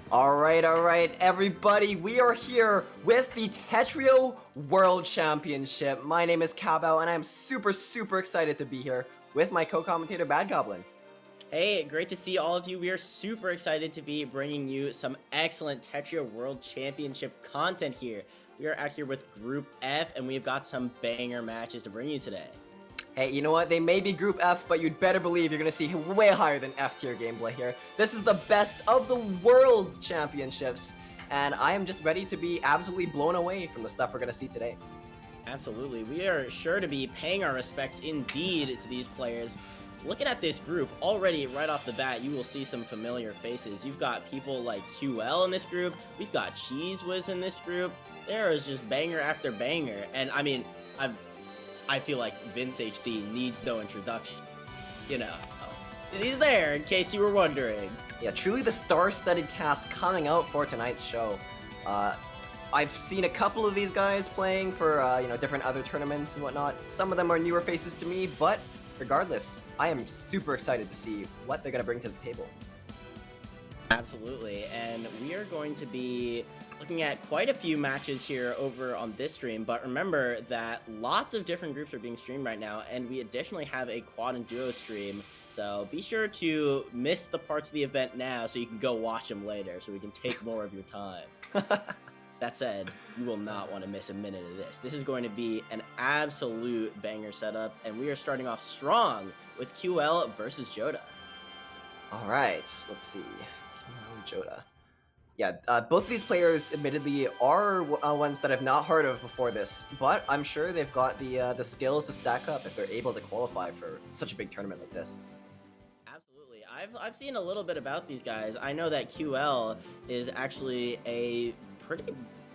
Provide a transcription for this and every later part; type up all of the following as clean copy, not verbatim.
All right, everybody. We are here with the Tetrio World Championship. My name is Cabao, and I'm super excited to be here with my co-commentator, Bad Goblin. Hey, great to see all of you. We are super excited to be bringing you some excellent Tetria World Championship content here. We are out here with Group F, and we've got some banger matches to bring you today. Hey, you know what? They may be Group F, but you'd better believe you're going to see way higher than F tier gameplay here. This is the best of the World Championships, and I am just ready to be absolutely blown away from the stuff we're going to see today. Absolutely. We are sure to be paying our respects indeed to these players. Looking at this group, already right off the bat, you will see some familiar faces. You've got people like QL in this group. We've got Cheese Whiz in this group. There is just banger after banger. And I mean, I feel like Vince HD needs no introduction. You know, he's there in case you were wondering. Yeah, truly the star-studded cast coming out for tonight's show. I've seen a couple of these guys playing for, different other tournaments and whatnot. Some of them are newer faces to me, but regardless, I am super excited to see what they're going to bring to the table. Absolutely, and we are going to be looking at quite a few matches here over on this stream, but remember that lots of different groups are being streamed right now, and we additionally have a quad and duo stream, so be sure to miss the parts of the event now so you can go watch them later, so we can take more of your time. That said, you will not want to miss a minute of this. This is going to be an absolute banger setup, and we are starting off strong with QL versus Joda. All right, let's see. Joda. Yeah, both of these players, admittedly, are ones that I've not heard of before this, but I'm sure they've got the skills to stack up if they're able to qualify for such a big tournament like this. Absolutely. I've seen a little bit about these guys. I know that QL is actually a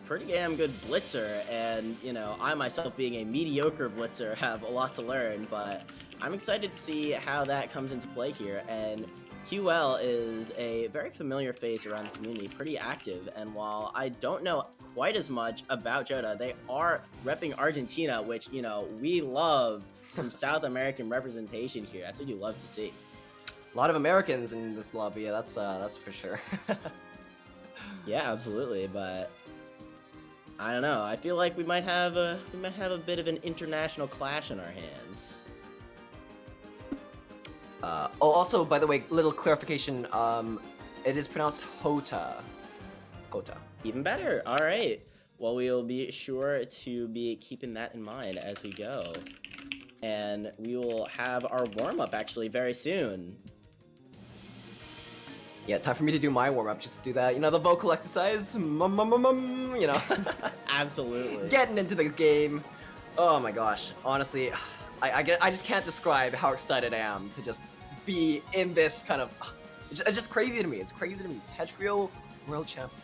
pretty damn good blitzer, and you know, I myself being a mediocre blitzer have a lot to learn, but I'm excited to see how that comes into play here. And QL is a very familiar face around the community, pretty active, and while I don't know quite as much about Joda, they are repping Argentina, which, you know, we love some South American representation here. That's what you love to see. A lot of Americans in this lobby, yeah, that's for sure. Yeah, absolutely, but I don't know. I feel like we might have a bit of an international clash on our hands. Also, by the way, little clarification, it is pronounced Hota. Hota. Even better. All right. Well, we'll be sure to be keeping that in mind as we go. And we will have our warm-up actually very soon. Yeah, time for me to do my warm-up. Just do that, you know, the vocal exercise, you know. Absolutely. Getting into the game. Oh my gosh. Honestly, I just can't describe how excited I am to just be in this kind of... It's just crazy to me. It's crazy to me. Tetrio World Championship.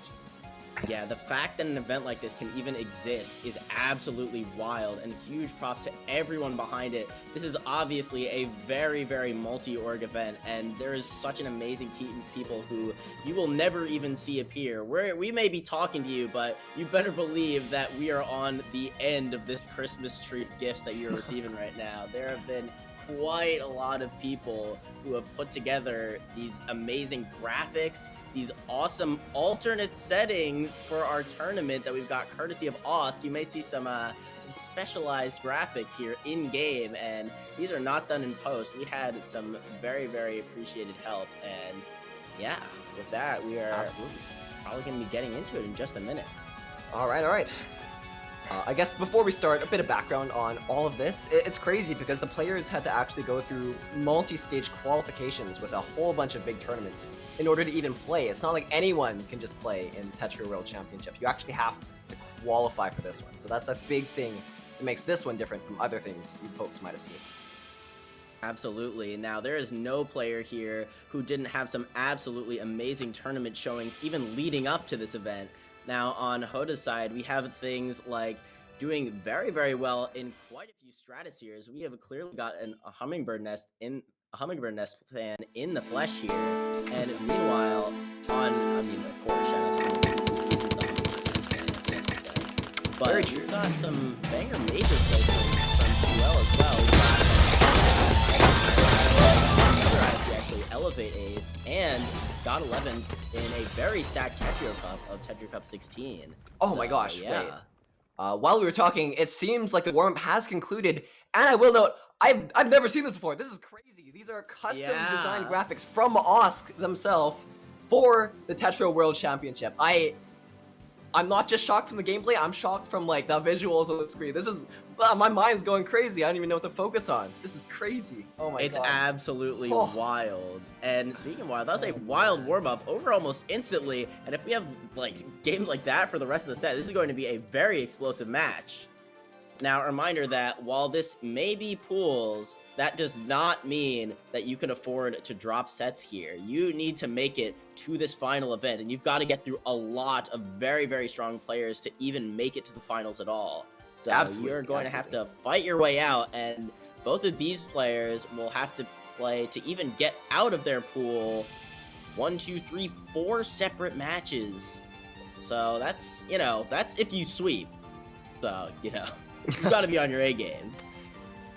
Yeah, the fact that an event like this can even exist is absolutely wild, and huge props to everyone behind it. This is obviously a very multi-org event, and there is such an amazing team of people who you will never even see appear. We may be talking to you, but you better believe that we are on the end of this Christmas tree of gifts that you're receiving right now. There have been quite a lot of people who have put together these amazing graphics, these awesome alternate settings for our tournament that we've got courtesy of Osk. You may see some specialized graphics here in game, and these are not done in post. We had some very appreciated help, and yeah, with that we are probably going to be getting into it in just a minute. All right. I guess before we start, a bit of background on all of this. It's crazy because the players had to actually go through multi-stage qualifications with a whole bunch of big tournaments in order to even play. It's not like anyone can just play in Tetrio World Championship. You actually have to qualify for this one. So that's a big thing that makes this one different from other things you folks might have seen. Absolutely. Now, there is no player here who didn't have some absolutely amazing tournament showings even leading up to this event. Now, on Hoda's side, we have things like doing very well in quite a few stratospheres. We have clearly got a hummingbird nest fan in the flesh here. And meanwhile, of course, but we've got some banger major placements from QL as well. We've got actually elevate 8th, and got 11th in a very stacked Tetr Cup of Tetr Cup 16. Oh my gosh, wait. While we were talking, it seems like the warm-up has concluded, and I will note, I've never seen this before. This is crazy. These are custom designed graphics from OSC themselves for the Tetr World Championship. I'm not just shocked from the gameplay, I'm shocked from like the visuals on the screen. This is, my mind's going crazy. I don't even know what to focus on. This is crazy. Oh my god. It's absolutely wild. And speaking of wild, that was a wild warm-up over almost instantly. And if we have like games like that for the rest of the set, this is going to be a very explosive match. Now, a reminder that while this may be pools, that does not mean that you can afford to drop sets here. You need to make it to this final event, and you've got to get through a lot of very, very strong players to even make it to the finals at all. So you're going to have to fight your way out, and both of these players will have to play to even get out of their pool 1, 2, 3, 4 separate matches. So that's, you know, that's if you sweep. So, you know, you've got to be on your A game.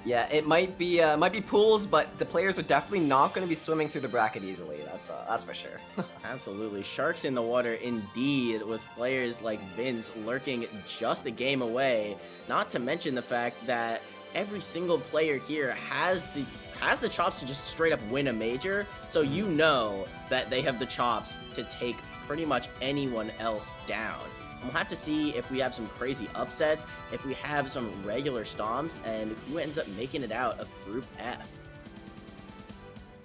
Yeah, it might be pools, but the players are definitely not going to be swimming through the bracket easily. That's for sure. Absolutely, sharks in the water indeed, with players like Vince lurking just a game away. Not to mention the fact that every single player here has the chops to just straight up win a major, so you know that they have the chops to take pretty much anyone else down. We'll have to see if we have some crazy upsets, if we have some regular stomps, and who ends up making it out of Group F.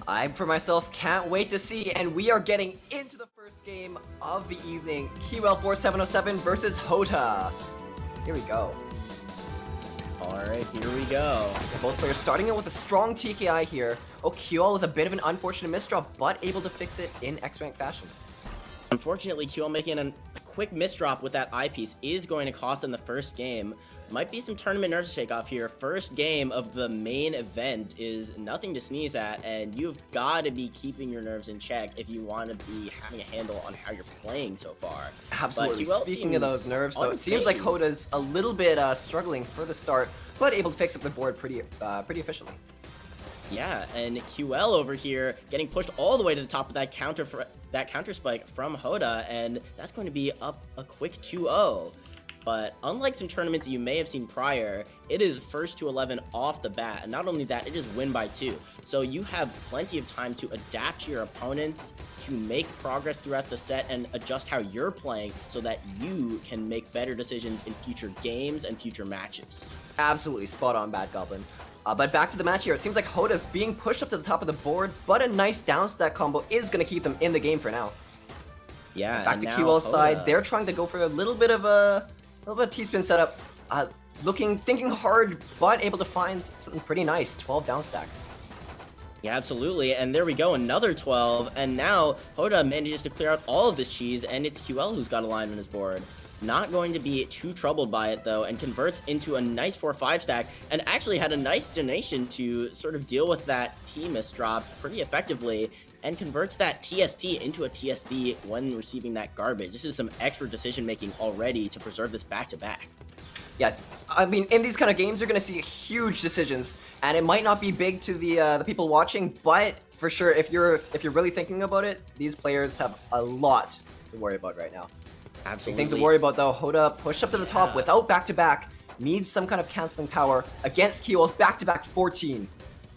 I, for myself, can't wait to see, and we are getting into the first game of the evening. QL4707 versus Hota. Here we go. Alright, here we go. Both players starting out with a strong TKI here. Oh, QL with a bit of an unfortunate misdrop, but able to fix it in X-Rank fashion. Unfortunately, QL making a quick misdrop with that eyepiece is going to cost them the first game. Might be some tournament nerves to shake off here. First game of the main event is nothing to sneeze at, and you've got to be keeping your nerves in check if you want to be having a handle on how you're playing so far. Absolutely. Speaking of those nerves, though, it seems like Hota's a little bit struggling for the start, but able to fix up the board pretty efficiently. Yeah, and QL over here getting pushed all the way to the top of that counter spike from Hota, and that's going to be up a quick 2-0. But unlike some tournaments you may have seen prior, it is first to 11 off the bat, and not only that, it is win by 2. So you have plenty of time to adapt to your opponents, to make progress throughout the set, and adjust how you're playing so that you can make better decisions in future games and future matches. Absolutely, spot on, Bad Goblin. But back to the match here, it seems like Hota's being pushed up to the top of the board, but a nice down stack combo is going to keep them in the game for now. Yeah, back to QL's side, they're trying to go for a little bit of a T-spin setup, thinking hard, but able to find something pretty nice, 12 down stack. Yeah, absolutely, and there we go, another 12, and now Hota manages to clear out all of this cheese, and it's QL who's got a line on his board. Not going to be too troubled by it, though, and converts into a nice 4-5 stack, and actually had a nice donation to sort of deal with that T misdrop pretty effectively, and converts that TST into a TSD when receiving that garbage. This is some expert decision-making already to preserve this back-to-back. Yeah, I mean, in these kind of games, you're going to see huge decisions, and it might not be big to the people watching, but for sure, if you're really thinking about it, these players have a lot to worry about right now. Absolutely. Things to worry about, though. Hota pushed up to the top without back-to-back, needs some kind of canceling power against QL's back-to-back 14.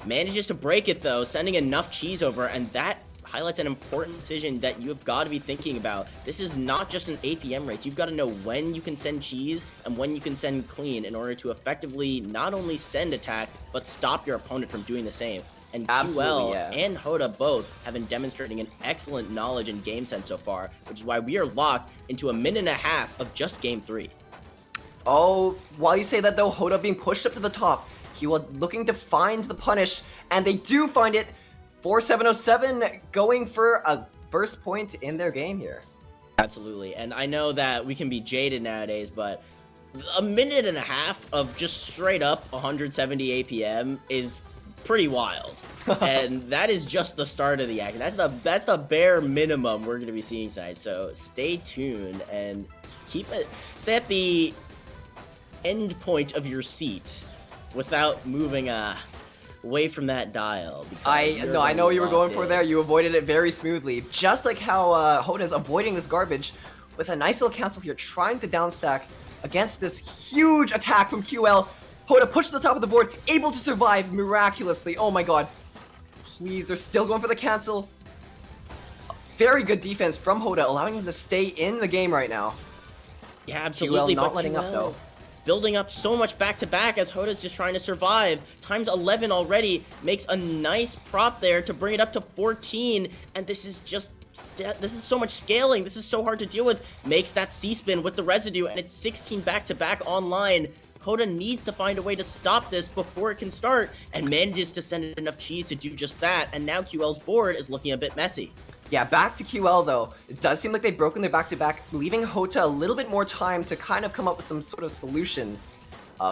Manages to break it, though, sending enough cheese over, and that highlights an important decision that you've got to be thinking about. This is not just an APM race. You've got to know when you can send cheese and when you can send clean in order to effectively not only send attack, but stop your opponent from doing the same. And QL and Hota both have been demonstrating an excellent knowledge and game sense so far, which is why we are locked into a minute and a half of just game 3. Oh, while you say that, though, Hota being pushed up to the top, QL looking to find the punish, and they do find it. 4707 going for a first point in their game here. Absolutely, and I know that we can be jaded nowadays, but a minute and a half of just straight up 170 APM is pretty wild. And that is just the start of the action. That's the bare minimum we're going to be seeing tonight. So stay tuned and stay at the end point of your seat without moving away from that dial. I know you were going for there. You avoided it very smoothly. Just like how Hoda's avoiding this garbage with a nice little cancel here, trying to downstack against this huge attack from QL. Hoda pushed to the top of the board, able to survive miraculously. Oh my god. Please, they're still going for the cancel. Very good defense from Hoda, allowing him to stay in the game right now. Yeah, absolutely. QL not letting up though. Building up so much back-to-back as Hoda's just trying to survive. Times 11 already, makes a nice prop there to bring it up to 14, and this is so much scaling. This is so hard to deal with. Makes that C-spin with the residue, and it's 16 back-to-back online. Hoda needs to find a way to stop this before it can start, and manages to send enough cheese to do just that, and now QL's board is looking a bit messy. Yeah, back to QL though. It does seem like they've broken their back-to-back, leaving Hota a little bit more time to kind of come up with some sort of solution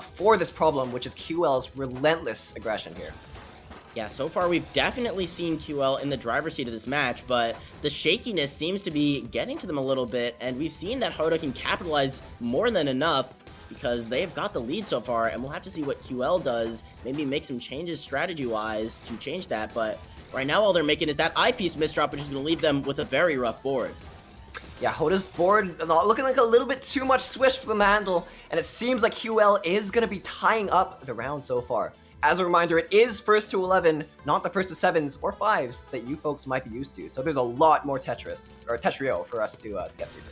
for this problem, which is QL's relentless aggression here. Yeah, so far we've definitely seen QL in the driver's seat of this match, but the shakiness seems to be getting to them a little bit, and we've seen that Hoda can capitalize more than enough because they've got the lead so far, and we'll have to see what QL does, maybe make some changes strategy-wise to change that, but right now all they're making is that eyepiece misdrop, which is going to leave them with a very rough board. Yeah, Hoda's board looking like a little bit too much swish for the handle, and it seems like QL is going to be tying up the round so far. As a reminder, it is first to 11, not the first to 7s or 5s that you folks might be used to, so there's a lot more Tetris, or Tetrio, for us to get through here.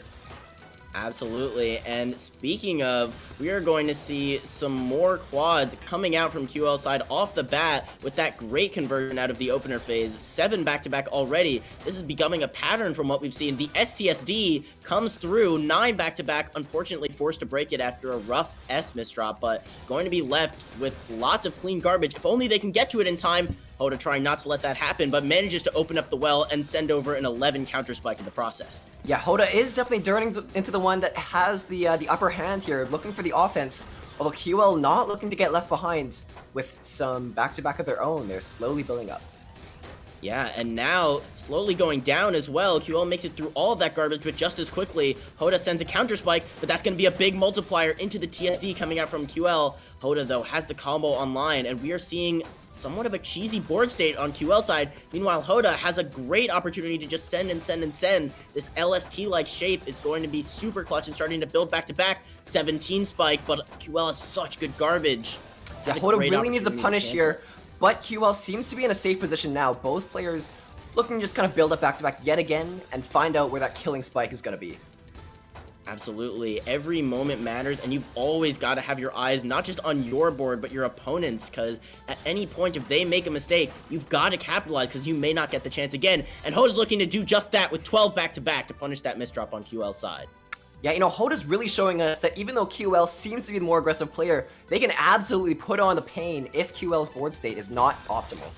Absolutely, and speaking of, we are going to see some more quads coming out from QL side off the bat with that great conversion out of the opener phase. 7 back-to-back already. This is becoming a pattern from what we've seen. The STSD comes through, 9 back-to-back, unfortunately forced to break it after a rough S misdrop, but going to be left with lots of clean garbage. If only they can get to it in time. Hoda trying not to let that happen, but manages to open up the well and send over an 11 counter spike in the process. Yeah, Hoda is definitely turning into the one that has the upper hand here, looking for the offense, although QL not looking to get left behind with some back-to-back of their own. They're slowly building up. Yeah, and now slowly going down as well. QL makes it through all of that garbage, but just as quickly, Hoda sends a counter spike, but that's going to be a big multiplier into the TSD coming out from QL. Hoda, though, has the combo online, and we are seeing somewhat of a cheesy board state on QL side. Meanwhile, Hoda has a great opportunity to just send and send and send. This LST-like shape is going to be super clutch and starting to build back-to-back. 17 spike, but QL has such good garbage. Yeah, Hoda really needs a punish here, but QL seems to be in a safe position now. Both players looking to just kind of build up back-to-back yet again and find out where that killing spike is going to be. Absolutely. Every moment matters, and you've always got to have your eyes not just on your board, but your opponent's, because at any point, if they make a mistake, you've got to capitalize, because you may not get the chance again. And Hoda's looking to do just that with 12 back-to-back to punish that misdrop on QL's side. Yeah, you know, Hoda's really showing us that even though QL seems to be the more aggressive player, they can absolutely put on the pain if QL's board state is not optimal.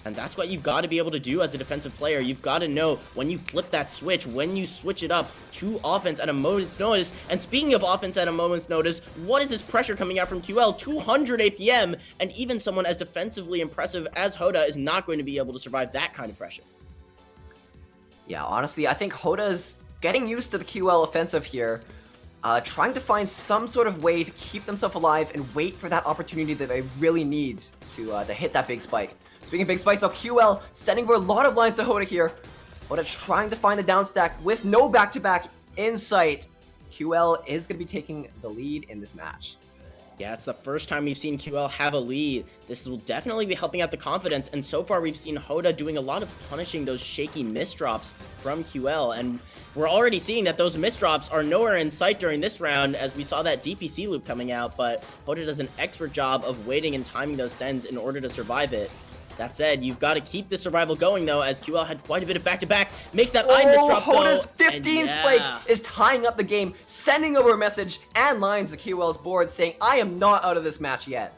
And that's what you've got to be able to do as a defensive player. You've got to know when you flip that switch, when you switch it up to offense at a moment's notice. And speaking of offense at a moment's notice, what is this pressure coming out from QL? 200 APM, and even someone as defensively impressive as Hoda is not going to be able to survive that kind of pressure. Yeah, honestly, I think Hoda's getting used to the QL offensive here, trying to find some sort of way to keep themselves alive and wait for that opportunity that they really need to hit that big spike. Speaking of big spikes, now QL sending for a lot of lines to Hoda here. Hoda trying to find the down stack with no back-to-back in sight. QL is going to be taking the lead in this match. Yeah, it's the first time we've seen QL have a lead. This will definitely be helping out the confidence, and so far we've seen Hoda doing a lot of punishing those shaky misdrops from QL, and we're already seeing that those misdrops are nowhere in sight during this round, as we saw that DPC loop coming out, but Hoda does an expert job of waiting and timing those sends in order to survive it. That said, you've got to keep the survival going, though, as QL had quite a bit of back-to-back. Makes that line misdrop, Hoda's though. 15 spike is tying up the game, sending over a message and lines to QL's board saying, I am not out of this match yet.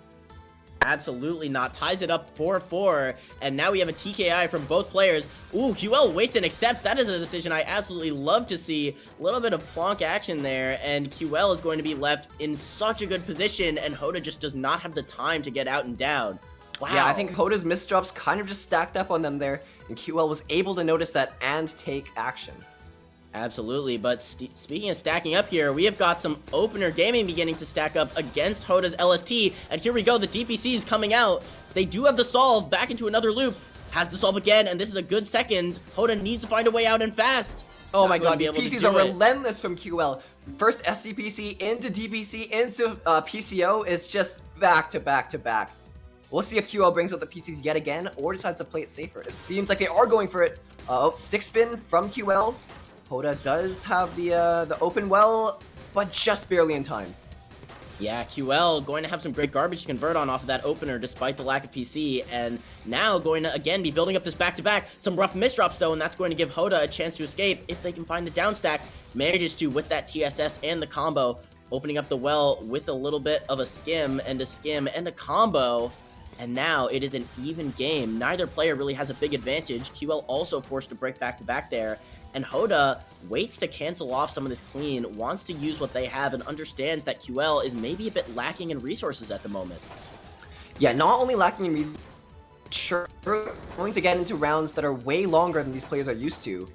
Absolutely not. Ties it up 4-4, and now we have a TKI from both players. Ooh, QL waits and accepts. That is a decision I absolutely love to see. A little bit of plonk action there, and QL is going to be left in such a good position, and Hoda just does not have the time to get out and down. Wow. Yeah, I think Hoda's misdrops kind of just stacked up on them there, and QL was able to notice that and take action. Absolutely, but speaking of stacking up here, we have got some opener gaming beginning to stack up against Hoda's LST, and here we go, the DPC is coming out. They do have the solve, back into another loop, has the solve again, and this is a good second. Hoda needs to find a way out and fast. Oh my god, these PCs are relentless from QL. First SCPC into DPC into PCO is just back to back to back. We'll see if QL brings out the PCs yet again or decides to play it safer. It seems like they are going for it. Stick spin from QL. Hoda does have the open well, but just barely in time. Yeah, QL going to have some great garbage to convert on off of that opener despite the lack of PC, and now going to again be building up this back-to-back. Some rough misdrops though, and that's going to give Hoda a chance to escape if they can find the down stack. Manages to with that TSS and the combo, opening up the well with a little bit of a skim and a combo. And now it is an even game. Neither player really has a big advantage. QL also forced to break back-to-back there. And Hoda waits to cancel off some of this clean, wants to use what they have, and understands that QL is maybe a bit lacking in resources at the moment. Yeah, not only lacking in resources, sure, we're going to get into rounds that are way longer than these players are used to,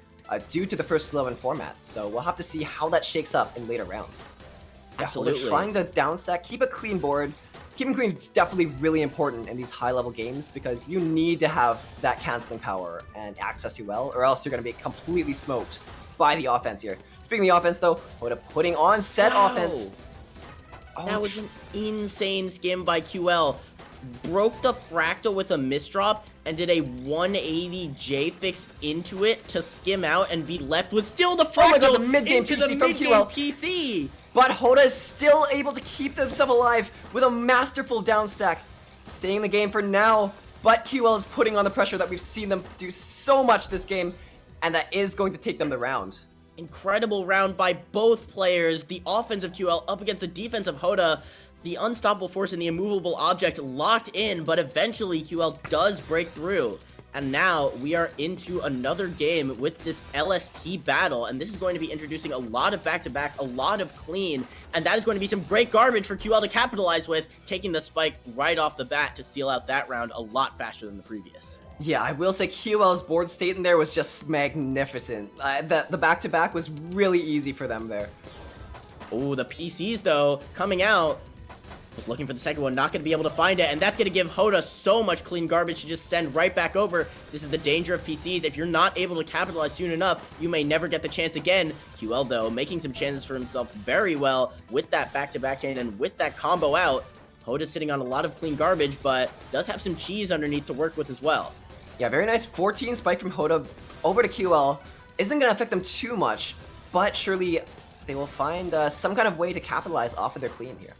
due to the first 11 format. So we'll have to see how that shakes up in later rounds. Absolutely. We're trying to downstack, keep a clean board. Keeping clean is definitely really important in these high-level games because you need to have that canceling power and access to well, or else you're going to be completely smoked by the offense here. Speaking of the offense, though, Hoda putting on set offense. Oh, that was an insane skim by QL. Broke the fractal with a misdrop and did a 180 J-fix into it to skim out and be left with still the fractal. Oh my god, the mid-game into PC the from mid-game QL. PC. But Hoda is still able to keep themselves alive with a masterful downstack. Staying in the game for now, but QL is putting on the pressure that we've seen them do so much this game, and that is going to take them the round. Incredible round by both players. The offense of QL up against the defense of Hoda. The unstoppable force and the immovable object locked in, but eventually QL does break through. And now we are into another game with this LST battle, and this is going to be introducing a lot of back-to-back, a lot of clean, and that is going to be some great garbage for QL to capitalize with, taking the spike right off the bat to seal out that round a lot faster than the previous. Yeah, I will say QL's board state in there was just magnificent. The back-to-back was really easy for them there. Oh, the PCs, though, coming out. Was looking for the second one, not going to be able to find it, and that's going to give Hoda so much clean garbage to just send right back over. This is the danger of PCs. If you're not able to capitalize soon enough, you may never get the chance again. QL, though, making some chances for himself very well with that back-to-back chain and with that combo out. Hoda's sitting on a lot of clean garbage, but does have some cheese underneath to work with as well. Yeah, very nice 14 spike from Hoda over to QL. Isn't going to affect them too much, but surely they will find some kind of way to capitalize off of their clean here.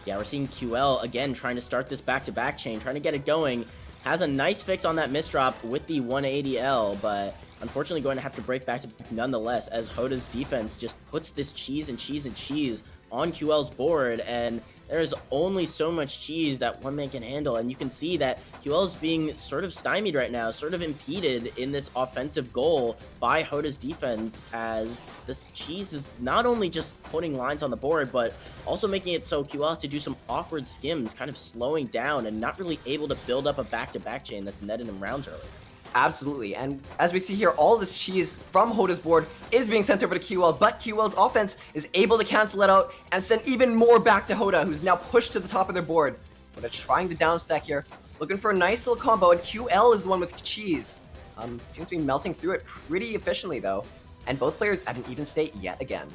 Yeah, we're seeing QL again trying to start this back-to-back chain, trying to get it going. Has a nice fix on that misdrop with the 180L, but unfortunately going to have to break back-to-back nonetheless, as Hoda's defense just puts this cheese and cheese and cheese on QL's board, and there's only so much cheese that one man can handle, and you can see that QL is being sort of stymied right now, sort of impeded in this offensive goal by Hoda's defense, as this cheese is not only just putting lines on the board, but also making it so QL has to do some awkward skims, kind of slowing down and not really able to build up a back-to-back chain that's netted him rounds early. Absolutely, and as we see here, all this cheese from Hoda's board is being sent over to QL, but QL's offense is able to cancel it out and send even more back to Hoda, who's now pushed to the top of their board. Hoda trying to downstack here, looking for a nice little combo, and QL is the one with cheese. Seems to be melting through it pretty efficiently though, and both players at an even state yet again.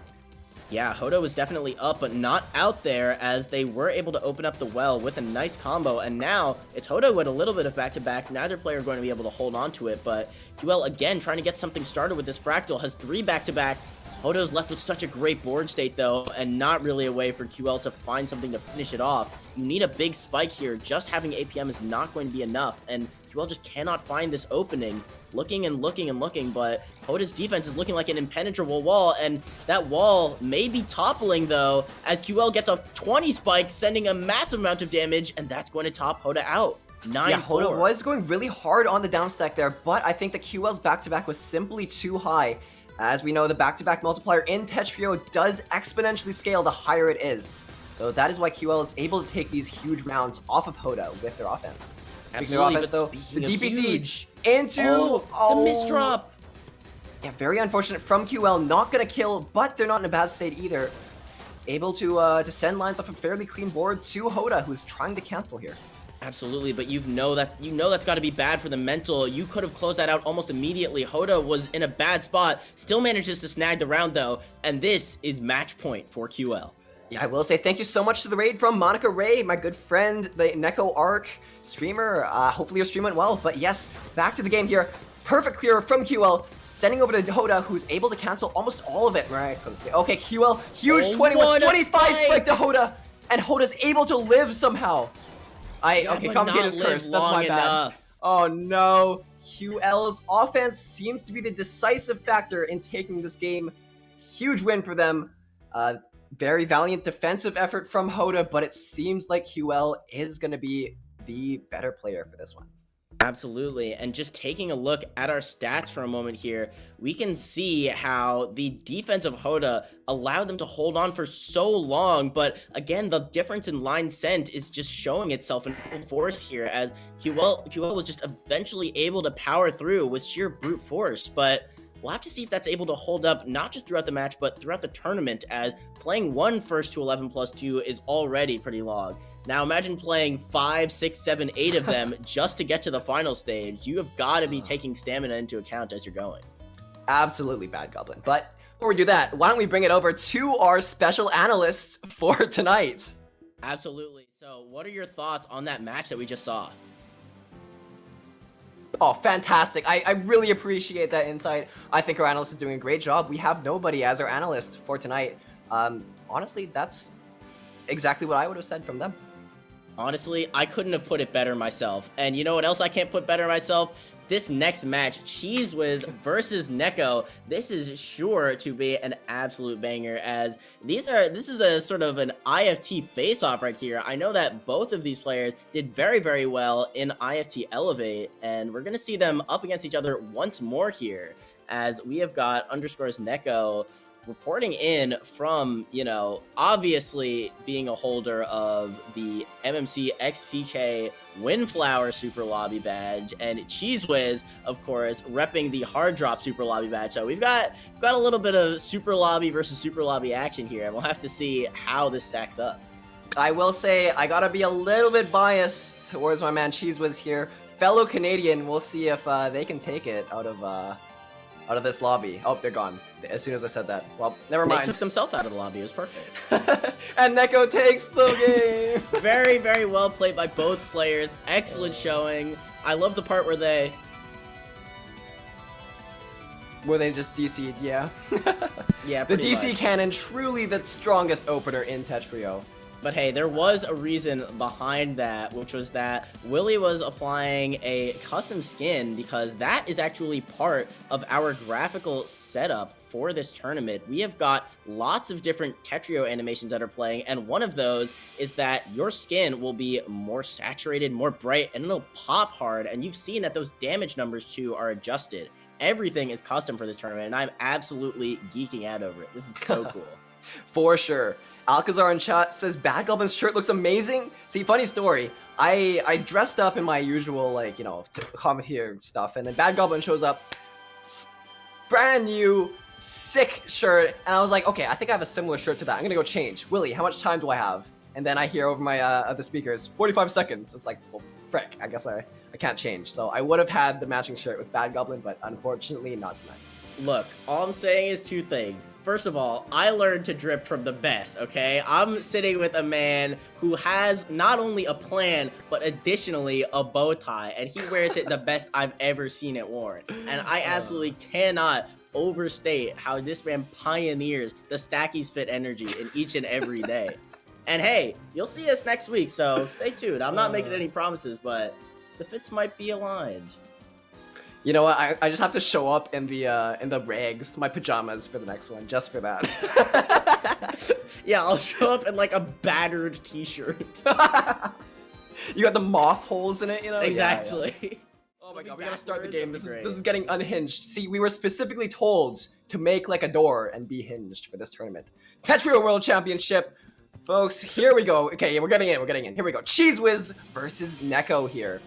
Yeah, Hoda was definitely up, but not out there, as they were able to open up the well with a nice combo, and now it's Hoda with a little bit of back-to-back. Neither player going to be able to hold on to it, but QL again trying to get something started with this fractal, has 3 back-to-back. Hoda's left with such a great board state though, and not really a way for QL to find something to finish it off. You need a big spike here. Just having APM is not going to be enough, and QL just cannot find this opening. Looking and looking and looking, but Hoda's defense is looking like an impenetrable wall, and that wall may be toppling though, as QL gets a 20 spike, sending a massive amount of damage, and that's going to top Hoda out. 9-4. Yeah, Hoda was going really hard on the downstack there, but I think that QL's back-to-back was simply too high. As we know, the back-to-back multiplier in Tetr does exponentially scale the higher it is. So that is why QL is able to take these huge rounds off of Hoda with their offense. Absolutely, Speaking of offense, though, the DPC huge, into the misdrop. Yeah, very unfortunate from QL. Not gonna kill, but they're not in a bad state either. Able to send lines off a fairly clean board to Hoda, who's trying to cancel here. Absolutely, but you know that's got to be bad for the mental. You could have closed that out almost immediately. Hoda was in a bad spot, still manages to snag the round though, and this is match point for QL. Yeah, I will say thank you so much to the raid from Monica Ray, my good friend, the Neko Arc streamer. Hopefully your stream went well, but yes, back to the game here. Perfect clear from QL, sending over to Hoda, who's able to cancel almost all of it. Right, okay, QL, huge 20 with 25 spike to Hoda, and Hoda's able to live somehow. Okay, commentator's curse. That's my bad. Oh no. QL's offense seems to be the decisive factor in taking this game. Huge win for them. Very valiant defensive effort from Hoda, but it seems like QL is going to be the better player for this one. Absolutely, and just taking a look at our stats for a moment here, we can see how the defense of Hoda allowed them to hold on for so long, but again, the difference in line sent is just showing itself in full force here, as QL was just eventually able to power through with sheer brute force, but we'll have to see if that's able to hold up not just throughout the match, but throughout the tournament, as playing one first to 11 plus 2 is already pretty long. Now imagine playing 5, 6, 7, 8 of them just to get to the final stage. You have got to be taking stamina into account as you're going. Absolutely, Bad Goblin. But before we do that, why don't we bring it over to our special analysts for tonight? Absolutely. So what are your thoughts on that match that we just saw? Oh, fantastic. I really appreciate that insight. I think our analyst is doing a great job. We have nobody as our analyst for tonight. Honestly, that's exactly what I would have said from them. Honestly, I couldn't have put it better myself. And you know what else I can't put better myself? This next match, Cheese Whiz versus Neko. This is sure to be an absolute banger, as this is a sort of an IFT face-off right here. I know that both of these players did very, very well in IFT Elevate, and we're going to see them up against each other once more here, as we have got _ Neko reporting in from, you know, obviously being a holder of the MMC XPK Windflower Super Lobby badge, and Cheese Whiz, of course, repping the Hard Drop Super Lobby badge. So we've got a little bit of Super Lobby versus Super Lobby action here, and we'll have to see how this stacks up. I will say I gotta be a little bit biased towards my man Cheese Whiz here. Fellow Canadian, we'll see if they can take it out of this lobby. Oh, they're gone as soon as I said that. Well, never mind. They took themselves out of the lobby. It was perfect. And Neko takes the game. Very, very well played by both players. Excellent showing. I love the part where they just DC'd, yeah. Yeah, the pretty DC much. cannon, truly the strongest opener in Tetrio. But hey, there was a reason behind that, which was that Willie was applying a custom skin, because that is actually part of our graphical setup for this tournament. We have got lots of different Tetrio animations that are playing, and one of those is that your skin will be more saturated, more bright, and it'll pop hard, and you've seen that those damage numbers too are adjusted. Everything is custom for this tournament, and I'm absolutely geeking out over it. This is so cool. For sure. Alcazar in chat says Bad Goblin's shirt looks amazing. See, funny story. I dressed up in my usual, like, you know, commentator stuff, and then Bad Goblin shows up, brand new, sick shirt, and I was like, okay, I think I have a similar shirt to that. I'm gonna go change. Willie, how much time do I have? And then I hear over my the speakers, 45 seconds. It's like, well, frick, I guess I can't change. So I would have had the matching shirt with Bad Goblin, but unfortunately not tonight. Look, all I'm saying is two things. First of all, I learned to drip from the best, okay? I'm sitting with a man who has not only a plan, but additionally a bow tie, and he wears it the best I've ever seen it worn. And I absolutely cannot overstate how this man pioneers the Stackies Fit energy in each and every day. And hey, you'll see us next week, so stay tuned. I'm not making any promises, but the fits might be aligned. You know what? I just have to show up in the rags, my pajamas for the next one, just for that. Yeah, I'll show up in like a battered t-shirt. You got the moth holes in it, you know? Exactly. Yeah. Oh my god, we gotta start the game. This is getting unhinged. See, we were specifically told to make like a door and be hinged for this tournament. Tetrio World Championship. Folks, here we go. Okay, we're getting in. Here we go. Cheese Whiz versus Neko here.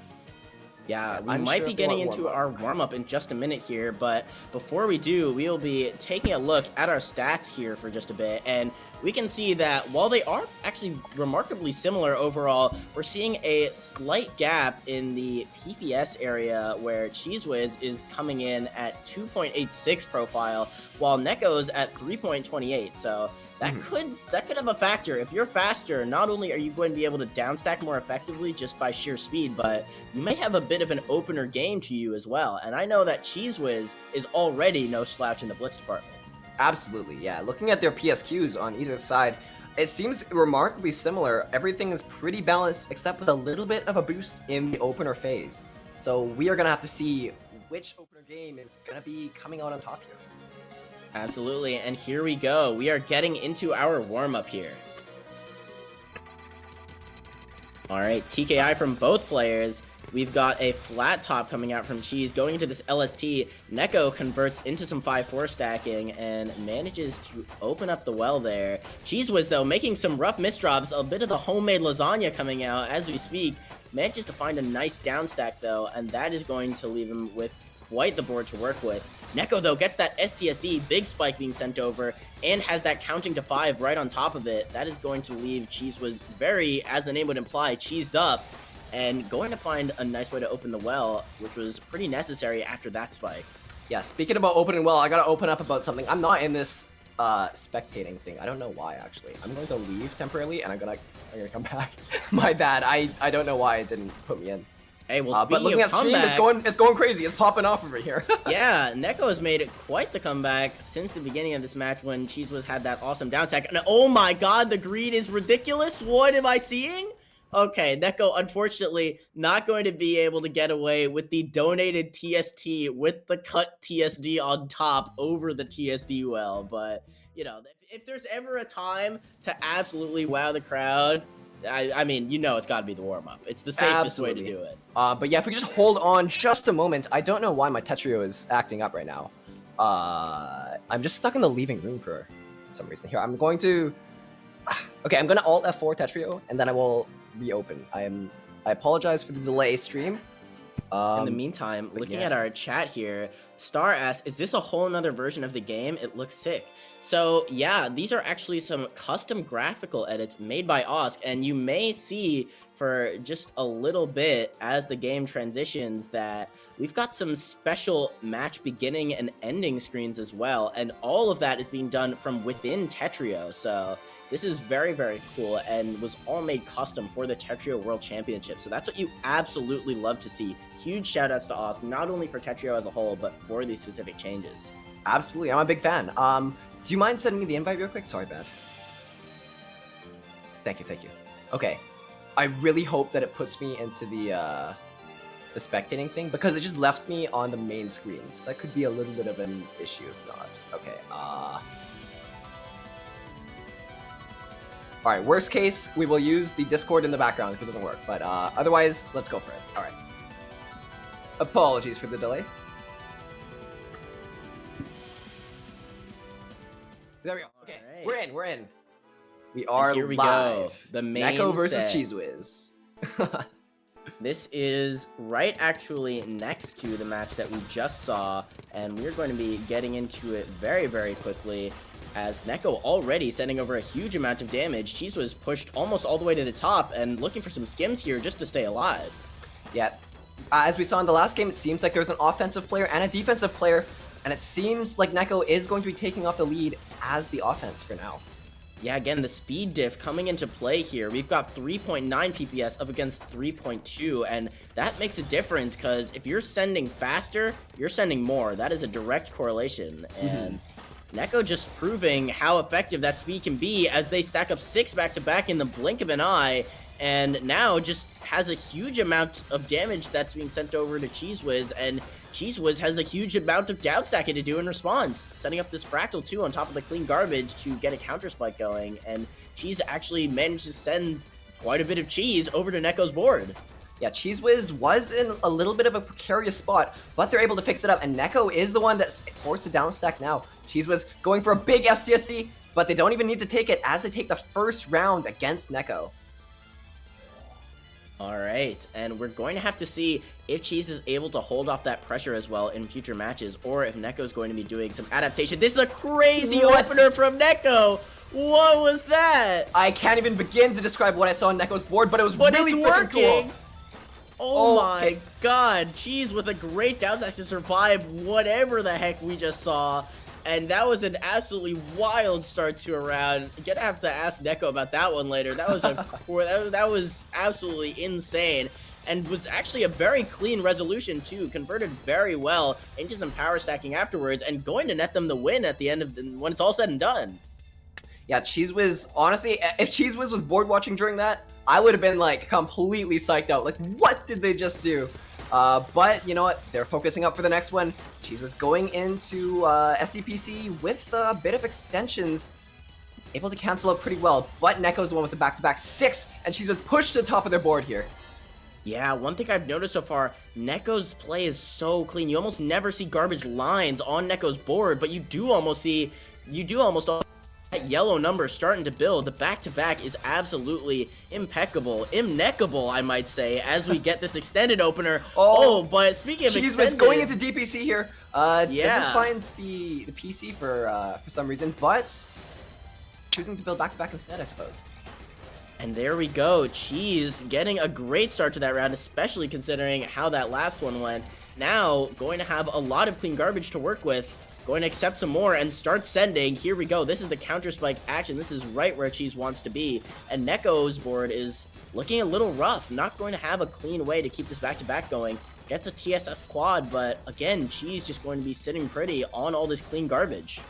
Yeah, we unsure might be if they want getting into warm-up. our warm-up in just a minute here, but before we do, we'll be taking a look at our stats here for just a bit, and we can see that while they are actually remarkably similar overall, we're seeing a slight gap in the PPS area where Cheese Whiz is coming in at 2.86 profile, while Neko's at 3.28, so that could have a factor. If you're faster, not only are you going to be able to downstack more effectively just by sheer speed, but you may have a bit of an opener game to you as well. And I know that Cheese Whiz is already no slouch in the blitz department. Absolutely, yeah. Looking at their PSQs on either side, it seems remarkably similar. Everything is pretty balanced except with a little bit of a boost in the opener phase. So we are going to have to see which opener game is going to be coming out on top here. Absolutely, and here we go. We are getting into our warm-up here. Alright, TKI from both players. We've got a flat top coming out from Cheese. Going into this LST, Neko converts into some 5-4 stacking and manages to open up the well there. Cheese was, though, making some rough misdrops. A bit of the homemade lasagna coming out as we speak. Manages to find a nice down stack, though, and that is going to leave him with quite the board to work with. Neko, though, gets that STSD, big spike being sent over, and has that counting to 5 right on top of it. That is going to leave Cheese was very, as the name would imply, cheesed up, and going to find a nice way to open the well, which was pretty necessary after that spike. Yeah, speaking about opening well, I gotta open up about something. I'm not in this spectating thing. I don't know why, actually. I'm going to leave temporarily, and I'm gonna come back. My bad. I don't know why it didn't put me in. Hey, well, but speaking looking of at stream, comeback, it's going crazy. It's popping off over here. yeah, Neko has made quite the comeback since the beginning of this match when Cheese was had that awesome down stack. And oh my god, the greed is ridiculous. What am I seeing? Okay, Neko, unfortunately, not going to be able to get away with the donated TST with the cut TSD on top over the TSD well. But, you know, if there's ever a time to absolutely wow the crowd, I mean, you know it's got to be the warm-up. It's the safest way to do it. But yeah, if we just hold on just a moment, I don't know why my Tetrio is acting up right now. I'm just stuck in the leaving room for some reason. Here, I'm going to... Okay, I'm going to Alt F4 Tetrio, and then I will reopen. I apologize for the delay, stream. In the meantime, looking at our chat here, Star asks, is this a whole nother version of the game? It looks sick. So yeah, these are actually some custom graphical edits made by Osk, and you may see for just a little bit as the game transitions that we've got some special match beginning and ending screens as well, and all of that is being done from within Tetrio. So this is very, very cool and was all made custom for the Tetrio World Championship. So that's what you absolutely love to see. Huge shout outs to Osk, not only for Tetrio as a whole, but for these specific changes. Absolutely, I'm a big fan. Do you mind sending me the invite real quick? Sorry, bad. Thank you. Okay. I really hope that it puts me into the spectating thing, because it just left me on the main screen. So that could be a little bit of an issue if not. Okay, Alright, worst case, we will use the Discord in the background if it doesn't work. But otherwise, let's go for it. Alright. Apologies for the delay. There we go. Okay, right. We're in. We are and here we live. Go. The main Neko versus set. Cheese Whiz. This is right actually next to the match that we just saw, and we're going to be getting into it very, very quickly, as Neko already sending over a huge amount of damage. Cheese was pushed almost all the way to the top and looking for some skims here just to stay alive. Yeah. As we saw in the last game, it seems like there's an offensive player and a defensive player, and it seems like Neko is going to be taking off the lead as the offense for now. Yeah, again, the speed diff coming into play here. We've got 3.9 PPS up against 3.2, and that makes a difference because if you're sending faster, you're sending more. That is a direct correlation, and Neko just proving how effective that speed can be as they stack up 6 back-to-back in the blink of an eye, and now just has a huge amount of damage that's being sent over to Cheese Whiz, and Cheese Whiz has a huge amount of downstacking to do in response, setting up this Fractal 2 on top of the clean garbage to get a counter spike going, and Cheese actually managed to send quite a bit of cheese over to Neko's board. Yeah, Cheese Whiz was in a little bit of a precarious spot, but they're able to fix it up, and Neko is the one that's forced to downstack now. Cheese Whiz going for a big STSC, but they don't even need to take it as they take the first round against Neko. All right, and we're going to have to see if Cheese is able to hold off that pressure as well in future matches, or if Neko's going to be doing some adaptation. This is a crazy opener from Neko. What was that? I can't even begin to describe what I saw on Neko's board, but it was really it's freaking working. cool. Oh my god, Cheese with a great downside to survive whatever the heck we just saw. And that was an absolutely wild start to a round. Gonna have to ask Neko about that one later. That was that was absolutely insane. And was actually a very clean resolution too. Converted very well into some power stacking afterwards, and going to net them the win at the end of when it's all said and done. Yeah, Cheese Whiz, honestly, if Cheese Whiz was board watching during that, I would have been like completely psyched out. Like, what did they just do? But you know what? They're focusing up for the next one. Cheese was going into SDPC with a bit of extensions, able to cancel out pretty well. But Neko's the one with the back-to-back 6, and Cheese was pushed to the top of their board here. Yeah, one thing I've noticed so far, Neko's play is so clean. You almost never see garbage lines on Neko's board, but you do almost that yellow number starting to build. The back-to-back is absolutely impeccable. Imneckable, I might say, as we get this extended opener. But speaking of Cheese extended... was going into DPC here. Yeah. Doesn't find the PC for some reason, but choosing to build back-to-back instead, I suppose. And there we go. Cheese getting a great start to that round, especially considering how that last one went. Now, going to have a lot of clean garbage to work with. Going to accept some more and start sending. Here we go. This is the counter spike action. This is right where Cheese wants to be. And Neko's board is looking a little rough. Not going to have a clean way to keep this back-to-back going. Gets a TSS quad, but again, Cheese just going to be sitting pretty on all this clean garbage.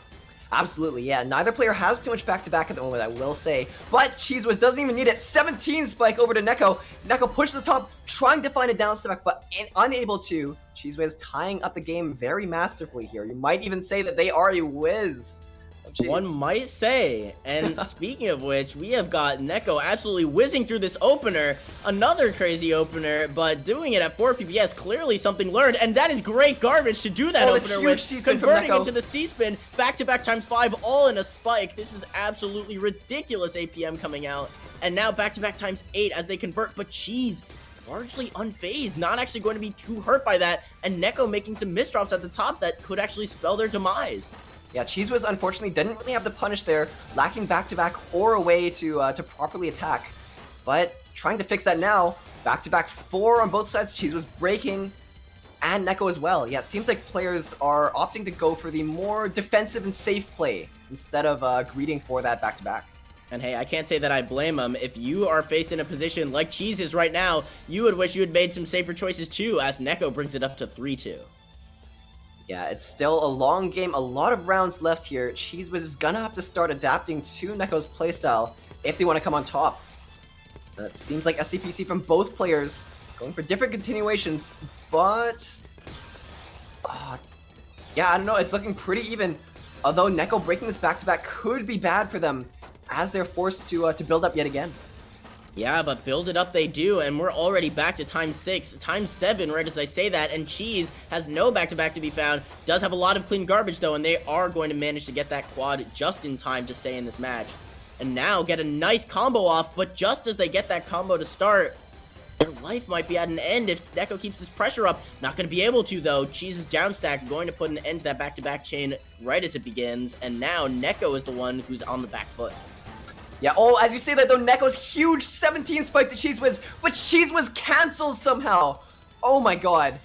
Absolutely, yeah. Neither player has too much back-to-back at the moment, I will say. But Cheese Whiz doesn't even need it. 17 spike over to Neko. Neko pushed to the top, trying to find a down spike, but unable to. Cheese Whiz tying up the game very masterfully here. You might even say that they are a whiz. One might say. And speaking of which, we have got Neko absolutely whizzing through this opener. Another crazy opener, but doing it at 4 PPS. Clearly something learned, and that is great garbage to do that opener with. Converting into the C-spin, back-to-back ×5, all in a spike. This is absolutely ridiculous APM coming out. And now back-to-back ×8 as they convert, but Cheese largely unfazed, not actually going to be too hurt by that. And Neko making some misdrops at the top that could actually spell their demise. Yeah, Cheese Whiz unfortunately didn't really have the punish there, lacking back-to-back or a way to properly attack. But trying to fix that now, back-to-back 4 on both sides. Cheese Whiz breaking, and Neko as well. Yeah, it seems like players are opting to go for the more defensive and safe play instead of greeting for that back-to-back. And hey, I can't say that I blame him. If you are faced in a position like Cheese is right now, you would wish you had made some safer choices too, as Neko brings it up to 3-2. Yeah, it's still a long game, a lot of rounds left here. Cheese Whiz is gonna have to start adapting to Neko's playstyle if they want to come on top. It seems like SCPC from both players going for different continuations, but... yeah, I don't know, it's looking pretty even. Although Neko breaking this back-to-back could be bad for them as they're forced to build up yet again. Yeah, but build it up they do, and we're already back to ×6, ×7 right as I say that, and Cheese has no back-to-back to be found, does have a lot of clean garbage though, and they are going to manage to get that quad just in time to stay in this match. And now get a nice combo off, but just as they get that combo to start, their life might be at an end if Neko keeps his pressure up. Not going to be able to though. Cheese's down stack going to put an end to that back-to-back chain right as it begins, and now Neko is the one who's on the back foot. Yeah, as you say that though, Neko's huge 17 spike to Cheese Whiz, but Cheese Whiz cancelled somehow. Oh my god.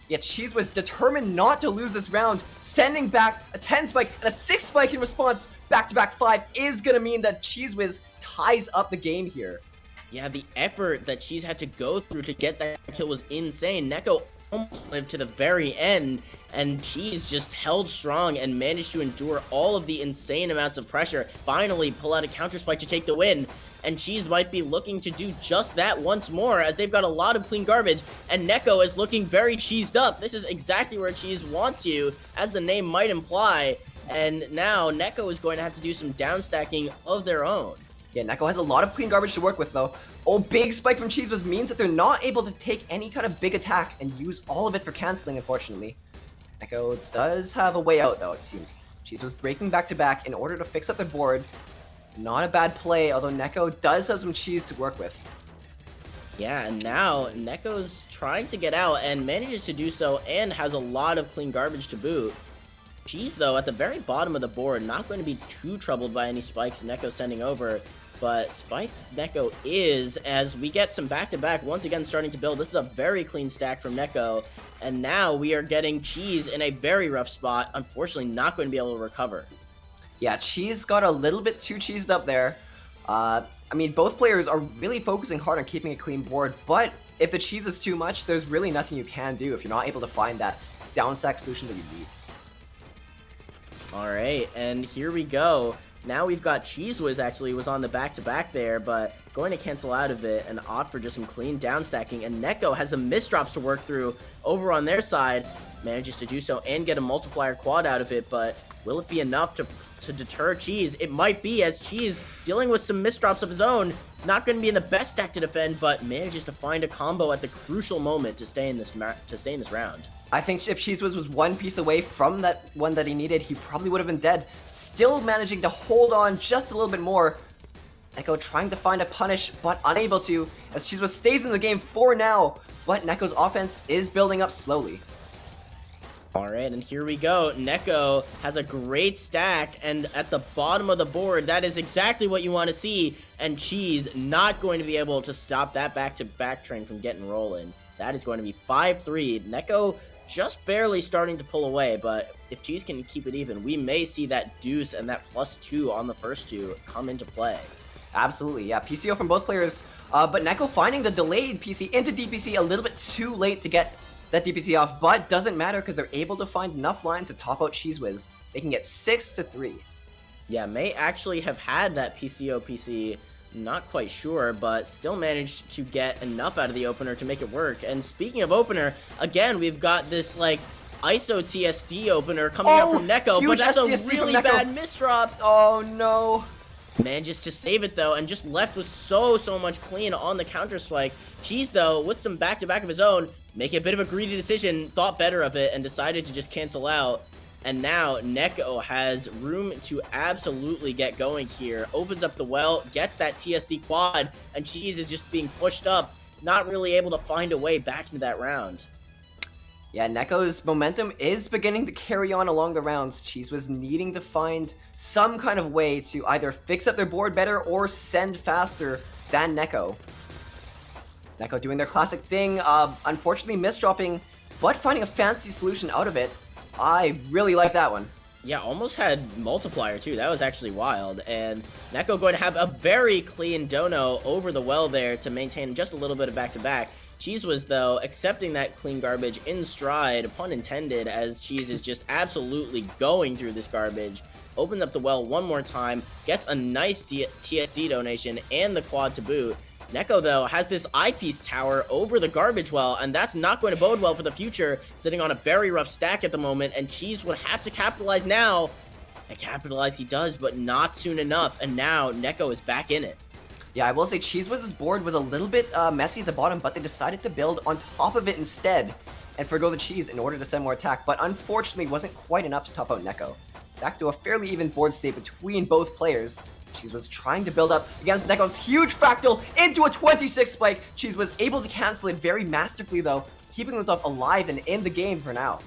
Yeah, Cheese Whiz determined not to lose this round, sending back a 10 spike and a 6 spike in response. Back-to-back 5 is gonna mean that Cheese Whiz ties up the game here. Yeah, the effort that Cheese had to go through to get that kill was insane. Neko almost lived to the very end, and Cheese just held strong and managed to endure all of the insane amounts of pressure. Finally pull out a counter spike to take the win, and Cheese might be looking to do just that once more as they've got a lot of clean garbage, and Neko is looking very cheesed up. This is exactly where Cheese wants you, as the name might imply, and now Neko is going to have to do some down stacking of their own. Yeah, Neko has a lot of clean garbage to work with though. Big spike from Cheese Whiz means that they're not able to take any kind of big attack and use all of it for canceling, unfortunately. Neko does have a way out though, it seems. Cheese Whiz breaking back-to-back in order to fix up their board. Not a bad play, although Neko does have some cheese to work with. Yeah, and now Neko's trying to get out and manages to do so and has a lot of clean garbage to boot. Cheese, though, at the very bottom of the board, not going to be too troubled by any spikes Neko sending over, but Spike Neko is, as we get some back-to-back once again starting to build. This is a very clean stack from Neko, and now we are getting Cheese in a very rough spot. Unfortunately, not going to be able to recover. Yeah, Cheese got a little bit too cheesed up there. I mean, both players are really focusing hard on keeping a clean board, but if the cheese is too much, there's really nothing you can do if you're not able to find that down stack solution that you need. Alright, and here we go. Now we've got Cheese Whiz actually was on the back-to-back there, but going to cancel out of it and opt for just some clean down stacking. And Neko has some misdrops to work through over on their side, manages to do so and get a multiplier quad out of it, but will it be enough to deter Cheese? It might be, as Cheese, dealing with some misdrops of his own, not going to be in the best stack to defend, but manages to find a combo at the crucial moment to stay in this round. I think if Cheese was one piece away from that one that he needed, he probably would have been dead. Still managing to hold on just a little bit more. Neko trying to find a punish, but unable to, as Cheese stays in the game for now, but Neko's offense is building up slowly. Alright, and here we go. Neko has a great stack, and at the bottom of the board, that is exactly what you want to see, and Cheese not going to be able to stop that back-to-back train from getting rolling. That is going to be 5-3. Neko just barely starting to pull away, but if Cheese can keep it even, we may see that deuce and that +2 on the first two come into play. Absolutely, yeah. PCO from both players, but Neko finding the delayed PC into DPC a little bit too late to get that DPC off, but doesn't matter because they're able to find enough lines to top out Cheese Whiz. They can get 6-3. Yeah, may actually have had that PCO PC, not quite sure, but still managed to get enough out of the opener to make it work. And speaking of opener, again, we've got this, like, ISO TSD opener coming out from Neko, but that's STSD a really bad misdrop. Oh, no. Manages to save it, though, and just left with so much clean on the counter spike. Cheese, though, with some back-to-back of his own, make a bit of a greedy decision, thought better of it, and decided to just cancel out. And now Neko has room to absolutely get going here. Opens up the well, gets that TSD quad, and Cheese is just being pushed up, not really able to find a way back into that round. Yeah, Neko's momentum is beginning to carry on along the rounds. Cheese was needing to find some kind of way to either fix up their board better or send faster than Neko. Neko doing their classic thing, unfortunately misdropping, but finding a fancy solution out of it. I really like that one. Yeah, almost had multiplier too. That was actually wild. And Neko going to have a very clean dono over the well there to maintain just a little bit of back-to-back. Cheese was, though, accepting that clean garbage in stride, pun intended, as Cheese is just absolutely going through this garbage. Opens up the well one more time, gets a nice TSD donation and the quad to boot. Neko, though, has this eyepiece tower over the garbage well, and that's not going to bode well for the future, sitting on a very rough stack at the moment, and Cheese would have to capitalize now. And capitalize he does, but not soon enough, and now Neko is back in it. Yeah, I will say Cheese Whiz's board was a little bit messy at the bottom, but they decided to build on top of it instead and forgo the cheese in order to send more attack, but unfortunately wasn't quite enough to top out Neko. Back to a fairly even board state between both players. Cheese was trying to build up against Neko's huge fractal into a 26 spike. Cheese was able to cancel it very masterfully, though, keeping himself alive and in the game for now.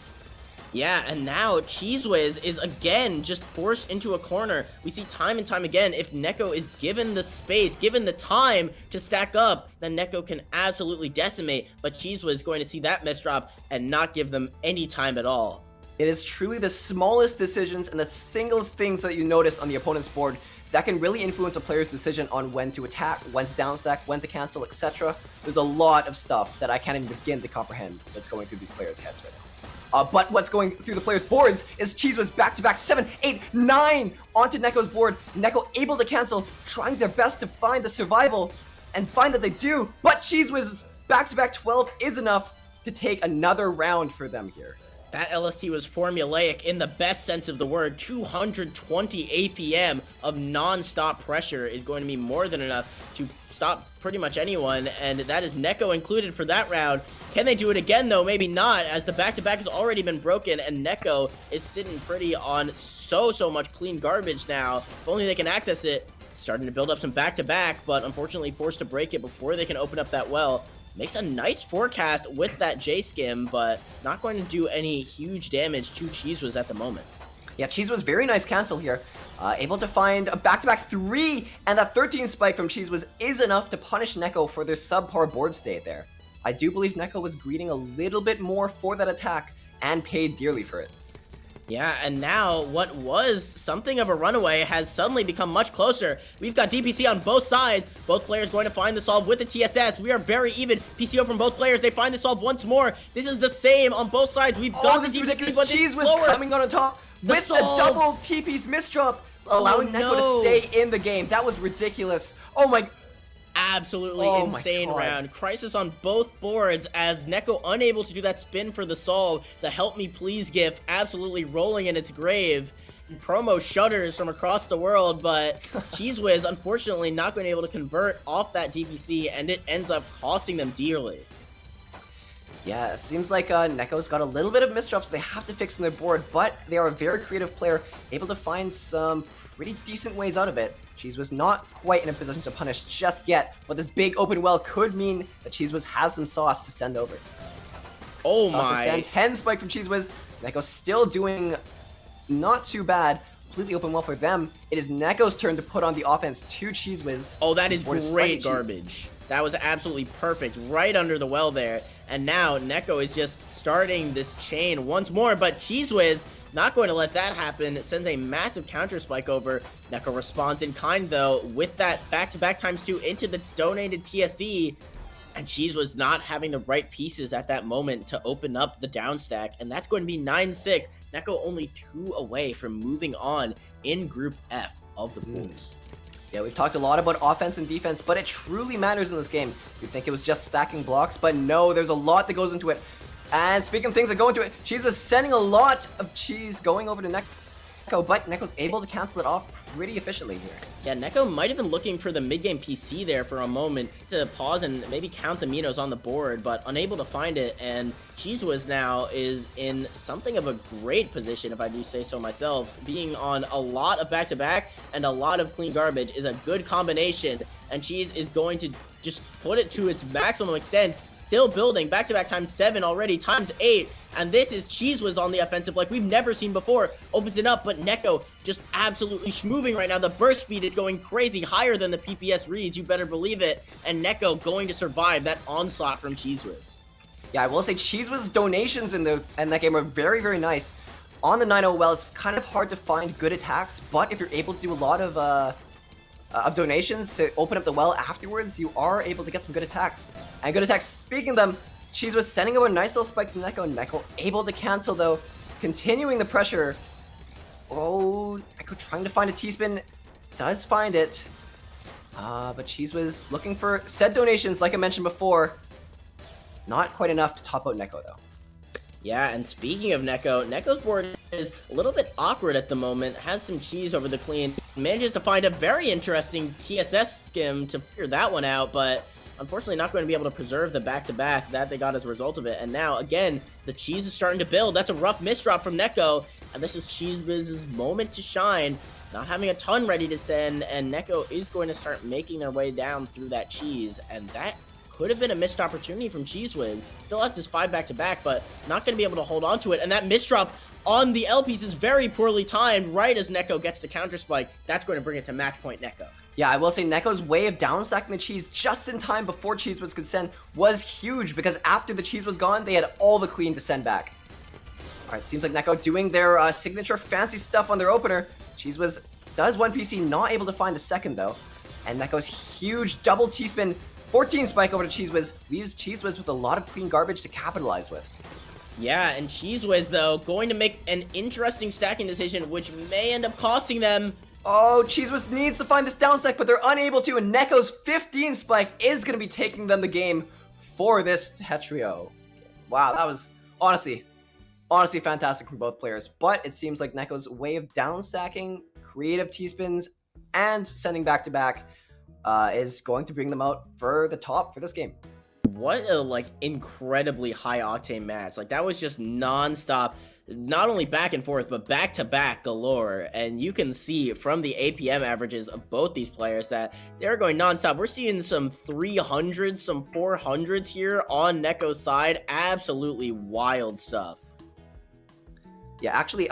Yeah, and now Cheese Whiz is again just forced into a corner. We see time and time again, if Neko is given the space, given the time to stack up, then Neko can absolutely decimate, but Cheese Whiz is going to see that misdrop and not give them any time at all. It is truly the smallest decisions and the singlest things that you notice on the opponent's board that can really influence a player's decision on when to attack, when to downstack, when to cancel, etc. There's a lot of stuff that I can't even begin to comprehend that's going through these players' heads right now. But what's going through the players' boards is Cheese was back-to-back 7, 8, 9 onto Neko's board. Neko able to cancel, trying their best to find the survival, and find that they do. But Cheese was back-to-back 12 is enough to take another round for them here. That LSC was formulaic in the best sense of the word. 220 APM of non-stop pressure is going to be more than enough to stop pretty much anyone, and that is Neko included for that round. Can they do it again, though? Maybe not, as the back-to-back has already been broken, and Neko is sitting pretty on so much clean garbage now. If only they can access it. starting to build up some back-to-back, but unfortunately forced to break it before they can open up that well. Makes a nice forecast with that J-Skim, but not going to do any huge damage to Cheese at the moment. Yeah, Cheese was very nice cancel here. Able to find a back-to-back 3, and that 13 spike from Cheese is enough to punish Neko for their subpar board state there. I do believe Neko was greeting a little bit more for that attack and paid dearly for it. Yeah, and now what was something of a runaway has suddenly become much closer. We've got DPC on both sides. Both players going to find the solve with the TSS. We are very even. PCO from both players. They find the solve once more. This is the same on both sides. We've got the DPC, but Cheese slower. was coming on top with a double TP's misdrop, allowing Neko to stay in the game. That was ridiculous. Oh my... Absolutely insane round. Crisis on both boards as Neko unable to do that spin for the solve. The help me please gif absolutely rolling in its grave. Promo shudders from across the world, but Cheese unfortunately not going to be able to convert off that DPC, and it ends up costing them dearly. Yeah, it seems like Neko's got a little bit of misdrops they have to fix on their board, but they are a very creative player, able to find some pretty decent ways out of it. Cheese was not quite in a position to punish just yet, but this big open well could mean that Cheese has some sauce to send over. Oh sauce my! To send. 10 spike from Cheese Neko still doing not too bad. Completely open well for them. It is Neko's turn to put on the offense to Cheese. Oh, that is great garbage. That was absolutely perfect, right under the well there. And now Neko is just starting this chain once more, but Cheese not going to let that happen. It sends a massive counter spike over. Neko responds in kind, though, with that back-to-back ×2 into the donated TSD. And Cheese not having the right pieces at that moment to open up the down stack. And that's going to be 9-6. Neko only 2 away from moving on in Group F of the pools. Yeah, we've talked a lot about offense and defense, but it truly matters in this game. You'd think it was just stacking blocks, but no, there's a lot that goes into it. And speaking of things that go into it, Cheese was sending a lot of cheese going over to Neko, but Neko's able to cancel it off pretty efficiently here. Yeah, Neko might have been looking for the mid-game PC there for a moment to pause and maybe count the Minos on the board, but unable to find it, and Cheese now is in something of a great position, if I do say so myself. Being on a lot of back-to-back and a lot of clean garbage is a good combination, and Cheese is going to just put it to its maximum extent. Still building, back-to-back ×7 already, ×8, and this is Cheese on the offensive like we've never seen before. Opens it up, but Neko just absolutely schmoving right now. The burst speed is going crazy, higher than the PPS reads, you better believe it, and Neko going to survive that onslaught from Cheese. Yeah, I will say Cheese donations in that game are very, very nice. On the 9-0 well, it's kind of hard to find good attacks, but if you're able to do a lot of donations to open up the well afterwards, you are able to get some good attacks. And good attacks, speaking of them, Cheese sending over a nice little spike to Neko. Neko able to cancel though, continuing the pressure. Oh, Neko trying to find a T-spin, does find it. But Cheese looking for said donations like I mentioned before. Not quite enough to top out Neko though. Yeah, and speaking of Neko, Neko's board is a little bit awkward at the moment, has some cheese over the clean, manages to find a very interesting TSS skim to figure that one out, but unfortunately not going to be able to preserve the back-to-back that they got as a result of it. And now, again, the cheese is starting to build. That's a rough misdrop from Neko, and this is Cheese's moment to shine. Not having a ton ready to send, and Neko is going to start making their way down through that cheese, and that could have been a missed opportunity from Cheese. Still has this 5 back-to-back, but not going to be able to hold on to it. And that misdrop on the L piece is very poorly timed right as Neko gets the counter spike. That's going to bring it to match point Neko. Yeah, I will say Neko's way of downstacking the cheese just in time before Cheese could send was huge, because after the cheese was gone, they had all the clean to send back. Alright, seems like Neko doing their signature fancy stuff on their opener. Cheese does one PC, not able to find a second though. And Neko's huge double T-spin 14 spike over to Cheese leaves Cheese with a lot of clean garbage to capitalize with. Yeah, and Cheese though, going to make an interesting stacking decision, which may end up costing them. Oh, Cheese needs to find this down stack, but they're unable to, and Neko's 15 spike is going to be taking them the game for this Tetrio. Wow, that was honestly fantastic from both players, but it seems like Neko's way of down stacking, creative T-spins, and sending back-to-back is going to bring them out for the top for this game. What a incredibly high octane match. That was just non-stop not only back and forth, but back to back galore. And you can see from the APM averages of both these players that they're going nonstop. We're seeing some 300s, some 400s here on Neko's side. Absolutely wild stuff. Yeah, actually,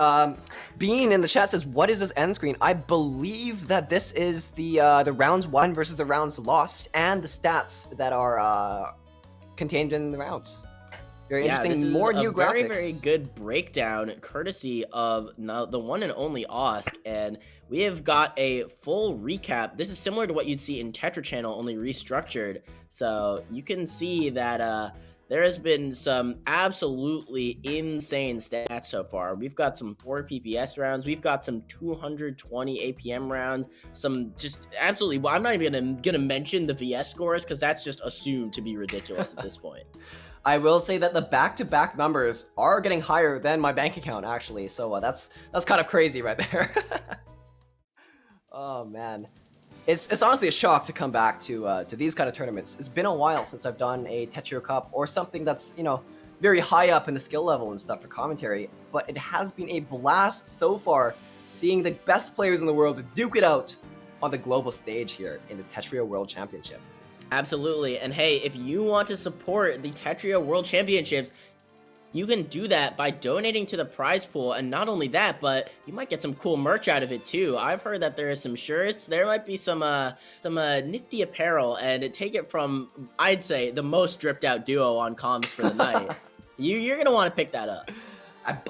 Bean in the chat says, "What is this end screen?" I believe that this is the rounds won versus the rounds lost, and the stats that are contained in the rounds. Very interesting. This is more new very, graphics. very good breakdown, courtesy of the one and only Osk, and we have got a full recap. This is similar to what you'd see in Tetr Channel, only restructured. So you can see that there has been some absolutely insane stats so far. We've got some 4 PPS rounds. We've got some 220 APM rounds. Some just absolutely... Well, I'm not even gonna mention the VS scores because that's just assumed to be ridiculous at this point. I will say that the back-to-back numbers are getting higher than my bank account, actually. So that's kind of crazy right there. Oh, man. It's honestly a shock to come back to these kind of tournaments. It's been a while since I've done a Tetr Cup or something that's, you know, very high up in the skill level and stuff for commentary. But it has been a blast so far seeing the best players in the world duke it out on the global stage here in the Tetria World Championship. Absolutely. And hey, if you want to support the Tetria World Championships, you can do that by donating to the prize pool. And not only that, but you might get some cool merch out of it too. I've heard that there is some shirts. There might be some nifty apparel, and take it from, I'd say, the most dripped out duo on comms for the night. You're going to want to pick that up.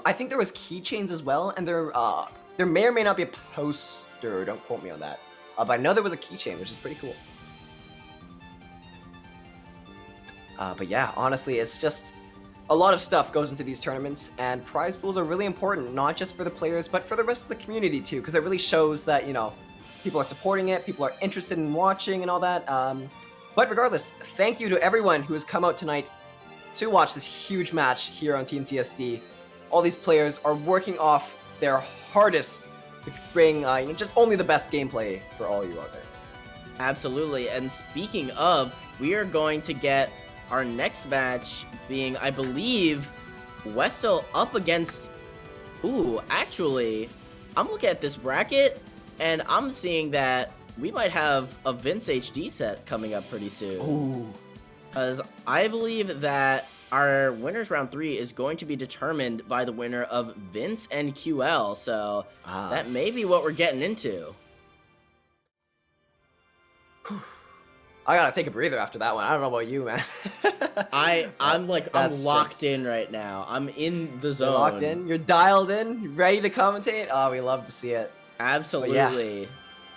I think there was keychains as well, and there may or may not be a poster. Don't quote me on that. But I know there was a keychain, which is pretty cool. But yeah, honestly, it's just a lot of stuff goes into these tournaments, and prize pools are really important, not just for the players, but for the rest of the community too, because it really shows that, you know, people are supporting it, people are interested in watching and all that. But regardless, thank you to everyone who has come out tonight to watch this huge match here on Team TSD. All these players are working off their hardest to bring just only the best gameplay for all you out there. Absolutely. And speaking of, we are going to get our next match being, I believe, Westel up against... Ooh, actually, I'm looking at this bracket, and I'm seeing that we might have a Vince HD set coming up pretty soon. Ooh. Because I believe that our winners round 3 is going to be determined by the winner of Vince and QL, so that may be what we're getting into. I gotta take a breather after that one. I don't know about you, man. I'm locked in right now. I'm in the zone. You're locked in? You're dialed in? You're ready to commentate? Oh, we love to see it. Absolutely. Yeah.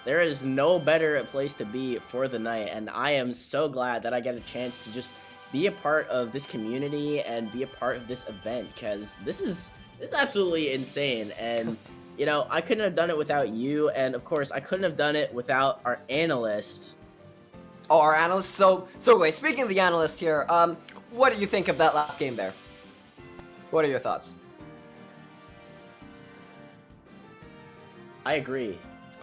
There is no better place to be for the night, and I am so glad that I get a chance to just be a part of this community and be a part of this event, because this is absolutely insane. And you know, I couldn't have done it without you, and of course I couldn't have done it without our analyst. Oh, our analyst. So wait, speaking of the analyst here, what do you think of that last game there? What are your thoughts? I agree.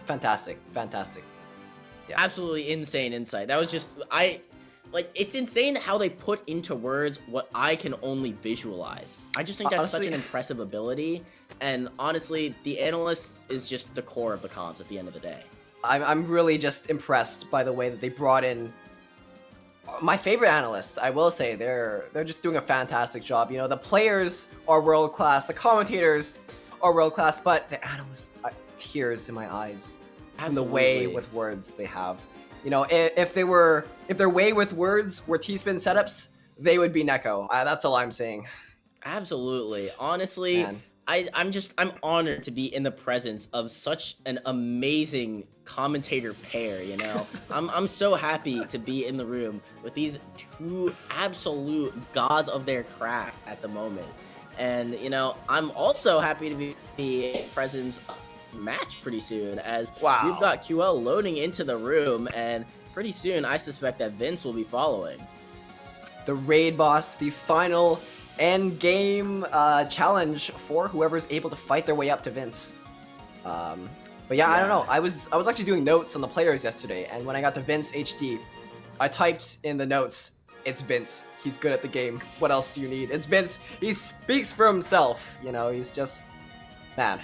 Fantastic. Yeah. Absolutely insane insight. That was just, it's insane how they put into words what I can only visualize. I just think that's such an impressive ability, and honestly, the analyst is just the core of the comms at the end of the day. I'm really just impressed by the way that they brought in my favorite analyst. I will say they're just doing a fantastic job. You know, the players are world class, the commentators are world class, but the analysts, tears in my eyes from the way with words they have. You know, if their way with words were T-spin setups, they would be Neko. That's all I'm saying. Absolutely, honestly. Man. I'm honored to be in the presence of such an amazing commentator pair, you know? I'm so happy to be in the room with these two absolute gods of their craft at the moment. And, you know, I'm also happy to be in the presence of match pretty soon, as we've got QL loading into the room, and pretty soon I suspect that Vince will be following. The raid boss, the final end game challenge for whoever's able to fight their way up to Vince. But yeah, I don't know. I was actually doing notes on the players yesterday, and when I got to Vince HD, I typed in the notes, It's Vince. He's good at the game. What else do you need? It's Vince. He speaks for himself. You know, he's just... man.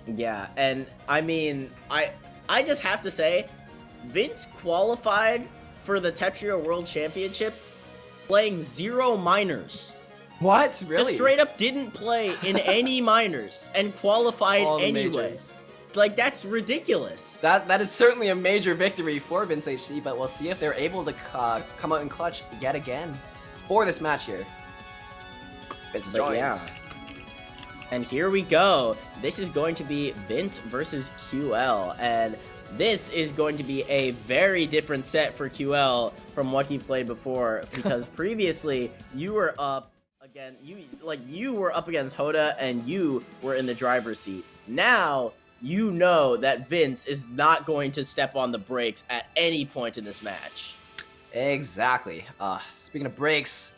Yeah, and I mean, I just have to say, Vince qualified for the Tetrio World Championship playing 0 minors. What? Really? Just straight up didn't play in any minors and qualified anyway. Majors. Like, that's ridiculous. That is certainly a major victory for Vince HD, but we'll see if they're able to come out in clutch yet again for this match here. Vince joins. Yeah. And here we go. This is going to be Vince versus QL, and this is going to be a very different set for QL from what he played before, because previously you were up again. You were up against Hoda, and you were in the driver's seat. Now you know that Vince is not going to step on the brakes at any point in this match. Exactly. Speaking of brakes,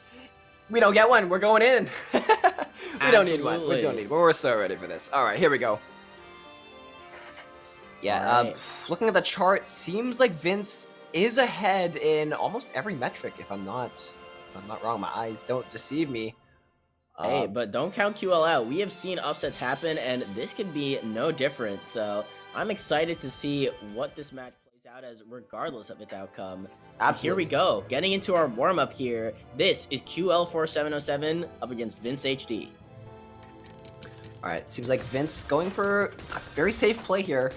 we don't get one. We're going in. We don't need one. We don't need one. We're so ready for this. All right, here we go. Yeah, right. Looking at the chart, seems like Vince is ahead in almost every metric. If I'm not wrong, my eyes don't deceive me. Hey, but don't count QL out. We have seen upsets happen, and this could be no different. So I'm excited to see what this match plays out as, regardless of its outcome. Absolutely. Here we go. Getting into our warm-up here. This is QL4707 up against Vince HD. All right, seems like Vince going for a very safe play here.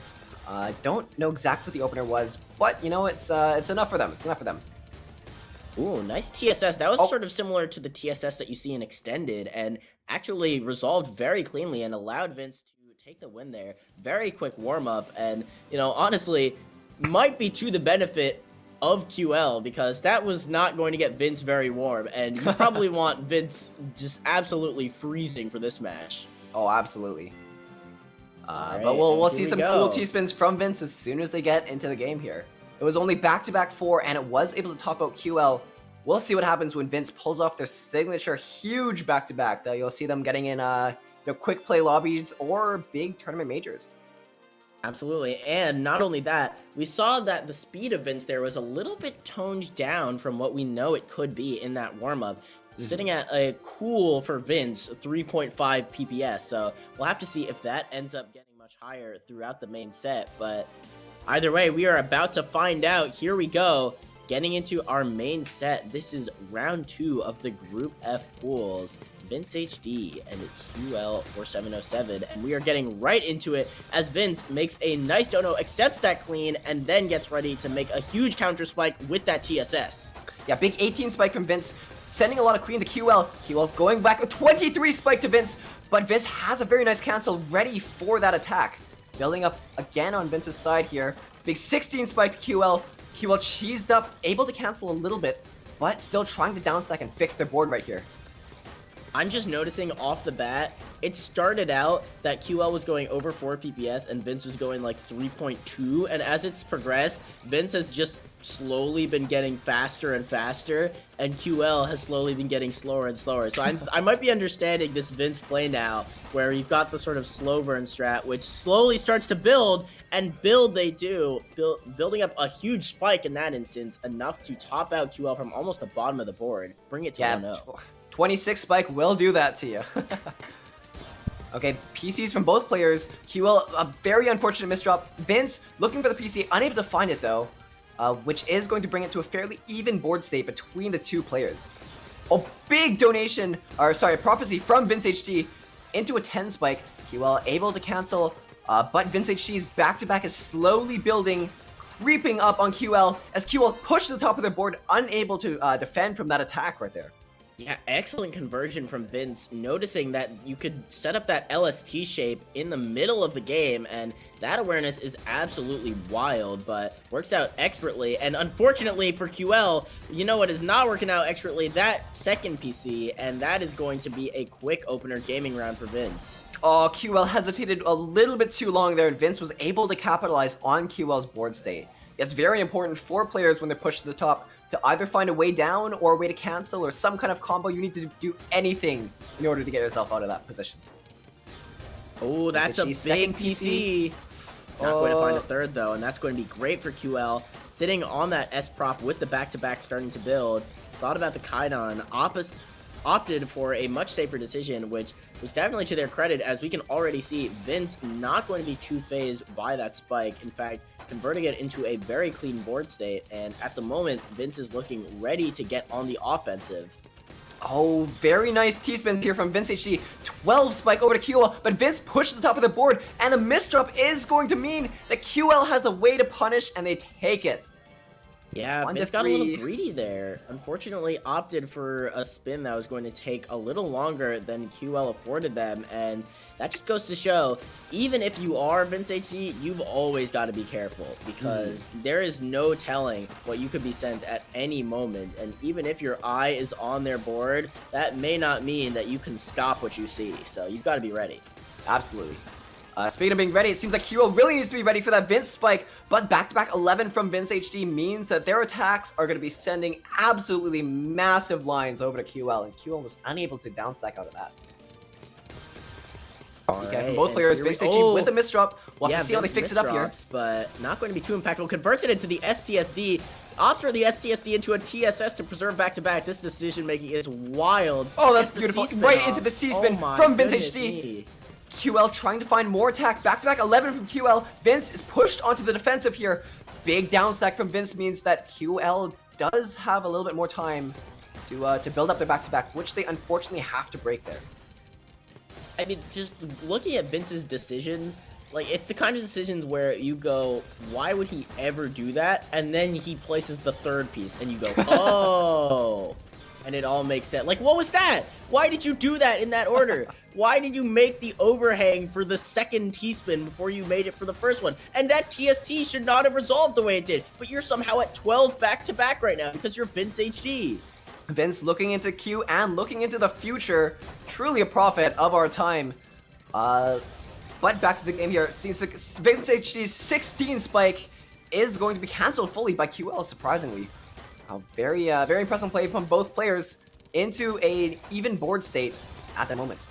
Don't know exactly what the opener was, but you know, it's enough for them. It's enough for them. Ooh, nice TSS. That was sort of similar to the TSS that you see in Extended, and actually resolved very cleanly and allowed Vince to take the win there. Very quick warm-up, and, you know, honestly, might be to the benefit of QL, because that was not going to get Vince very warm, and you probably want Vince just absolutely freezing for this match. Oh, absolutely. Right, but we'll see we some go. cool T-spins from Vince as soon as they get into the game here. It was only back-to-back 4, and it was able to top out QL. We'll see what happens when Vince pulls off their signature huge back-to-back. That you'll see them getting in quick play lobbies or big tournament majors. Absolutely, and not only that, we saw that the speed of Vince there was a little bit toned down from what we know it could be in that warm-up, sitting at a cool, for Vince, 3.5 PPS, so we'll have to see if that ends up getting much higher throughout the main set, but either way, we are about to find out. Here we go, getting into our main set. This is round 2 of the Group F pools. Vince HD and QL4707, and we are getting right into it as Vince makes a nice dono, accepts that clean, and then gets ready to make a huge counter spike with that TSS. Yeah, big 18 spike from Vince, sending a lot of clean to QL. QL going back, a 23 spike to Vince, but Vince has a very nice cancel ready for that attack. Building up again on Vince's side here. Big 16 spike to QL. QL cheesed up, able to cancel a little bit, but still trying to downstack and fix their board right here. I'm just noticing off the bat, it started out that QL was going over 4 PPS and Vince was going like 3.2, and as it's progressed, Vince has just slowly been getting faster and faster, and QL has slowly been getting slower and slower. So I might be understanding this Vince play now, where you've got the sort of slow burn strat, which slowly starts to build, and build they do, building up a huge spike in that instance, enough to top out QL from almost the bottom of the board, bring it to 1-0. 26 spike will do that to you. Okay, PCs from both players. QL, a very unfortunate misdrop. Vince looking for the PC, unable to find it though, which is going to bring it to a fairly even board state between the two players. A big donation, or sorry, prophecy from Vince HD into a 10 spike. QL able to cancel, but Vince HD's back-to-back is slowly building, creeping up on QL as QL pushed to the top of their board, unable to defend from that attack right there. Yeah, excellent conversion from Vince, noticing that you could set up that LST shape in the middle of the game, and that awareness is absolutely wild, but works out expertly. And unfortunately for QL, you know what is not working out expertly? That second PC, and that is going to be a quick opener gaming round for Vince. Oh, QL hesitated a little bit too long there, and Vince was able to capitalize on QL's board state. It's very important for players when they're pushed to the top to either find a way down or a way to cancel or some kind of combo. You need to do anything in order to get yourself out of that position. Oh, that's a big PC. Not going to find a third though, and that's going to be great for QL. sitting on that S prop with the back-to-back starting to build, thought about the Kaidan, opted for a much safer decision, which was definitely to their credit, as we can already see Vince not going to be too phased by that spike. In fact, converting it into a very clean board state, and at the moment, Vince is looking ready to get on the offensive. Oh, very nice T-spins here from Vince HD. 12 spike over to QL, but Vince pushed the top of the board, and the misdrop is going to mean that QL has the way to punish, and they take it. Yeah, Vince got a little greedy there. Unfortunately, opted for a spin that was going to take a little longer than QL afforded them, and that just goes to show, even if you are Vince HD, you've always got to be careful, because there is no telling what you could be sent at any moment, and even if your eye is on their board, that may not mean that you can stop what you see, so you've got to be ready. Absolutely. Speaking of being ready, it seems like QL really needs to be ready for that Vince spike, but back-to-back 11 from Vince HD means that their attacks are going to be sending absolutely massive lines over to QL, and QL was unable to downstack out of that. Okay, from both players, Vince HD with a misdrop. We'll have to see how they fix it up here. But not going to be too impactful. Converts it into the STSD. Opts for the STSD into a TSS to preserve back-to-back. This decision-making is wild. Oh, that's beautiful. Right into the C-spin from Vince HD. QL trying to find more attack. Back-to-back 11 from QL. Vince is pushed onto the defensive here. Big downstack from Vince means that QL does have a little bit more time to build up their back-to-back, which they unfortunately have to break there. I mean, just looking at Vince's decisions, like, it's the kind of decisions where you go, why would he ever do that? And then he places the third piece, and you go, oh. And it all makes sense. Like, what was that? Why did you do that in that order? Why did you make the overhang for the second T-spin before you made it for the first one? And that TST should not have resolved the way it did. But you're somehow at 12 back-to-back right now because you're Vince HD. Vince looking into Q and looking into the future. Truly a prophet of our time. But back to the game here. It seems like Vince HD's 16 spike is going to be cancelled fully by QL, surprisingly. Very impressive play from both players into a even board state at the moment.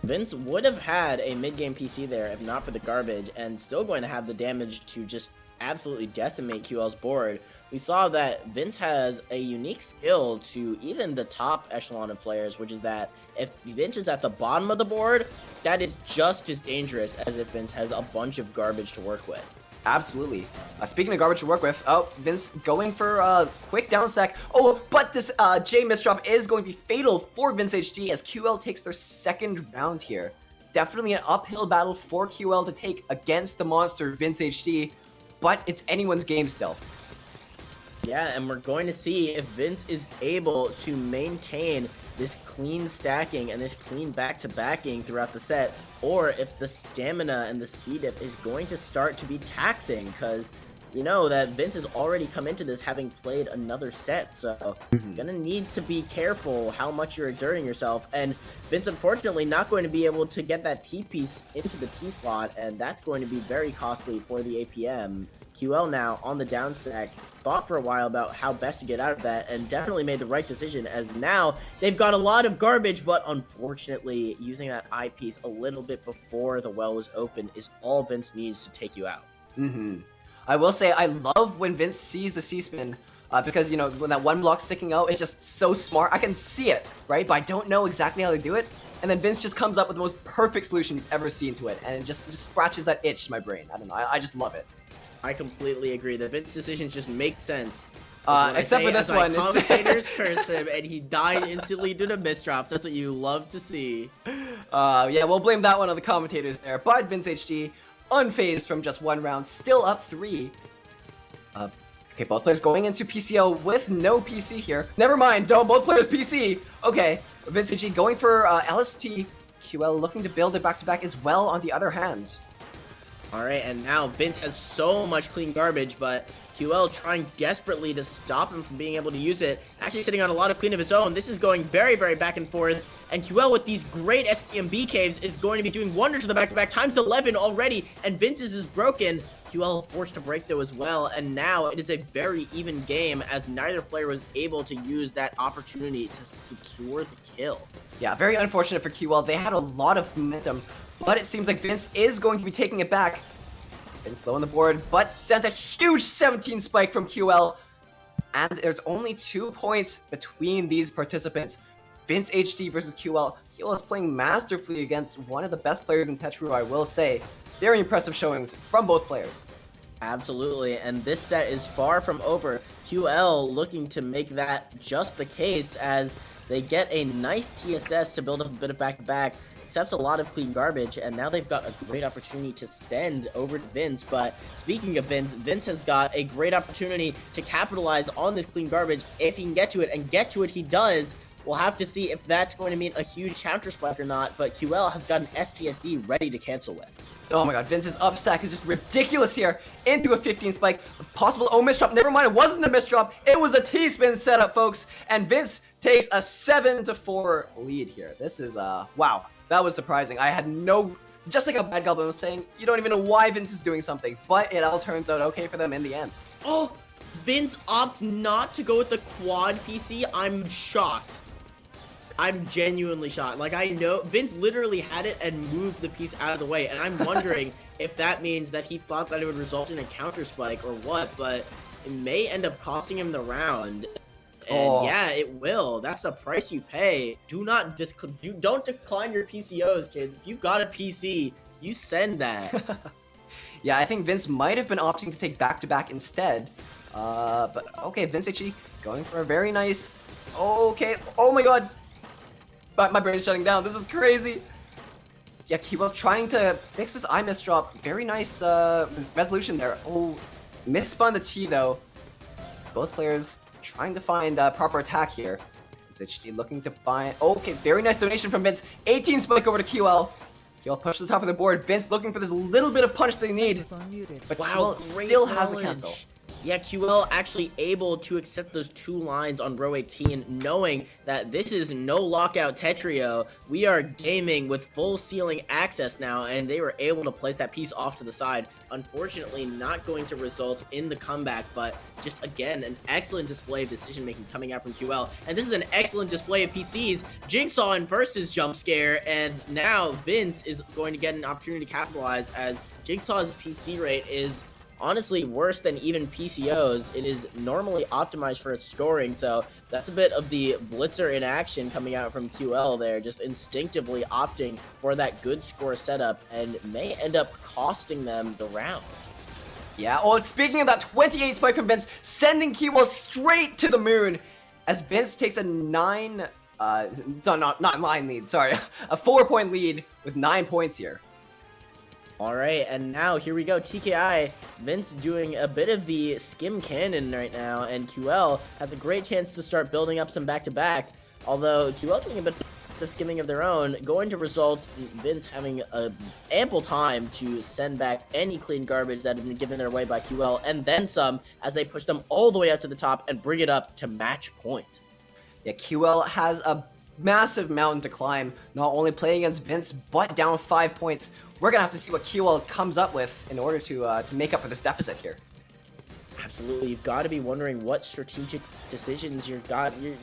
Vince would have had a mid-game PC there if not for the garbage, and still going to have the damage to just absolutely decimate QL's board. We saw that Vince has a unique skill to even the top echelon of players, which is that if Vince is at the bottom of the board, that is just as dangerous as if Vince has a bunch of garbage to work with. Absolutely. Speaking of garbage to work with, Vince going for a quick downstack. Oh, but this J misdrop is going to be fatal for Vince HD as QL takes their second round here. Definitely an uphill battle for QL to take against the monster Vince HD, but it's anyone's game still. Yeah, and we're going to see if Vince is able to maintain this clean stacking and this clean back-to-backing throughout the set, or if the stamina and the speed dip is going to start to be taxing, because you know that Vince has already come into this having played another set, so gonna need to be careful how much you're exerting yourself, and Vince unfortunately not going to be able to get that T-piece into the T-slot, and that's going to be very costly for the APM. QL now on the downstack, thought for a while about how best to get out of that, and definitely made the right decision, as now they've got a lot of garbage, but unfortunately using that eyepiece a little bit before the well was open is all Vince needs to take you out. I will say I love when Vince sees the C-spin, because, you know, when that one block sticking out, it's just so smart. I can see it, right? But I don't know exactly how to do it. And then Vince just comes up with the most perfect solution you've ever seen to it, and it just scratches that itch in my brain. I don't know. I just love it. I completely agree. The Vince decisions just make sense. Except for this one. Commentators curse him, and he died instantly due to misdrops. That's what you love to see. Yeah, we'll blame that one on the commentators there. But Vince HD, unfazed from just one round, still up 3. Okay, both players going into PCO with no PC here. Never mind, both players PC. Okay, Vince HD going for LST. QL looking to build it back-to-back as well on the other hand. Alright, and now Vince has so much clean garbage, but QL trying desperately to stop him from being able to use it. Actually sitting on a lot of clean of his own. This is going very, very back and forth. And QL with these great STMB caves is going to be doing wonders for the back-to-back. Times 11 already, and Vince's is broken. QL forced to break though as well, and now it is a very even game as neither player was able to use that opportunity to secure the kill. Yeah, very unfortunate for QL. They had a lot of momentum, but it seems like Vince is going to be taking it back. Vince low on the board, but sent a huge 17 spike from QL. And there's only 2 points between these participants. Vince HD versus QL. QL is playing masterfully against one of the best players in Tetr, I will say. Very impressive showings from both players. Absolutely, and this set is far from over. QL looking to make that just the case as they get a nice TSS to build up a bit of back-to-back, accepts a lot of clean garbage, and now they've got a great opportunity to send over to Vince. But speaking of Vince, Vince has got a great opportunity to capitalize on this clean garbage if he can get to it, and get to it he does. We'll have to see if that's going to mean a huge counter spike or not, but QL has got an STSD ready to cancel with. Oh my god, Vince's up stack is just ridiculous here. Into a 15 spike. Possible misdrop. Never mind, it wasn't a misdrop. It was a T-spin setup, folks. And Vince takes a 7-4 lead here. This is, wow. That was surprising. I had no... Just like a Bad Goblin was saying, you don't even know why Vince is doing something. But it all turns out okay for them in the end. Oh, Vince opts not to go with the quad PC. I'm shocked. I'm genuinely shocked. Like, I know Vince literally had it and moved the piece out of the way, and I'm wondering if that means that he thought that it would result in a counter spike or what, but it may end up costing him the round. And yeah, it will. That's the price you pay. Don't decline your PCOs, kids. If you've got a PC, you send that. Yeah, I think Vince might have been opting to take back-to-back instead. But okay, Vince actually going for a very nice... Okay, oh my god! But my brain is shutting down. This is crazy. Yeah, QL trying to fix this eye misdrop. Very nice resolution there. Oh, misspun the T though. Both players trying to find proper attack here. It's HD looking to find... Okay, very nice donation from Vince. 18 spike over to QL. QL push to the top of the board. Vince looking for this little bit of punch they need. But wow, QL still has the cancel. Yeah, QL actually able to accept those 2 lines on row 18, knowing that this is no lockout Tetrio. We are gaming with full ceiling access now, and they were able to place that piece off to the side. Unfortunately, not going to result in the comeback, but just, again, an excellent display of decision-making coming out from QL. And this is an excellent display of PCs. Jigsaw in versus jump scare, and now Vince is going to get an opportunity to capitalize as Jigsaw's PC rate is... honestly worse than even PCOs. It is normally optimized for its scoring, so that's a bit of the blitzer in action coming out from QL there, just instinctively opting for that good score setup and may end up costing them the round. Yeah, well, speaking of that 28 spike from Vince, sending QL straight to the moon as Vince takes a 9 lead, sorry, a 4-point lead with 9 points here. Alright, and now here we go, TKI, Vince doing a bit of the skim cannon right now, and QL has a great chance to start building up some back-to-back, although QL doing a bit of skimming of their own, going to result in Vince having ample time to send back any clean garbage that had been given their way by QL, and then some, as they push them all the way up to the top and bring it up to match point. Yeah, QL has a massive mountain to climb, not only playing against Vince, but down 5 points. We're gonna have to see what QL comes up with in order to make up for this deficit here. Absolutely, you've got to be wondering what strategic decisions you're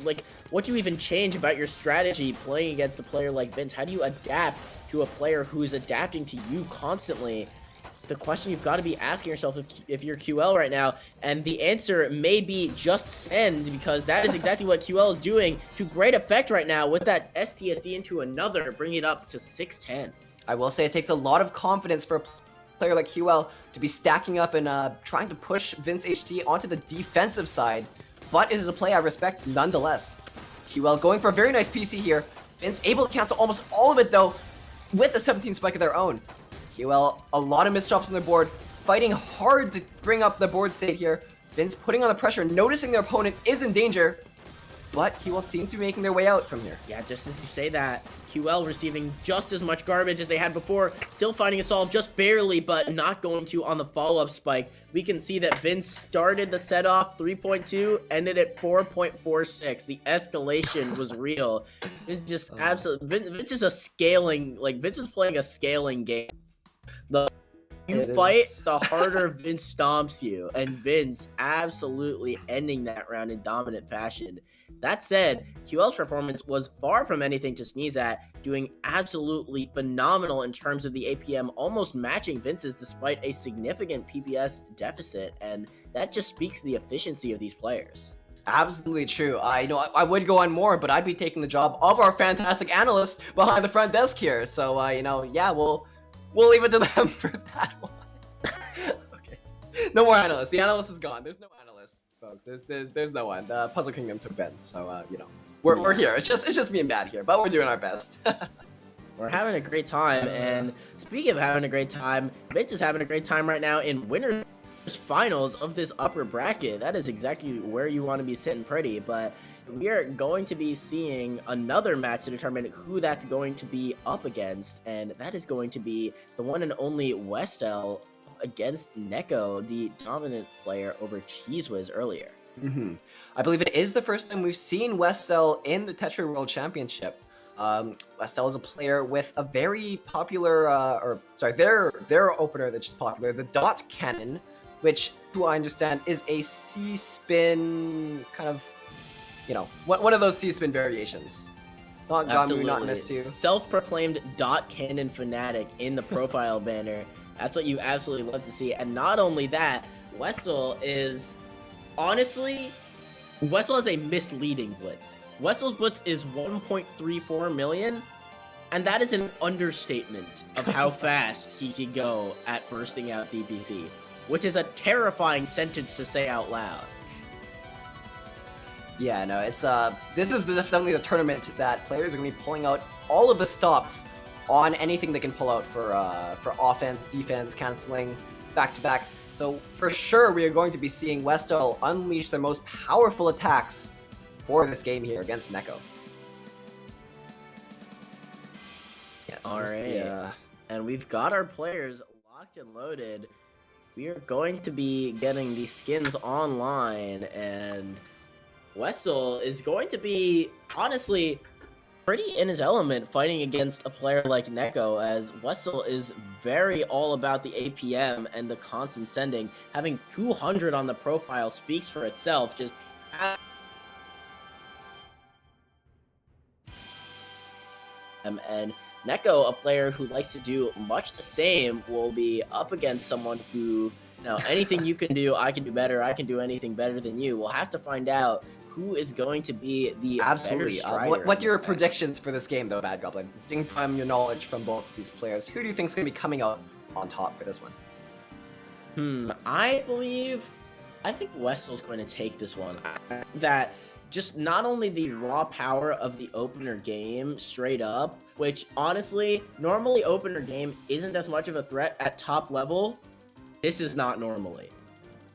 like, what do you even change about your strategy playing against a player like Vince? How do you adapt to a player who is adapting to you constantly? It's the question you've got to be asking yourself if you're QL right now, and the answer may be just send, because that is exactly what QL is doing to great effect right now with that STSD into another, bringing it up to 6-10. I will say it takes a lot of confidence for a player like QL to be stacking up and trying to push Vince HD onto the defensive side, but it is a play I respect nonetheless. QL going for a very nice PC here. Vince able to cancel almost all of it though, with the 17 spike of their own. QL, a lot of misdrops on their board, fighting hard to bring up the board state here. Vince putting on the pressure, noticing their opponent is in danger, but QL seems to be making their way out from here. Yeah, just as you say that, QL receiving just as much garbage as they had before, still finding a solve just barely, but not going to on the follow-up spike. We can see that Vince started the set off 3.2, ended at 4.46. The escalation was real. It's just absolutely, Vince is a scaling, like Vince is playing a scaling game. The you fight, the harder Vince stomps you, and Vince absolutely ending that round in dominant fashion. That said, QL's performance was far from anything to sneeze at, doing absolutely phenomenal in terms of the APM, almost matching Vince's despite a significant PPS deficit, and that just speaks to the efficiency of these players. Absolutely true. I would go on more, but I'd be taking the job of our fantastic analyst behind the front desk here. So, yeah, we'll leave it to them for that one. Okay. No more analysts. The analyst is gone. There's no analyst, folks. There's no one. The Puzzle Kingdom took Ben. So, we're here. It's just me and Bad here, but we're doing our best. We're having a great time, and speaking of having a great time, Vince is having a great time right now in Winners Finals of this upper bracket. That is exactly where you want to be sitting pretty, but we are going to be seeing another match to determine who that's going to be up against, and that is going to be the one and only Westel against Neko, the dominant player over Cheesewiz earlier. I believe it is the first time we've seen Westel in the Tetr World Championship. Westel is a player with a very popular, their opener that's just popular, the Dot Cannon, which, to I understand, is a C-spin kind of, one of those C-spin variations. Not Gamu, not Mistu. Self-proclaimed Dot Cannon fanatic in the profile banner. That's what you absolutely love to see. And not only that, Westel has a misleading blitz. Westel's blitz is 1.34 million, and that is an understatement of how fast he can go at bursting out DPT, which is a terrifying sentence to say out loud. Yeah, no, it's this is definitely the tournament that players are going to be pulling out all of the stops on anything they can pull out for offense, defense, canceling, back-to-back. So for sure, we are going to be seeing Westel unleash their most powerful attacks for this game here against Neko. Yeah, all right. And we've got our players locked and loaded. We are going to be getting the skins online, and Westel is going to be, honestly, pretty in his element fighting against a player like Neko, as Westel is very all about the APM and the constant sending. Having 200 on the profile speaks for itself. Just and Neko, a player who likes to do much the same, will be up against someone who, anything you can do, I can do better. I can do anything better than you. We'll have to find out who is going to be the absolutely. Better strider What are your predictions for this game, though, Bad Goblin? From your knowledge from both of these players, who do you think is going to be coming out on top for this one? I think Westel's going to take this one. That just not only the raw power of the opener game straight up, which honestly, normally opener game isn't as much of a threat at top level. This is not normally.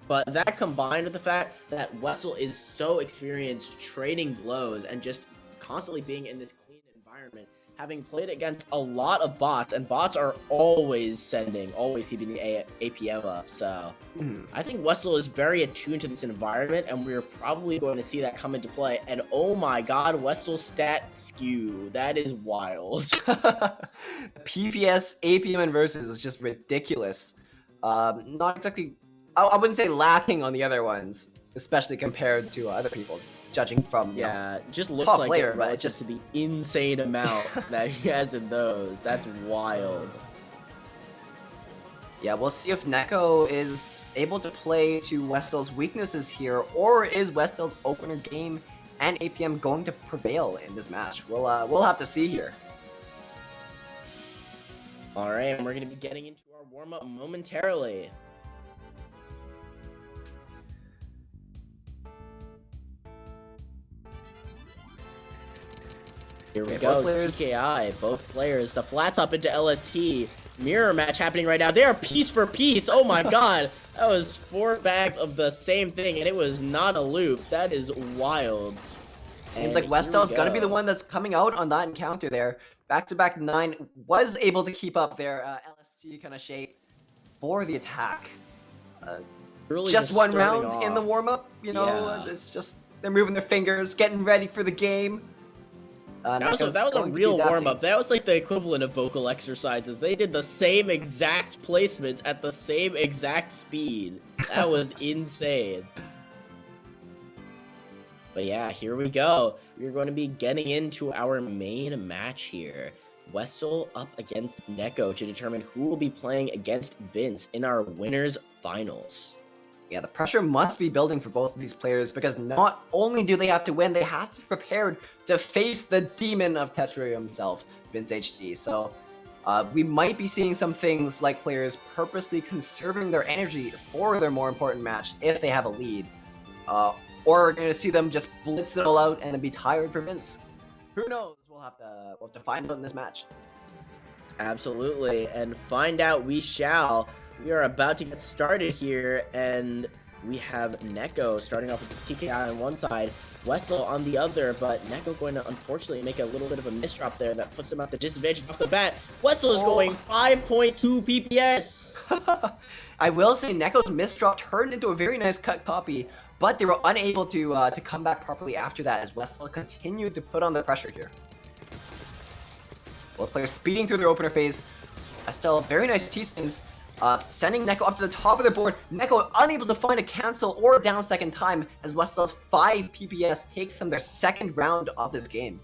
But that combined with the fact that Westel is so experienced trading blows and just constantly being in this clean environment, having played against a lot of bots, and bots are always sending, always keeping the APM up. So I think Westel is very attuned to this environment, and we're probably going to see that come into play. And oh my god, Westel's stat skew. That is wild. PPS, APM, and versus is just ridiculous. Not exactly... I wouldn't say lacking on the other ones, especially compared to other people, judging from just looks top like player, it relative to the insane amount that he has in those. That's wild. Yeah, we'll see if Neko is able to play to Westel's weaknesses here, or is Westel's opener game and APM going to prevail in this match? We'll have to see here. All right, and we're going to be getting into our warm-up momentarily. Here we go, PKI, both players, the flats up into LST, mirror match happening right now. They are piece for piece, oh my god. That was 4 bags of the same thing, and it was not a loop. That is wild. Seems like Westel's gonna be the one that's coming out on that encounter there. Back-to-back 9 was able to keep up their LST kind of shape for the attack. Really just one round in the warm-up, it's just, they're moving their fingers, getting ready for the game. That was Neko's a going to be real adapting. warm-up. That was like the equivalent of vocal exercises. They did the same exact placements at the same exact speed. That was insane. But yeah, here we go. We're going to be getting into our main match here. Westel up against Neko to determine who will be playing against Vince in our winners finals. Yeah, the pressure must be building for both of these players because not only do they have to win, they have to be prepared to face the demon of Tetr himself, Vince HG. So we might be seeing some things like players purposely conserving their energy for their more important match if they have a lead. Or we're going to see them just blitz it all out and then be tired for Vince. Who knows? We'll have to find out in this match. Absolutely, and find out we shall. We are about to get started here, and we have Neko starting off with his TKI on one side, Westel on the other, but Neko going to unfortunately make a little bit of a misdrop there that puts him at the disadvantage off the bat. Westel is going 5.2 PPS! I will say Neko's misdrop turned into a very nice cut copy, but they were unable to come back properly after that as Westel continued to put on the pressure here. Both players speeding through their opener phase. Westel, very nice T-spins. Sending Neko up to the top of the board. Neko unable to find a cancel or a down second time as Westel's 5 PPS takes them their second round of this game.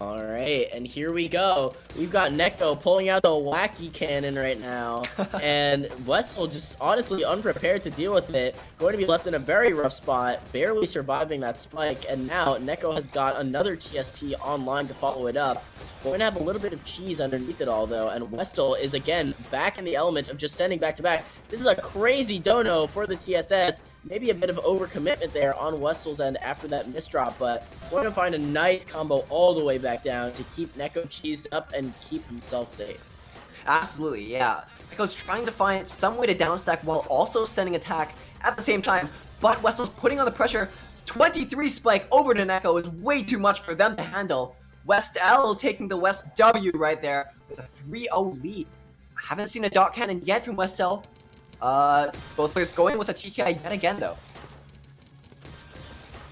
Alright, and here we go. We've got Neko pulling out the wacky cannon right now. And Westel just honestly unprepared to deal with it. Going to be left in a very rough spot, barely surviving that spike. And now Neko has got another TST online to follow it up. We're going to have a little bit of cheese underneath it all, though. And Westel is, again, back in the element of just sending back-to-back. This is a crazy dono for the TSS. Maybe a bit of overcommitment there on Westel's end after that misdrop, but we're going to find a nice combo all the way back down to keep Neko cheesed up and keep himself safe. Absolutely, yeah. Neko's trying to find some way to downstack while also sending attack at the same time, but Westel's putting on the pressure. 23 spike over to Neko is way too much for them to handle. Westel taking the West W right there with a 3-0 lead. I haven't seen a dot cannon yet from Westel. Both players going with a TKI yet again, though.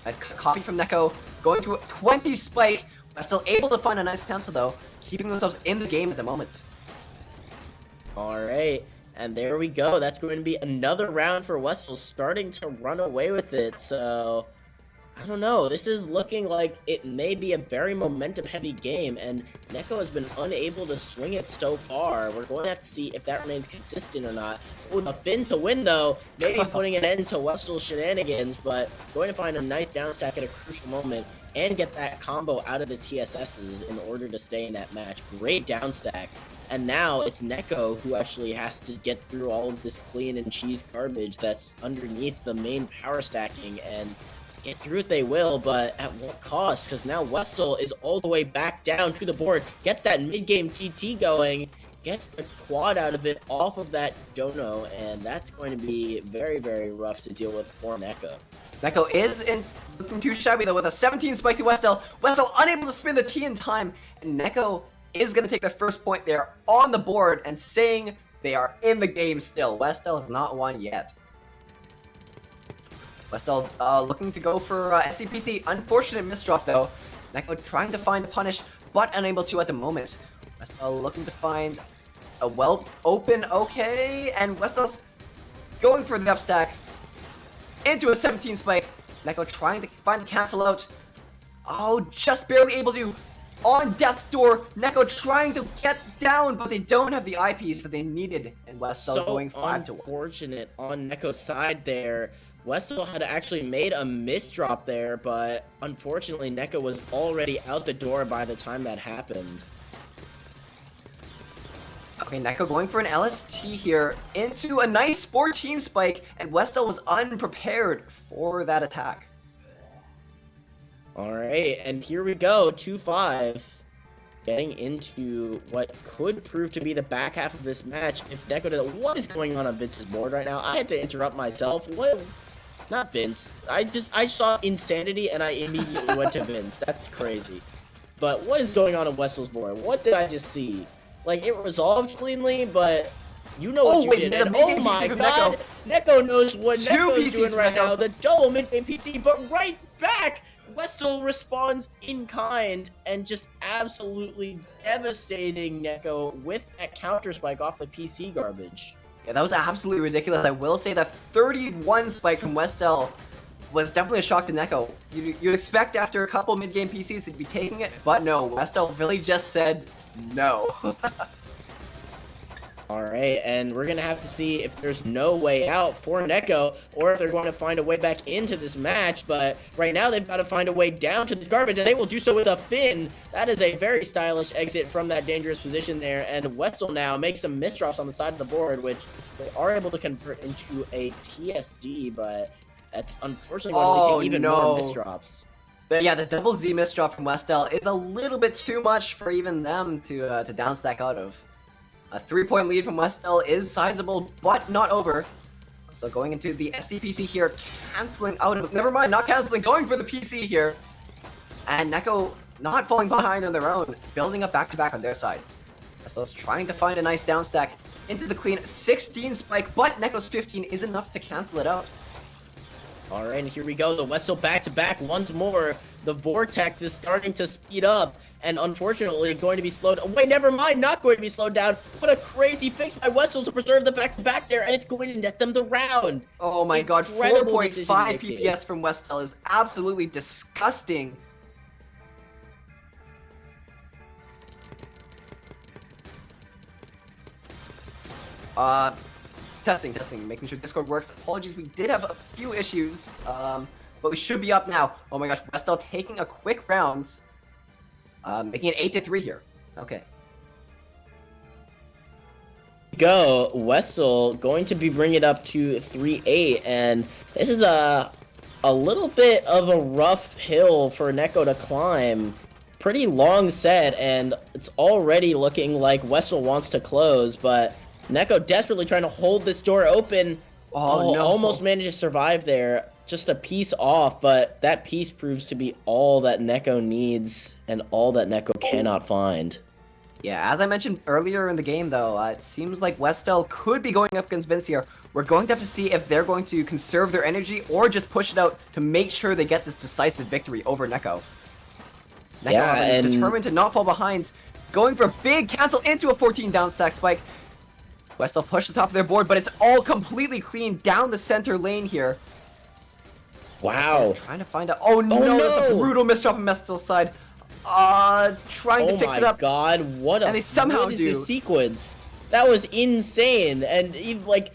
Nice copy from Neko, going to a 20 spike. Westel able to find a nice cancel, though, keeping themselves in the game at the moment. Alright, and there we go. That's going to be another round for Westel, starting to run away with it, so I don't know. This is looking like it may be a very momentum-heavy game, and Neko has been unable to swing it so far. We're going to have to see if that remains consistent or not. With a Finn to win, though, maybe putting an end to Westel's shenanigans, but going to find a nice downstack at a crucial moment and get that combo out of the TSSs in order to stay in that match. Great downstack. And now it's Neko who actually has to get through all of this clean and cheese garbage that's underneath the main power stacking, and get through it they will, but at what cost? Because now Westel is all the way back down to the board, gets that mid-game TT going, gets the quad out of it off of that dono, and that's going to be very, very rough to deal with for Neko. Neko is looking too shabby, though, with a 17 spike to Westel. Westel unable to spin the T in time, and Neko is going to take the first point there on the board and saying they are in the game still. Westel has not won yet. Westel looking to go for SCPC. Unfortunate misdrop, though. Neko trying to find the punish, but unable to at the moment. Westel looking to find a well open, okay, and Westel's going for the upstack into a 17 spike. Neko trying to find the cancel out. Oh, just barely able to. On death's door, Neko trying to get down, but they don't have the eyepiece that they needed, and Westel going 5-1. So unfortunate on Neko's side there. Westel had actually made a misdrop there, but unfortunately Neko was already out the door by the time that happened. Okay, Neko going for an LST here into a nice 14 spike, and Westel was unprepared for that attack. Alright, and here we go, 2-5. Getting into what could prove to be the back half of this match if Neko does. What is going on Vince's board right now? I had to interrupt myself. What? Not Vince. I saw insanity and I immediately went to Vince. That's crazy. But what is going on Westel's board? What did I just see? Like, it resolved cleanly, but you know what you did. And oh my god, Neko knows what Two Neko's PCs doing for right Neko. now. The double mid-game PC, but right back! Westel responds in kind and just absolutely devastating Neko with that counter spike off the PC garbage. Yeah, that was absolutely ridiculous. I will say that 31 spike from Westel was definitely a shock to Neko. You'd expect after a couple mid-game PCs to be taking it, but no, Westel really just said no. Alright, and we're gonna have to see if there's no way out for Neko, or if they're going to find a way back into this match, but right now they've got to find a way down to this garbage, and they will do so with a Fin. That is a very stylish exit from that dangerous position there, and Westel now makes some misdrops on the side of the board, which they are able to convert into a TSD, but that's unfortunately going to take even more misdrops. But yeah, the double Z misdrop from Westel is a little bit too much for even them to downstack out of. A 3-point lead from Westel is sizable, but not over. So going into the SDPC here, canceling out of... Never mind, not canceling, going for the PC here. And Neko not falling behind on their own, building up back-to-back on their side. Westel's trying to find a nice downstack into the clean 16 spike, but Neko's 15 is enough to cancel it out. Alright, and here we go, the Westel back-to-back once more. The Vortex is starting to speed up. And unfortunately, going to be slowed. Wait, never mind, not going to be slowed down. What a crazy fix by Westel to preserve the back-to-back there, and it's going to net them the round. Oh my god, Incredible 4.5 PPS from Westel is absolutely disgusting. Testing, making sure Discord works. Apologies, we did have a few issues, but we should be up now. Oh my gosh, Westel taking a quick round. Making it 8-3 here. Okay. Go, Westel going to be bringing it up to 3-8, and this is a little bit of a rough hill for Neko to climb. Pretty long set, and it's already looking like Westel wants to close, but Neko desperately trying to hold this door open. Oh no. Almost managed to survive there. Just a piece off, but that piece proves to be all that Neko needs and all that Neko cannot find. Yeah, as I mentioned earlier in the game, though, it seems like Westel could be going up against Vince here. We're going to have to see if they're going to conserve their energy or just push it out to make sure they get this decisive victory over Neko. Neko is determined to not fall behind, going for a big cancel into a 14 down stack spike. Westel pushed the top of their board, but it's all completely clean down the center lane here. Wow. Trying to find out. Oh no, that's a brutal misdrop on Westel's side. Trying to fix it up. Oh my god, what and they somehow what is this sequence? That was insane, and even like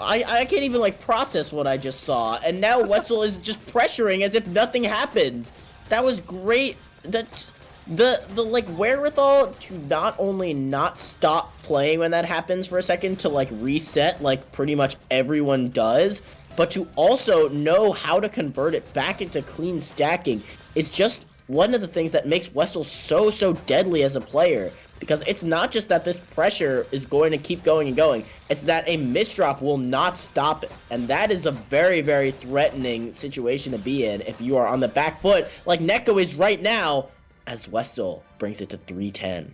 I can't even like process what I just saw, and now Westel is just pressuring as if nothing happened. That was great. That the like wherewithal to not only not stop playing when that happens for a second to like reset like pretty much everyone does, but to also know how to convert it back into clean stacking is just one of the things that makes Westel so deadly as a player. Because it's not just that this pressure is going to keep going and going, it's that a misdrop will not stop it. And that is a very threatening situation to be in if you are on the back foot, like Neko is right now, as Westel brings it to 3-10.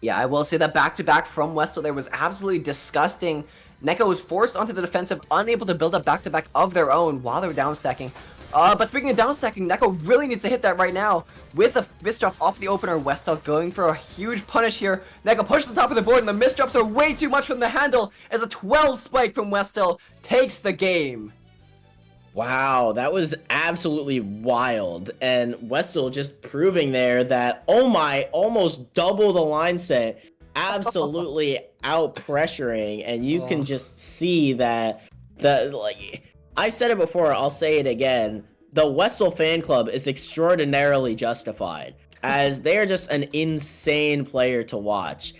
Yeah, I will say that back-to-back from Westel there was absolutely disgusting. Neko was forced onto the defensive, unable to build up back-to-back of their own while they were downstacking. But speaking of downstacking, Neko really needs to hit that right now with a misdrop off the opener. Westel going for a huge punish here. Neko pushes the top of the board, and the misdrops are way too much from the handle as a 12 spike from Westel takes the game. Wow, that was absolutely wild. And Westel just proving there that, oh my, almost double the line set. Absolutely out pressuring, and you can just see that I've said it before, I'll say it again. The Westel fan club is extraordinarily justified, as they are just an insane player to watch.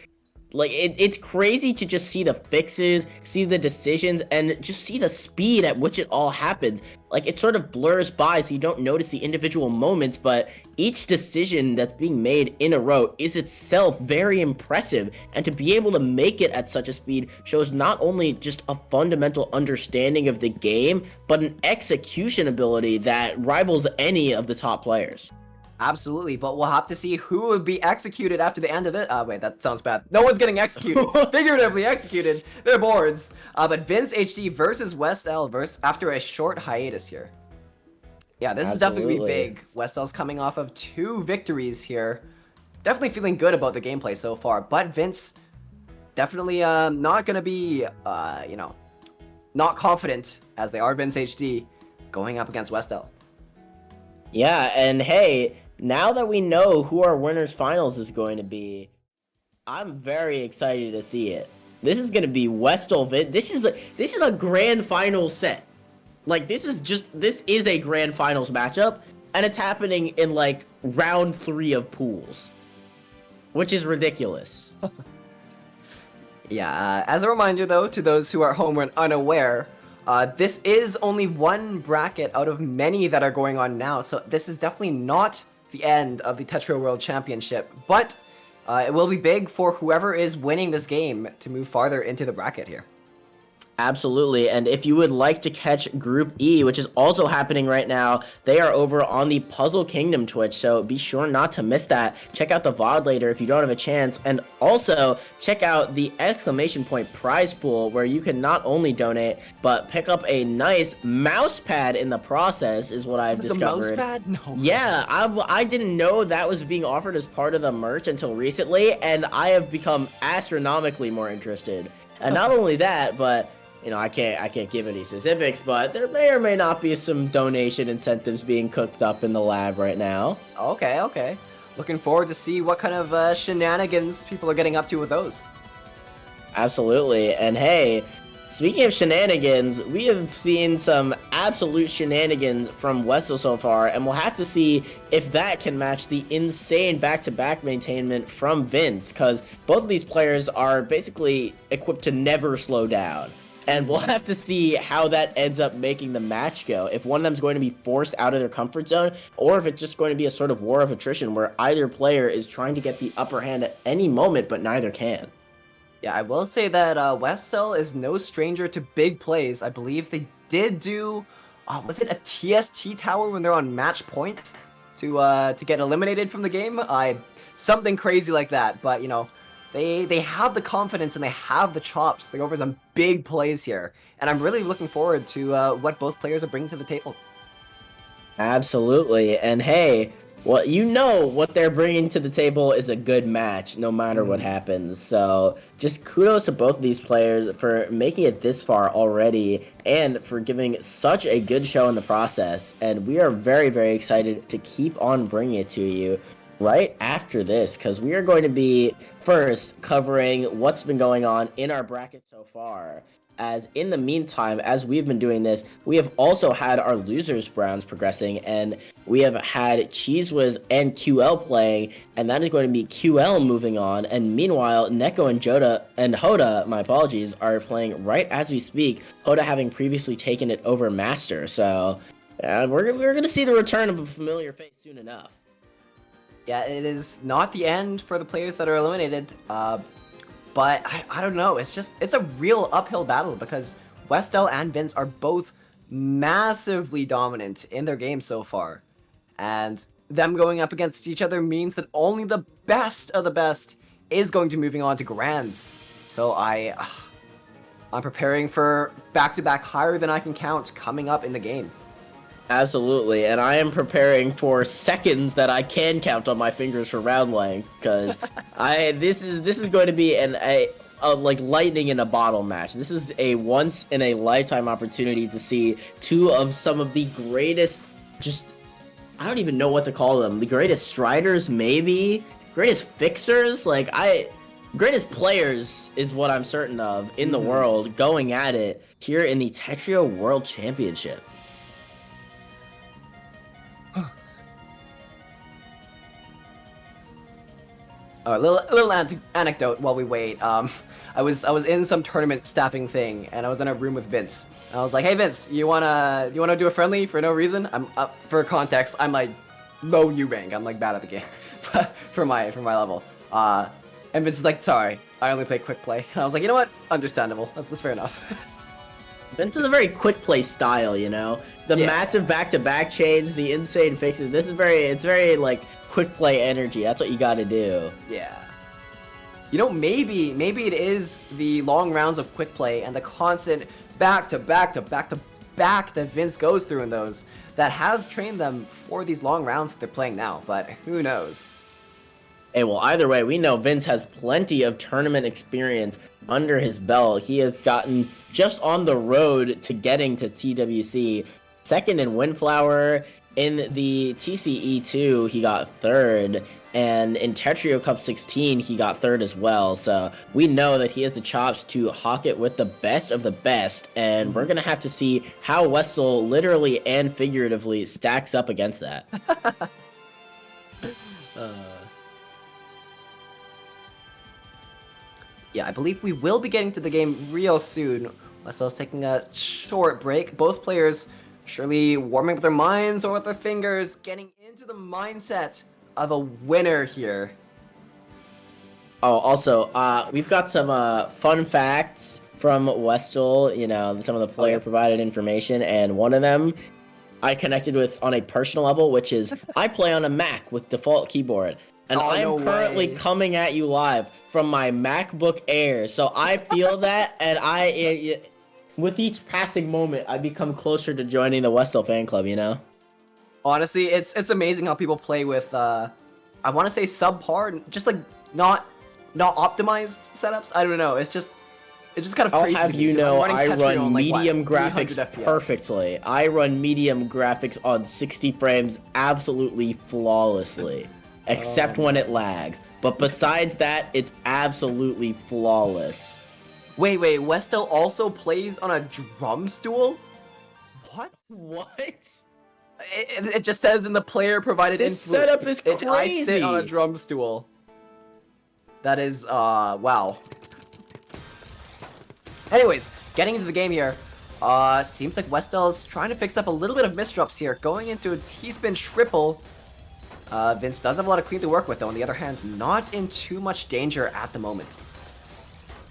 Like, it's crazy to just see the fixes, see the decisions, and just see the speed at which it all happens. Like, it sort of blurs by so you don't notice the individual moments, but each decision that's being made in a row is itself very impressive. And to be able to make it at such a speed shows not only just a fundamental understanding of the game, but an execution ability that rivals any of the top players. Absolutely, but we'll have to see who would be executed after the end of it. Wait, that sounds bad. No one's getting executed. Figuratively executed. They're boards. But Vince HD versus West L versus after a short hiatus here. Yeah, this is definitely gonna be Absolutely. big. West L's coming off of 2 victories here. Definitely feeling good about the gameplay so far, but Vince definitely not gonna be not confident as they are Vince HD going up against West L. Yeah, and hey, now that we know who our winners finals is going to be, I'm very excited to see it. This is gonna be Westall Vin. This is a grand final set. Like this is a grand finals matchup, and it's happening in like round 3 of pools, which is ridiculous. Yeah, as a reminder though, to those who are at home and unaware, this is only one bracket out of many that are going on now, so this is definitely not the end of the Tetr World Championship, but it will be big for whoever is winning this game to move farther into the bracket here. Absolutely, and if you would like to catch Group E, which is also happening right now, they are over on the Puzzle Kingdom Twitch, so be sure not to miss that. Check out the VOD later if you don't have a chance, and also check out the exclamation point prize pool, where you can not only donate, but pick up a nice mouse pad in the process, is what I've discovered. The mouse pad? No. Yeah, I didn't know that was being offered as part of the merch until recently, and I have become astronomically more interested. And not only that, but I can't give any specifics, but there may or may not be some donation incentives being cooked up in the lab right now. Okay, okay. Looking forward to see what kind of shenanigans people are getting up to with those. Absolutely. And hey, speaking of shenanigans, we have seen some absolute shenanigans from Wessel so far, and we'll have to see if that can match the insane back-to-back maintainment from Vince, because both of these players are basically equipped to never slow down. And we'll have to see how that ends up making the match go. If one of them's going to be forced out of their comfort zone, or if it's just going to be a sort of war of attrition where either player is trying to get the upper hand at any moment, but neither can. Yeah, I will say that Westell is no stranger to big plays. I believe they did do, was it a TST tower when they're on match point to get eliminated from the game? Something crazy like that. But they have the confidence and they have the chops to go for some big plays here, and I'm really looking forward to what both players are bringing to the table. Absolutely. And hey, well, what they're bringing to the table is a good match, no matter what happens. So just kudos to both of these players for making it this far already and for giving such a good show in the process. And we are very, very excited to keep on bringing it to you right after this, because we are going to be first covering what's been going on in our bracket so far. As in the meantime, as we've been doing this, we have also had our losers rounds progressing, and we have had Cheesewiz and QL playing, and that is going to be QL moving on. And meanwhile, Neko and Hoda, my apologies, are playing right as we speak. Hoda having previously taken it over Master, so we're going to see the return of a familiar face soon enough. Yeah, it is not the end for the players that are eliminated, but I don't know. It's a real uphill battle because Westell and Vince are both massively dominant in their game so far, and them going up against each other means that only the best of the best is going to be moving on to Grands. So I'm preparing for back-to-back higher than I can count coming up in the game. Absolutely, and I am preparing for seconds that I can count on my fingers for round length, because this is going to be a like lightning in a bottle match. This is a once in a lifetime opportunity to see two of some of the greatest, I don't even know what to call them, the greatest striders, maybe greatest fixers, greatest players is what I'm certain of in the world going at it here in the Tetrio World Championship. A little anecdote while we wait. I was in some tournament staffing thing, and I was in a room with Vince. And I was like, "Hey Vince, you wanna do a friendly for no reason?" I'm for context, I'm like low U rank. I'm like bad at the game for my level. And Vince is like, "Sorry, I only play quick play." And I was like, "You know what? Understandable. That's fair enough." Vince is a very quick play style, you know? The Yeah. massive back-to-back chains, the insane fixes. It's very, like, quick play energy. That's what you gotta do. Yeah. You know, maybe it is the long rounds of quick play and the constant back to back to back to back that Vince goes through in those that has trained them for these long rounds that they're playing now, but who knows? Hey, well, either way, we know Vince has plenty of tournament experience under his belt. He has gotten just on the road to getting to TWC, second in Windflower. In the TCE2, he got third, and in Tetrio Cup 16, he got third as well. So we know that he has the chops to hawk it with the best of the best, and we're going to have to see how Westall literally and figuratively stacks up against that. Yeah, I believe we will be getting to the game real soon. Westall's taking a short break. Both players surely warming up their minds or with their fingers, getting into the mindset of a winner here. Oh, also, we've got some fun facts from Westall, you know, some of the player-provided information, and one of them I connected with on a personal level, which is I play on a Mac with default keyboard, and Oh, I'm no currently way. coming at you live from my MacBook Air, so I feel that, and with each passing moment, I become closer to joining the Westall fan club, you know? Honestly, it's amazing how people play with I want to say subpar, just like not optimized setups. I don't know. It's just kind of I'll crazy. have to me you because I'm know, running I Tetr run on, like, what, medium 300 graphics FPS. perfectly. I run medium graphics on 60 frames absolutely flawlessly, except when it lags. But besides that, it's absolutely flawless. Wait, Westell also plays on a drum stool? What? What? It just says in the player provided This setup is I sit on a crazy. drum stool. That is, wow. Anyways, getting into the game here. Seems like Westell is trying to fix up a little bit of misdrops here. Going into a T-spin triple. Vince does have a lot of clean to work with, though. On the other hand, not in too much danger at the moment.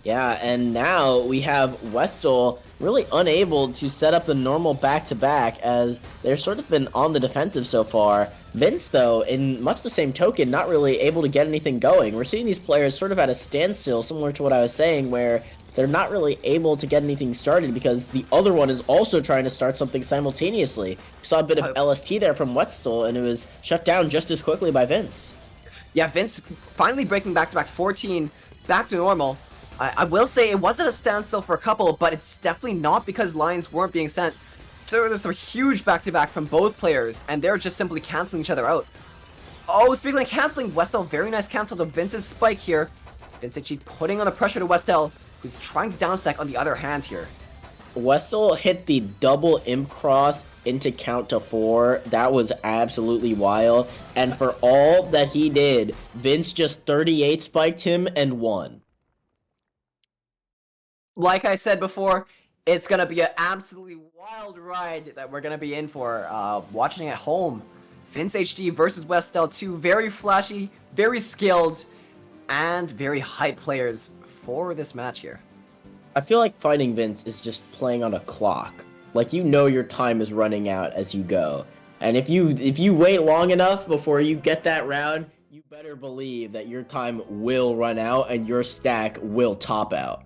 Yeah, and now we have Westall really unable to set up the normal back-to-back as they're sort of been on the defensive so far. Vince, though, in much the same token, not really able to get anything going. We're seeing these players sort of at a standstill, similar to what I was saying, where they're not really able to get anything started because the other one is also trying to start something simultaneously. We saw a bit of LST there from Westall, and it was shut down just as quickly by Vince. Yeah, Vince finally breaking back-to-back 14, back to normal. I will say it wasn't a standstill for a couple, but it's definitely not because lines weren't being sent. So there's a huge back-to-back from both players, and they're just simply canceling each other out. Oh, speaking of canceling, Westell, very nice cancel to Vince's spike here. Vince actually putting on the pressure to Westell, who's trying to downstack on the other hand here. Westall hit the double imp cross into count to 4. That was absolutely wild. And for all that he did, Vince just 38 spiked him and won. Like I said before, it's going to be an absolutely wild ride that we're going to be in for. Watching at home, Vince HD versus Westell, two very flashy, very skilled, and very hype players for this match here. I feel like fighting Vince is just playing on a clock. Like, you know your time is running out as you go. And if you wait long enough before you get that round, you better believe that your time will run out and your stack will top out.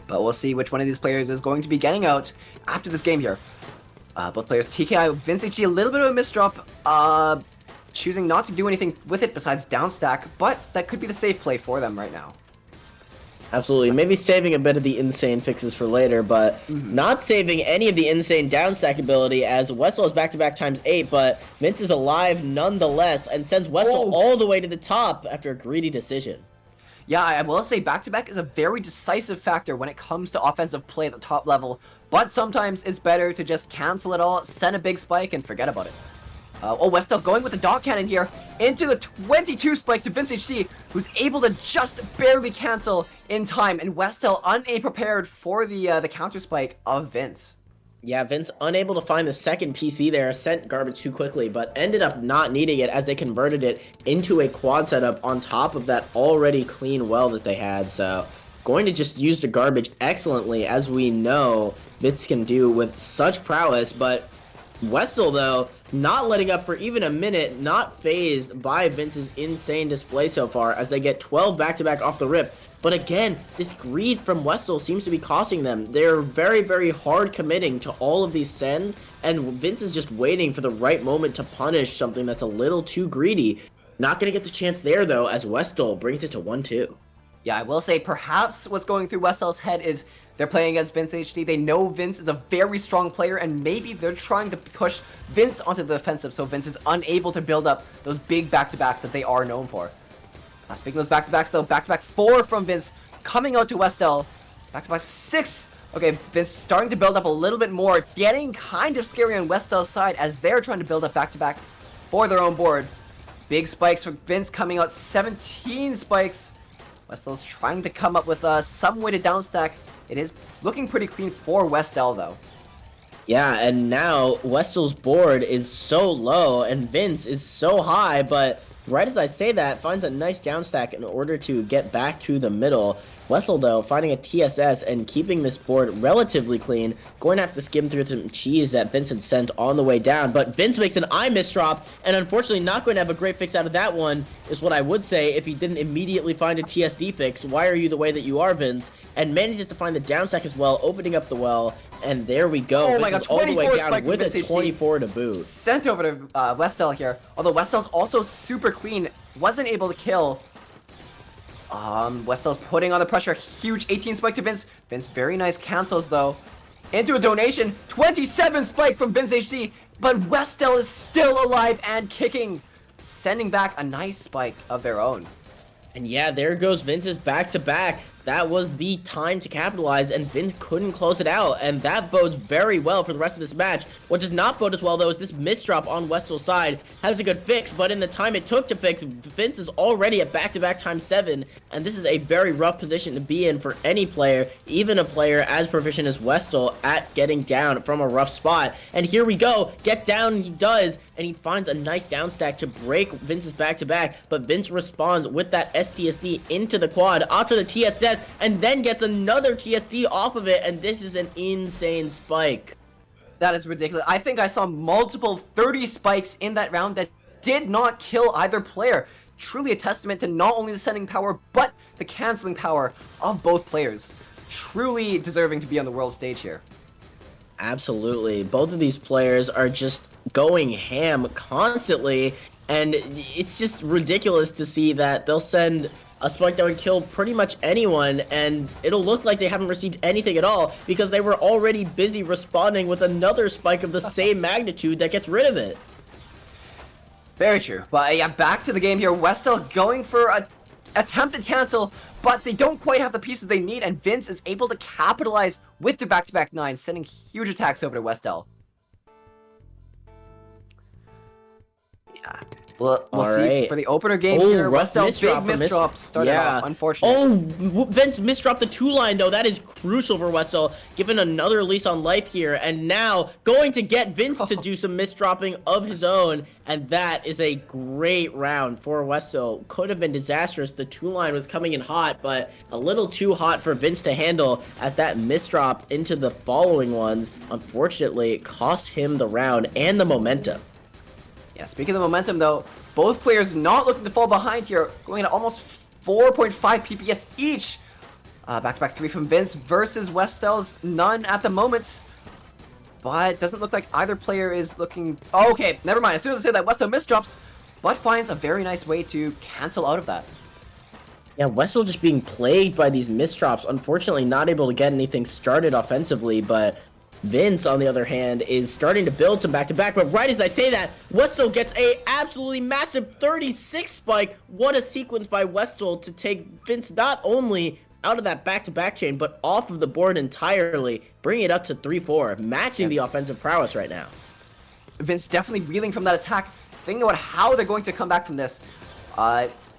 But we'll see which one of these players is going to be getting out after this game here. Both players TKI, Vince HG, a little bit of a misdrop, choosing not to do anything with it besides downstack, but that could be the safe play for them right now. Absolutely. Maybe saving a bit of the insane fixes for later, but not saving any of the insane downstack ability as Westall is back-to-back times 8, but Vince is alive nonetheless and sends Westall all the way to the top after a greedy decision. Yeah, I will say back-to-back is a very decisive factor when it comes to offensive play at the top level, but sometimes it's better to just cancel it all, send a big spike, and forget about it. Westall going with the dot cannon here into the 22 spike to Vince HD, who's able to just barely cancel in time, and Westall unprepared for the counter spike of Vince. Yeah, Vince unable to find the second PC there, sent garbage too quickly, but ended up not needing it as they converted it into a quad setup on top of that already clean well that they had. So going to just use the garbage excellently, as we know Vince can do with such prowess. But Westel, though, not letting up for even a minute, not phased by Vince's insane display so far, as they get 12 back-to-back off the rip. But again, this greed from Westel seems to be costing them. They're very, very hard committing to all of these sends, and Vince is just waiting for the right moment to punish something that's a little too greedy. Not going to get the chance there, though, as Westel brings it to 1-2. Yeah, I will say perhaps what's going through Westel's head is they're playing against Vince HD. They know Vince is a very strong player, and maybe they're trying to push Vince onto the defensive so Vince is unable to build up those big back-to-backs that they are known for. Speaking of those back-to-backs, though, back-to-back 4 from Vince coming out to Westel. Back-to-back 6. Okay, Vince starting to build up a little bit more, getting kind of scary on Westel's side as they're trying to build up back-to-back for their own board. Big spikes from Vince coming out, 17 spikes. Westel's trying to come up with some way to downstack. It is looking pretty clean for Westel, though. Yeah, and now Westel's board is so low and Vince is so high, but right as I say that, finds a nice downstack in order to get back to the middle. Westel, though, finding a TSS and keeping this board relatively clean. Going to have to skim through some cheese that Vince had sent on the way down. But Vince makes an eye misdrop, and unfortunately not going to have a great fix out of that one, is what I would say if he didn't immediately find a TSD fix. Why are you the way that you are, Vince? And manages to find the downstack as well, opening up the well. And there we go. Oh my God, all the way down with Vince a 24 to boot. Sent over to Westel here. Although Westel's also super clean. Wasn't able to kill. Westel's putting on the pressure. Huge 18 spike to Vince. Vince very nice cancels though. Into a donation. 27 spike from Vince HD. But Westel is still alive and kicking. Sending back a nice spike of their own. And yeah, there goes Vince's back-to-back. That was the time to capitalize, and Vince couldn't close it out, and that bodes very well for the rest of this match. What does not bode as well, though, is this misdrop on Westel's side. Has a good fix, but in the time it took to fix, Vince is already at back-to-back times 7, and this is a very rough position to be in for any player, even a player as proficient as Westel, at getting down from a rough spot. And here we go, get down he does, and he finds a nice down stack to break Vince's back-to-back, but Vince responds with that STSD into the quad, after the TSS, and then gets another TSD off of it, and this is an insane spike. That is ridiculous. I think I saw multiple 30 spikes in that round that did not kill either player. Truly a testament to not only the sending power, but the canceling power of both players. Truly deserving to be on the world stage here. Absolutely. Both of these players are just going ham constantly, and it's just ridiculous to see that they'll send a spike that would kill pretty much anyone, and it'll look like they haven't received anything at all because they were already busy responding with another spike of the same magnitude that gets rid of it. Very true. But yeah, back to the game here. Westel going for a attempted cancel, but they don't quite have the pieces they need, and Vince is able to capitalize with the back-to-back 9, sending huge attacks over to Westel. Yeah. We'll see for the opener game here. Westel, big misdrop started off, unfortunately. Oh, Vince misdropped the 2-line, though. That is crucial for Westel, given another lease on life here. And now going to get Vince to do some misdropping of his own. And that is a great round for Westel. Could have been disastrous. The 2-line was coming in hot, but a little too hot for Vince to handle, as that misdrop into the following ones, unfortunately, cost him the round and the momentum. Yeah, speaking of momentum, though, both players not looking to fall behind here, going at almost 4.5 PPS each. Back-to-back 3 from Vince versus Westel's none at the moment. But doesn't look like either player is looking... Oh, okay, never mind. As soon as I say that, Westel misdrops, but finds a very nice way to cancel out of that. Yeah, Westel just being plagued by these misdrops. Unfortunately, not able to get anything started offensively, but Vince, on the other hand, is starting to build some back-to-back, but right as I say that, Westel gets a absolutely massive 36 spike. What a sequence by Westel to take Vince not only out of that back-to-back chain, but off of the board entirely, bringing it up to 3-4, matching the offensive prowess right now. Vince definitely reeling from that attack, thinking about how they're going to come back from this.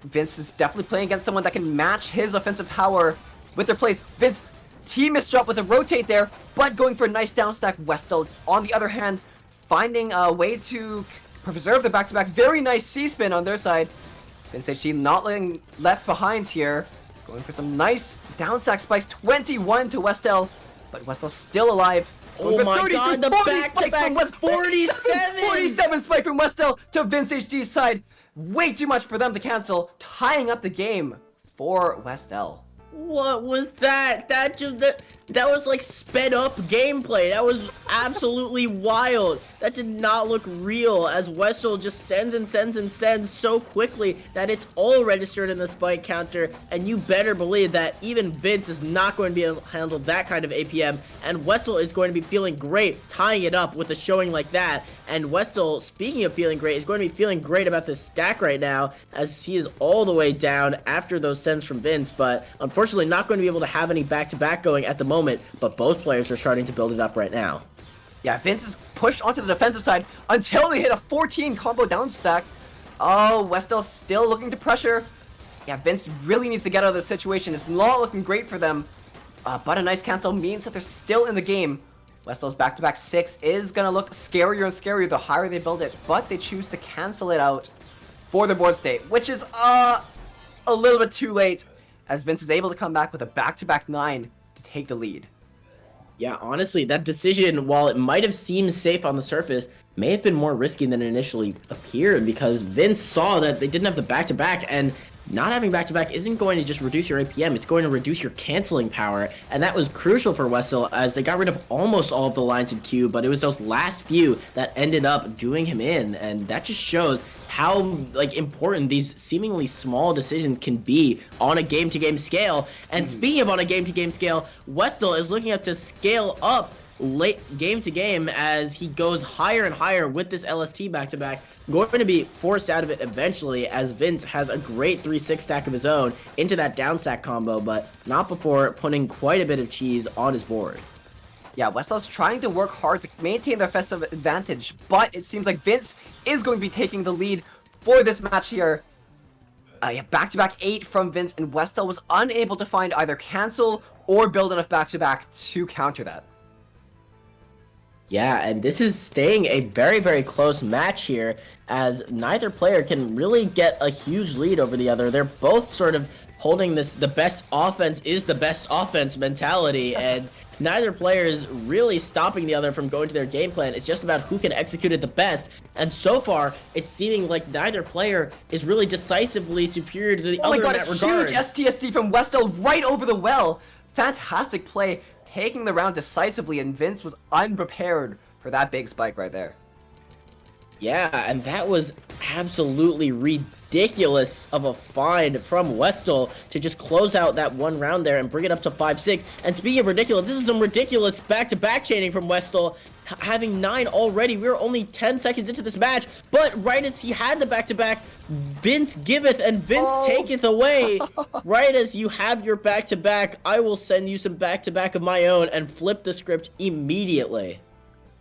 Vince is definitely playing against someone that can match his offensive power with their plays. Vince, T-misdrop with a rotate there, but going for a nice downstack. Westel, on the other hand, finding a way to preserve the back-to-back. Very nice C-spin on their side. Vince HG not letting left behind here. Going for some nice down stack spikes. 21 to Westel, but Westel's still alive. Oh my god, the back-to-back 47! 47 spike from Westel to Vince HG's side. Way too much for them to cancel, tying up the game for Westel. What was that? That was like sped up gameplay. That was absolutely wild. That did not look real as Westel just sends and sends and sends so quickly that it's all registered in the spike counter, and you better believe that even Vince is not going to be able to handle that kind of APM, and Westel is going to be feeling great tying it up with a showing like that. And Westel, speaking of feeling great, is going to be feeling great about this stack right now as he is all the way down after those sends from Vince, but unfortunately not going to be able to have any back-to-back going at the moment, but both players are starting to build it up right now. Yeah, Vince is pushed onto the defensive side until they hit a 14 combo down stack. Oh, Westel still looking to pressure. Yeah, Vince really needs to get out of this situation. It's not looking great for them, but a nice cancel means that they're still in the game. Westel's back-to-back 6 is going to look scarier and scarier the higher they build it, but they choose to cancel it out for their board state, which is a little bit too late, as Vince is able to come back with a back-to-back 9 to take the lead. Yeah, honestly, that decision, while it might have seemed safe on the surface, may have been more risky than it initially appeared, because Vince saw that they didn't have the back-to-back, and not having back-to-back isn't going to just reduce your APM, it's going to reduce your canceling power, and that was crucial for Westel as they got rid of almost all of the lines in queue, but it was those last few that ended up doing him in, and that just shows how important these seemingly small decisions can be on a game-to-game scale. And speaking of on a game-to-game scale, Westel is looking up to scale up late game to game as he goes higher and higher with this LST back-to-back, going to be forced out of it eventually as Vince has a great 3-6 stack of his own into that down stack combo, but not before putting quite a bit of cheese on his board. Yeah, Westel's trying to work hard to maintain their offensive advantage, but it seems like Vince is going to be taking the lead for this match here. Yeah, back-to-back 8 from Vince, and Westel was unable to find either cancel or build enough back-to-back to counter that. Yeah, and this is staying a very, very close match here as neither player can really get a huge lead over the other. They're both sort of holding this, the best offense is the best offense mentality, and neither player is really stopping the other from going to their game plan. It's just about who can execute it the best. And so far, it's seeming like neither player is really decisively superior to the other in that regard. Huge STSD from Westel right over the well. Fantastic play, taking the round decisively, and Vince was unprepared for that big spike right there. Yeah, and that was absolutely ridiculous of a find from Westel to just close out that one round there and bring it up to 5-6. And speaking of ridiculous, this is some ridiculous back-to-back chaining from Westel, having 9 already. We were only 10 seconds into this match, but right as he had the back-to-back, Vince giveth and Vince taketh away. Right as you have your back-to-back, I will send you some back-to-back of my own and flip the script immediately.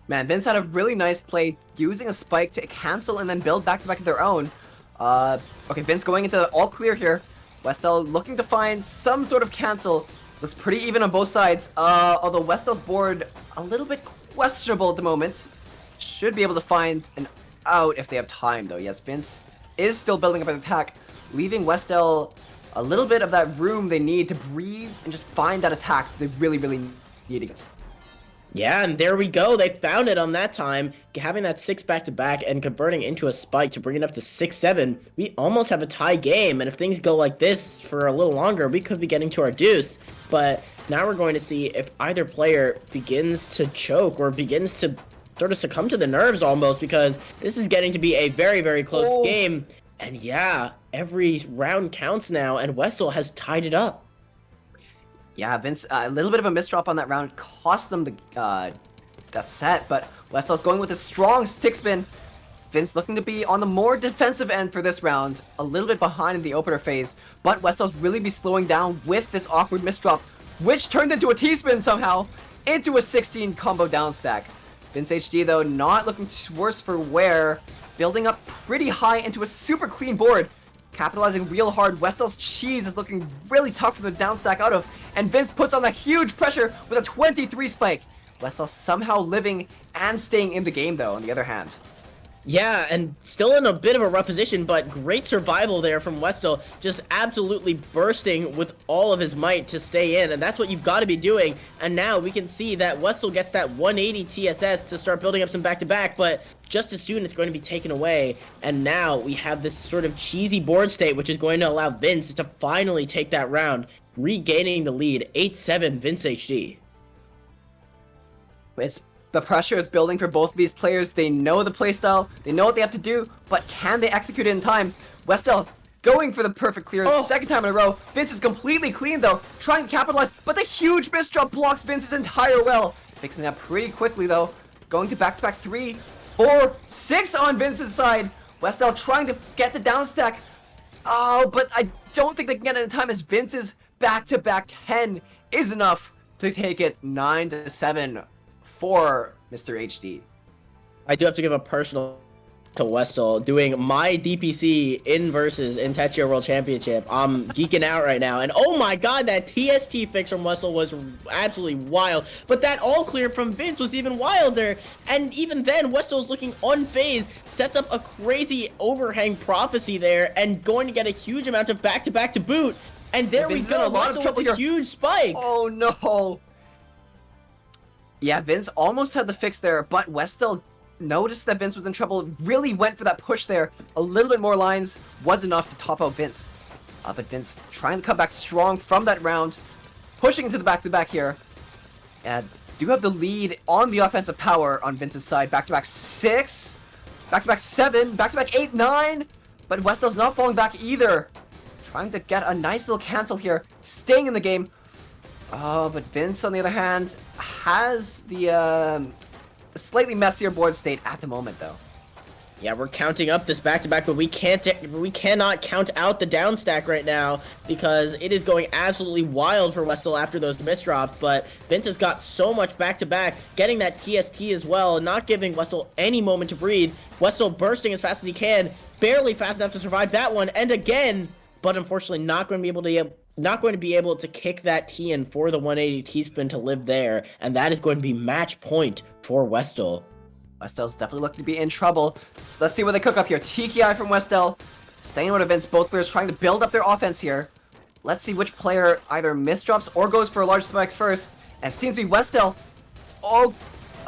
Man, Vince had a really nice play using a spike to cancel and then build back-to-back of their own. Okay, Vince going into all clear here. Westel looking to find some sort of cancel. Looks pretty even on both sides. Although Westel's board a little bit questionable at the moment. Should be able to find an out if they have time, though. Yes, Vince is still building up an attack, leaving Westel a little bit of that room they need to breathe and just find that attack they really, really need against. Yeah, and there we go. They found it on that time, having that 6 back-to-back and converting into a spike to bring it up to 6-7. We almost have a tie game, and if things go like this for a little longer, we could be getting to our deuce. But now we're going to see if either player begins to choke or begins to sort of succumb to the nerves almost, because this is getting to be a very, very close game. And yeah, every round counts now, and Westel has tied it up. Yeah, Vince, a little bit of a misdrop on that round cost them that set, but Westel's going with a strong stick spin. Vince looking to be on the more defensive end for this round, a little bit behind in the opener phase, but Westel's really be slowing down with this awkward misdrop, which turned into a T-spin somehow, into a 16 combo down stack. Vince HD, though, not looking worse for wear, building up pretty high into a super clean board. Capitalizing real hard, Westel's cheese is looking really tough for the down stack out of, and Vince puts on the huge pressure with a 23 spike. Westel somehow living and staying in the game, though, on the other hand. Yeah, and still in a bit of a rough position, but great survival there from Westel, just absolutely bursting with all of his might to stay in, and that's what you've got to be doing. And now we can see that Westel gets that 180 TSS to start building up some back-to-back, but just as soon it's going to be taken away, and now we have this sort of cheesy board state, which is going to allow Vince to finally take that round, regaining the lead, 8-7 Vince HD. The pressure is building for both of these players. They know the playstyle, they know what they have to do, but can they execute it in time? Westel going for the perfect clear, second time in a row. Vince is completely clean though, trying to capitalize, but the huge misdrop blocks Vince's entire well. Fixing it up pretty quickly though, going to back-to-back 3, 4, 6 on Vince's side. Westel trying to get the down stack. Oh, but I don't think they can get it in time as Vince's back-to-back 10 is enough to take it 9-7 for Mr. HD. I do have to give a personal to Westel doing my DPC in versus in Tetr World Championship. I'm geeking out right now, and oh my god, that TST fix from Westel was absolutely wild. But that all clear from Vince was even wilder, and even then Westel's looking unfazed, sets up a crazy overhang prophecy there, and going to get a huge amount of back-to-back to boot. And there we go, Westel with this huge spike. Oh no. Yeah, Vince almost had the fix there, but Westel noticed that Vince was in trouble, really went for that push there. A little bit more lines was enough to top out Vince. But Vince trying to come back strong from that round, pushing into the back-to-back here. And do have the lead on the offensive power on Vince's side. Back-to-back 6, back-to-back 7, back-to-back 8, 9. But Westel's not falling back either. Trying to get a nice little cancel here, staying in the game. Oh, but Vince, on the other hand, has the slightly messier board state at the moment, though. Yeah, we're counting up this back-to-back, but we cannot count out the down stack right now because it is going absolutely wild for Westel after those misdrops. But Vince has got so much back-to-back, getting that TST as well, not giving Westel any moment to breathe. Westel bursting as fast as he can, barely fast enough to survive that one, and again, but unfortunately not going to be able to kick that T in for the 180 T-spin to live there, and that is going to be match point for Westel. Westel's definitely looking to be in trouble. Let's see what they cook up here. TKI from Westel, staying with events, both players trying to build up their offense here. Let's see which player either misdrops or goes for a large spike first, and it seems to be Westel. Oh,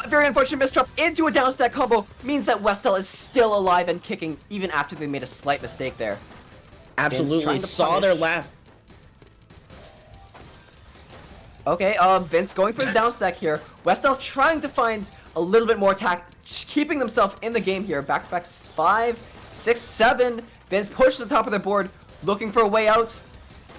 a very unfortunate misdrop into a down stack combo means that Westel is still alive and kicking even after they made a slight mistake there. Absolutely saw their laugh. Okay, Vince going for the down stack here. Westel trying to find a little bit more attack, keeping themselves in the game here. Back-to-back 5, 6, 7. Vince pushed to the top of the board, looking for a way out.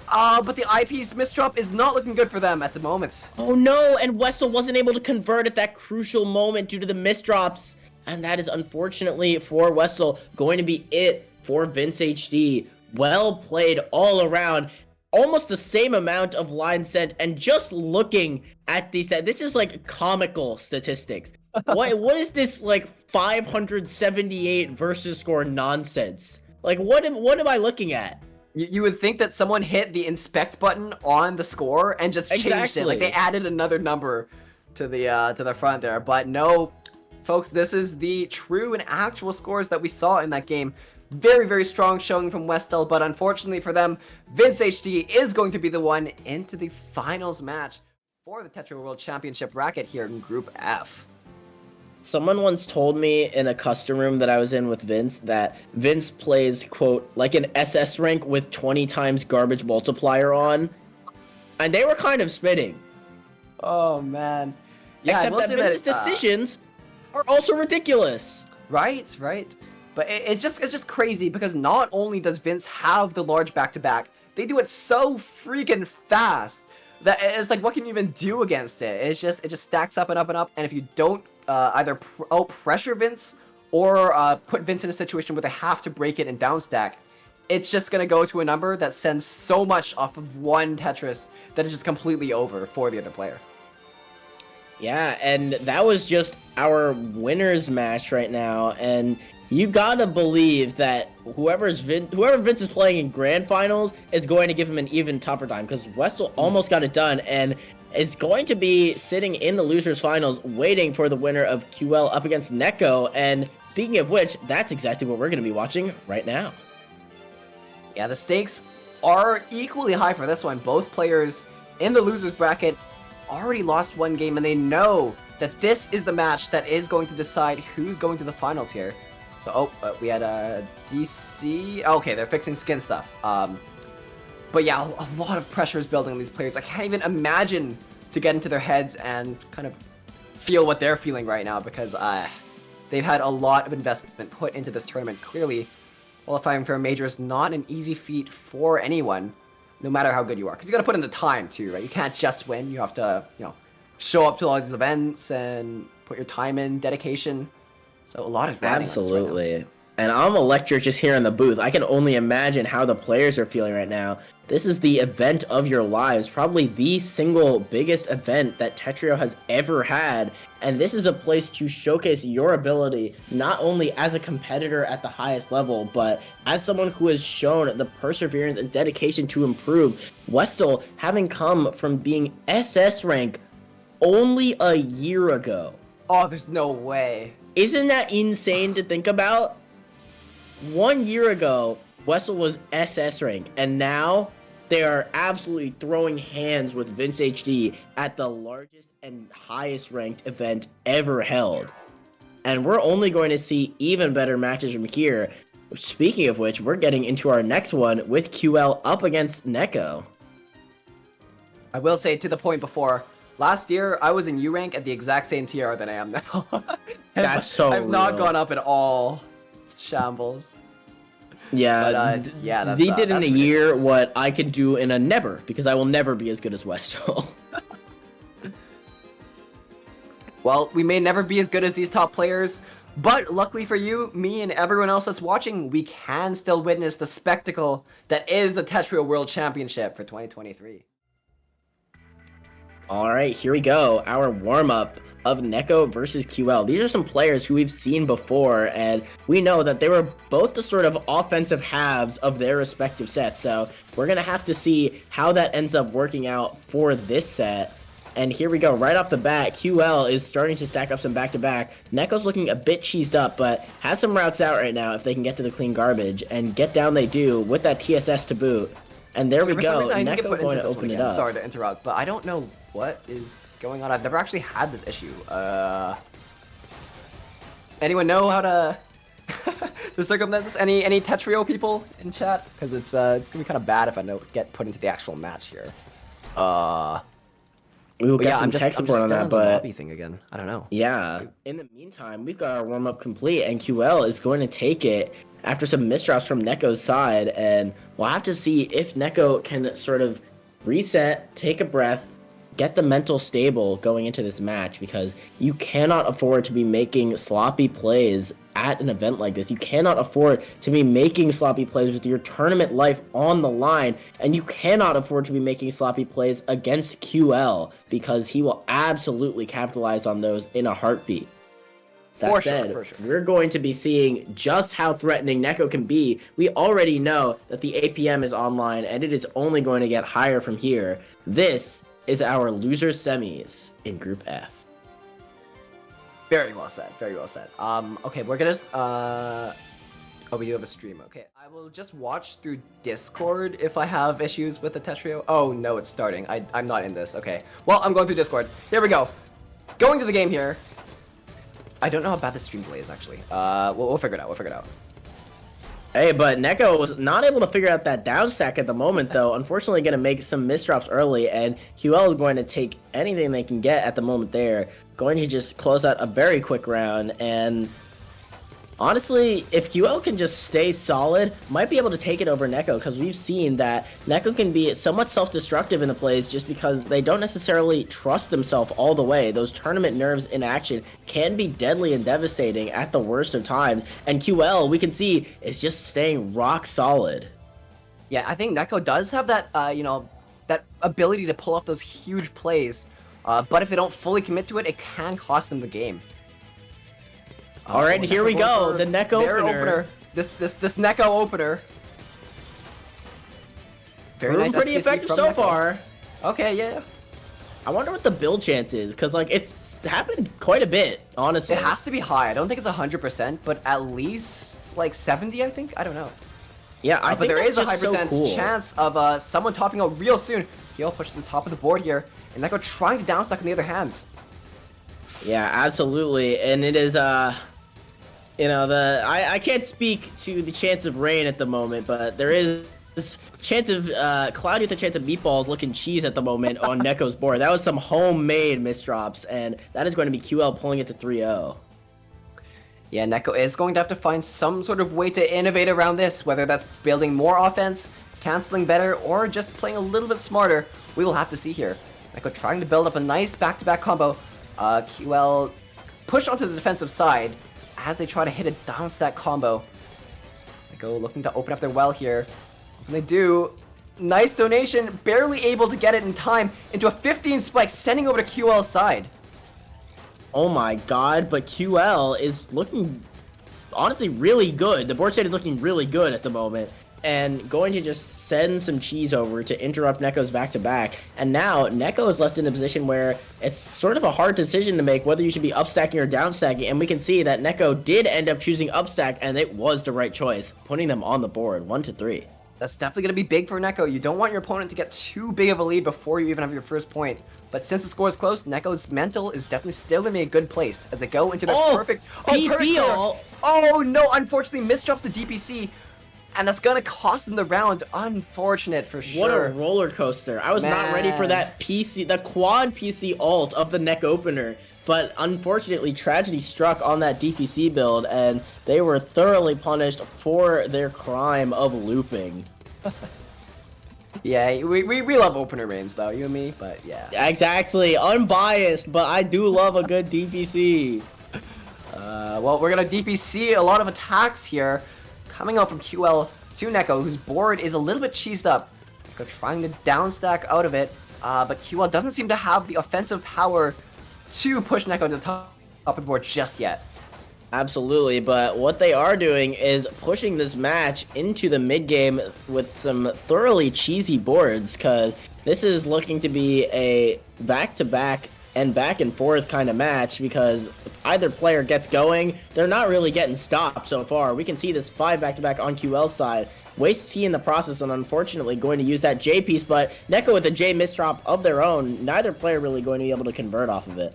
But the IP's misdrop is not looking good for them at the moment. Oh no, and Westel wasn't able to convert at that crucial moment due to the misdrops. And that is unfortunately for Westel going to be it for Vince HD. Well played all around. Almost the same amount of lines sent, and just looking at these, this is like comical statistics. What is this like 578 versus score nonsense? Like what am I looking at? You would think that someone hit the inspect button on the score and just changed it. Like they added another number to the front there, but no, folks, this is the true and actual scores that we saw in that game. Very, very strong showing from Westel, but unfortunately for them, Vince HD is going to be the one into the finals match for the Tetr World Championship bracket here in Group F. Someone once told me in a custom room that I was in with Vince that Vince plays, quote, like an SS rank with 20 times garbage multiplier on, and they were kind of spitting. Oh, man. Yeah, except that Vince's decisions are also ridiculous. Right. But it's just crazy because not only does Vince have the large back-to-back, they do it so freaking fast that it's like, what can you even do against it? It just stacks up and up and up, and if you don't either pressure Vince or put Vince in a situation where they have to break it and down stack, it's just gonna go to a number that sends so much off of one Tetris that it's just completely over for the other player. Yeah, and that was just our winners match right now, and you gotta believe that whoever Vince is playing in grand finals is going to give him an even tougher time, because Westel almost got it done, and is going to be sitting in the losers finals waiting for the winner of QL up against Neko. And speaking of which, that's exactly what we're going to be watching right now. Yeah, the stakes are equally high for this one. Both players in the losers bracket already lost one game, and they know that this is the match that is going to decide who's going to the finals here. So, we had a DC. Okay, they're fixing skin stuff. But yeah, a lot of pressure is building on these players. I can't even imagine to get into their heads and kind of feel what they're feeling right now, because they've had a lot of investment put into this tournament. Clearly, qualifying for a major is not an easy feat for anyone, no matter how good you are. Because you got to put in the time too, right? You can't just win. You have to, show up to all these events and put your time in, dedication. So a lot of riding absolutely. On this right now. And I'm electric just here in the booth. I can only imagine how the players are feeling right now. This is the event of your lives, probably the single biggest event that Tetrio has ever had. And this is a place to showcase your ability, not only as a competitor at the highest level, but as someone who has shown the perseverance and dedication to improve. Westel, having come from being SS rank only a year ago. Oh, there's no way. Isn't that insane to think about? 1 year ago, Westel was SS rank, and now they are absolutely throwing hands with Vince HD at the largest and highest ranked event ever held. And we're only going to see even better matches from here. Speaking of which, we're getting into our next one with QL up against Neko. I will say, to the point before, last year I was in U rank at the exact same tier that I am now. That's so I've not real. gone up at all. It's shambles. Yeah, But, yeah, that's, they did in that's a year ridiculous. what I could do in a never, because I will never be as good as Westel. Well, we may never be as good as these top players, but luckily for you, me, and everyone else that's watching, we can still witness the spectacle that is the Tetrio World Championship for 2023. All right, here we go. Our warm-up of Neko versus QL. These are some players who we've seen before, and we know that they were both the sort of offensive halves of their respective sets. So we're going to have to see how that ends up working out for this set. And here we go. Right off the bat, QL is starting to stack up some back-to-back. Neko's looking a bit cheesed up, but has some routes out right now if they can get to the clean garbage. And get down they do with that TSS to boot. And there we For some go. reason, I need to Neko put going into to this one open it again. up. Sorry to interrupt, but I don't know what is going on. I've never actually had this issue. Anyone know how to to circumvent this? Any Tetrio people in chat? Because it's gonna be kind of bad if I don't get put into the actual match here. We will But get yeah, some tech support on still that, the but lobby thing again. I don't know. yeah. In the meantime, we've got our warm-up complete, and QL is going to take it after some misdrops from Neko's side, and we'll have to see if Neko can sort of reset, take a breath, get the mental stable going into this match, because you cannot afford to be making sloppy plays at an event like this. You cannot afford to be making sloppy plays with your tournament life on the line, and you cannot afford to be making sloppy plays against QL, because he will absolutely capitalize on those in a heartbeat. That said, for sure. we're going to be seeing just how threatening Neko can be. We already know that the APM is online, and it is only going to get higher from here. This is our loser semis in Group F. Very well said. Very well said. Okay, we're gonna. Oh, we do have a stream. Okay, I will just watch through Discord if I have issues with the Tetrio. Oh no, it's starting. I'm not in this. Okay. Well, I'm going through Discord. Here we go. Going to the game here. I don't know how bad the stream delay is actually. We'll figure it out. We'll figure it out. Hey, but Neko was not able to figure out that down stack at the moment, though. Unfortunately, going to make some misdrops early, and QL is going to take anything they can get at the moment there. Going to just close out a very quick round, and honestly, if QL can just stay solid, might be able to take it over Neko, because we've seen that Neko can be somewhat self-destructive in the plays just because they don't necessarily trust themselves all the way. Those tournament nerves in action can be deadly and devastating at the worst of times, and QL, we can see, is just staying rock solid. Yeah, I think Neko does have that, that ability to pull off those huge plays, but if they don't fully commit to it, it can cost them the game. All right, here we go. The Neko opener. This Neko opener. Very Proving nice. pretty SCSP effective from so Neko. far. Okay, yeah. I wonder what the build chance is, because like it's happened quite a bit, honestly. It has to be high. I don't think it's 100%, but at least like 70, I think. I don't know. Yeah, I But think there that's is a just high so percent cool. chance of someone topping out real soon. He'll push to the top of the board here, and Neko trying to downstack on the other hand. Yeah, absolutely, and it is I can't speak to the chance of rain at the moment, but there is chance of cloudy with a chance of meatballs looking cheese at the moment on Neko's board. That was some homemade misdrops, and that is going to be QL pulling it to 3-0. Yeah, Neko is going to have to find some sort of way to innovate around this, whether that's building more offense, canceling better, or just playing a little bit smarter. We will have to see here. Neko trying to build up a nice back-to-back combo. QL push onto the defensive side as they try to hit a downstack combo. Neko looking to open up their well here. And they do. Nice donation, barely able to get it in time into a 15 spike, sending over to QL's side. Oh my god, but QL is looking honestly really good. The board state is looking really good at the moment. And going to just send some cheese over to interrupt Neko's back-to-back. And now Neko is left in a position where it's sort of a hard decision to make whether you should be upstacking or downstacking. And we can see that Neko did end up choosing upstack, and it was the right choice, putting them on the board 1-3. That's definitely going to be big for Neko. You don't want your opponent to get too big of a lead before you even have your first point. But since the score is close, Neko's mental is definitely still going to be a good place as they go into their perfect... PC perfect clear. all. Oh no, unfortunately misdrops the DPC. And that's going to cost them the round. Unfortunate for sure. What a roller coaster. I was not ready for that PC, the quad PC ult of the neck opener. But unfortunately, tragedy struck on that DPC build, and they were thoroughly punished for their crime of looping. Yeah, we love opener mains, though, you and me, but yeah. Exactly, unbiased, but I do love a good DPC. Well, we're going to DPC a lot of attacks here, coming out from QL to Neko, whose board is a little bit cheesed up. Neko trying to downstack out of it, but QL doesn't seem to have the offensive power to push Neko to the top of the board just yet. Absolutely, but what they are doing is pushing this match into the mid game with some thoroughly cheesy boards, because this is looking to be a back-to-back and back-and-forth kind of match, because if either player gets going, they're not really getting stopped so far. We can see this 5 back-to-back on QL's side. Wastes T in the process, and unfortunately going to use that J piece, but Neko with a J misdrop of their own, neither player really going to be able to convert off of it.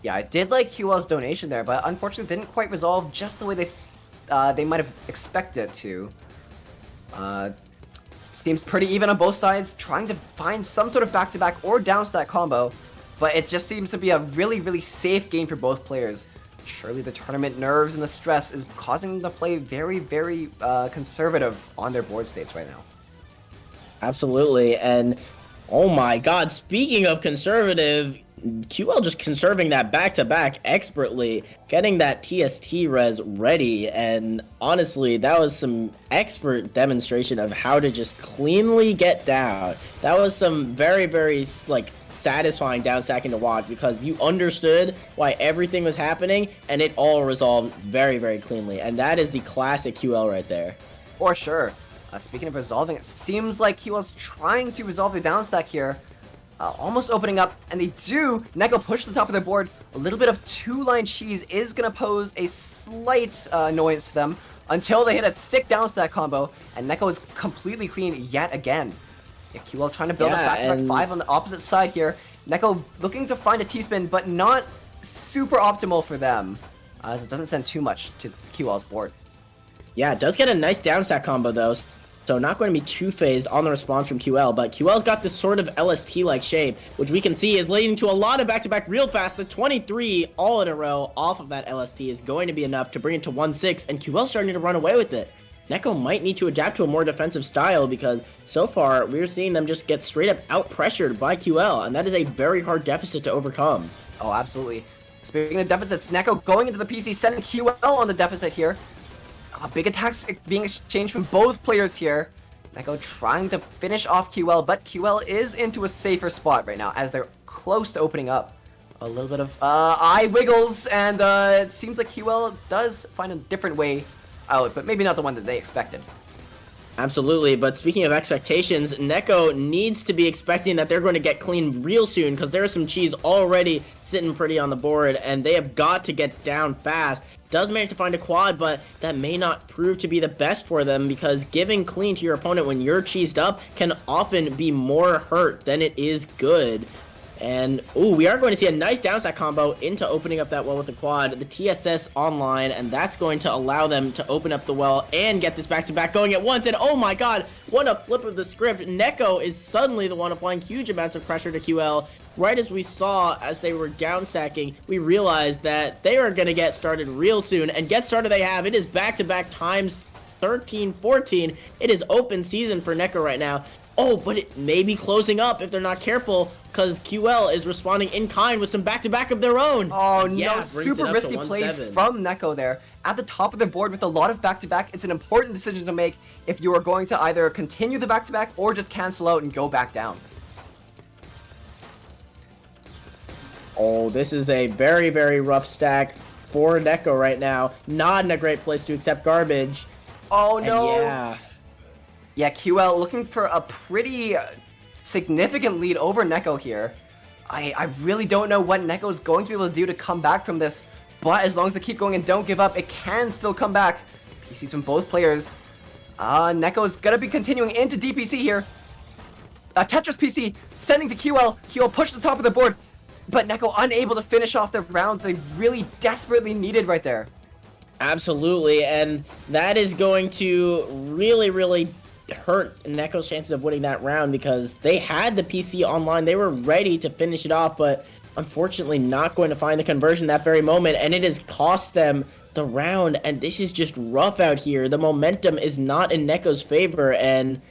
Yeah, I did like QL's donation there, but unfortunately didn't quite resolve just the way they might have expected it to. Seems pretty even on both sides, trying to find some sort of back-to-back or downstack combo, but it just seems to be a really, really safe game for both players. Surely the tournament nerves and the stress is causing them to play very, very conservative on their board states right now. Absolutely, and oh my god, speaking of conservative, QL just conserving that back-to-back expertly, getting that TST res ready, and honestly, that was some expert demonstration of how to just cleanly get down. That was some very, very, like, satisfying downstacking to watch, because you understood why everything was happening, and it all resolved very, very cleanly, and that is the classic QL right there. For sure. Speaking of resolving, it seems like QL's trying to resolve the downstack here. Almost opening up, and they do. Neko push to the top of their board. A little bit of two-line cheese is going to pose a slight annoyance to them until they hit a sick downstack combo, and Neko is completely clean yet again. Yeah, QL trying to build a back-to-back 5 on the opposite side here. Neko looking to find a T-spin, but not super optimal for them, as it doesn't send too much to QL's board. Yeah, it does get a nice downstack combo, though. So not going to be two-phased on the response from QL, but QL's got this sort of LST-like shape, which we can see is leading to a lot of back-to-back real fast. The 23 all in a row off of that LST is going to be enough to bring it to 1-6, and QL's starting to run away with it. Neko might need to adapt to a more defensive style, because so far we're seeing them just get straight up out-pressured by QL, and that is a very hard deficit to overcome. Oh, absolutely. Speaking of deficits, Neko going into the PC, sending QL on the deficit here. Big attacks being exchanged from both players here. Neko trying to finish off QL, but QL is into a safer spot right now as they're close to opening up. A little bit of eye wiggles, and it seems like QL does find a different way out, but maybe not the one that they expected. Absolutely, but speaking of expectations, Neko needs to be expecting that they're going to get clean real soon because there is some cheese already sitting pretty on the board, and they have got to get down fast. Does manage to find a quad, but that may not prove to be the best for them because giving clean to your opponent when you're cheesed up can often be more hurt than it is good. And, ooh, we are going to see a nice downside combo into opening up that well with the quad. The TSS online, and that's going to allow them to open up the well and get this back-to-back going at once. And, oh my god, what a flip of the script. Neko is suddenly the one applying huge amounts of pressure to QL. Right as we saw as they were down stacking, we realized that they are going to get started real soon. And get started they have. It is back-to-back times 13, 14. It is open season for Neko right now. Oh, but it may be closing up if they're not careful, because QL is responding in kind with some back-to-back of their own. Oh, Yeah, no, brings super it up risky to play 1-7. from Neko there. At the top of the board with a lot of back-to-back, it's an important decision to make if you are going to either continue the back-to-back or just cancel out and go back down. Oh, this is a very, very rough stack for Neko right now. Not in a great place to accept garbage. Oh, And no. yeah. Yeah, QL looking for a pretty significant lead over Neko here. I really don't know what Neko's going to be able to do to come back from this, but as long as they keep going and don't give up, it can still come back. PCs from both players. Neko's gonna be continuing into DPC here. Tetris PC sending to QL. QL pushed the top of the board, but Neko unable to finish off the round they really desperately needed right there. Absolutely, and that is going to really, really hurt Neko's chances of winning that round because they had the PC online. They were ready to finish it off, but unfortunately not going to find the conversion that very moment, and it has cost them the round, and this is just rough out here. The momentum is not in Neko's favor, and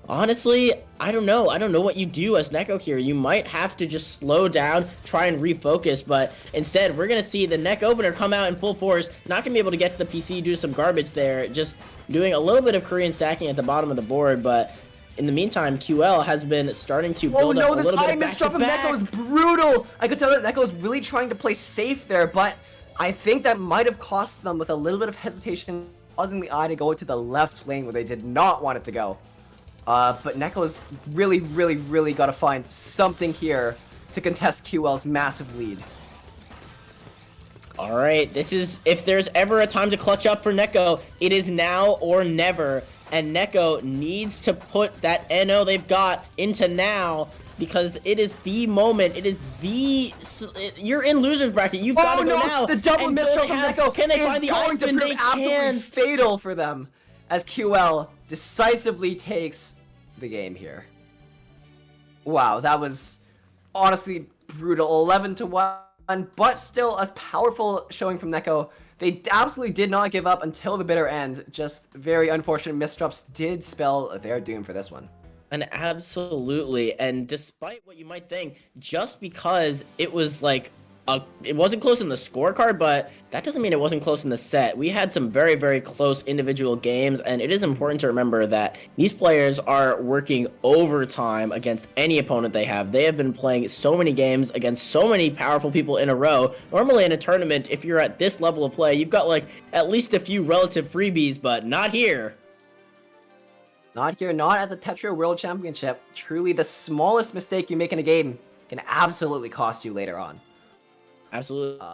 honestly, I don't know. I don't know what you do as Neko here. You might have to just slow down, try and refocus, but instead, we're going to see the neck opener come out in full force. Not going to be able to get the PC, do some garbage there. Just doing a little bit of Korean stacking at the bottom of the board, but in the meantime, QL has been starting to build up a little bit of misdrop from back-to-back. Neko is brutal. I could tell that Neko is really trying to play safe there, but I think that might have cost them with a little bit of hesitation, causing the eye to go to the left lane where they did not want it to go. But Neko's really, really, really got to find something here to contest QL's massive lead. All right, this is, if there's ever a time to clutch up for Neko, it is now or never. And Neko needs to put that NO they've got into now because it is the moment. It is the, you're in loser's bracket. You've got to go now. The double And misstep they from have- Neko Can they is find the going to Iceman? prove They absolutely can. fatal for them as QL decisively takes the game here. Wow, that was honestly brutal. 11 to 1, but still a powerful showing from Neko. They absolutely did not give up until the bitter end. Just very unfortunate misdrops did spell their doom for this one. And absolutely, and despite what you might think, just because it was like it wasn't close in the scorecard, but that doesn't mean it wasn't close in the set. We had some very, very close individual games, and it is important to remember that these players are working overtime against any opponent they have. They have been playing so many games against so many powerful people in a row. Normally in a tournament, if you're at this level of play, you've got like at least a few relative freebies, but not here. Not here, not at the Tetr World Championship. Truly, the smallest mistake you make in a game can absolutely cost you later on. Absolutely.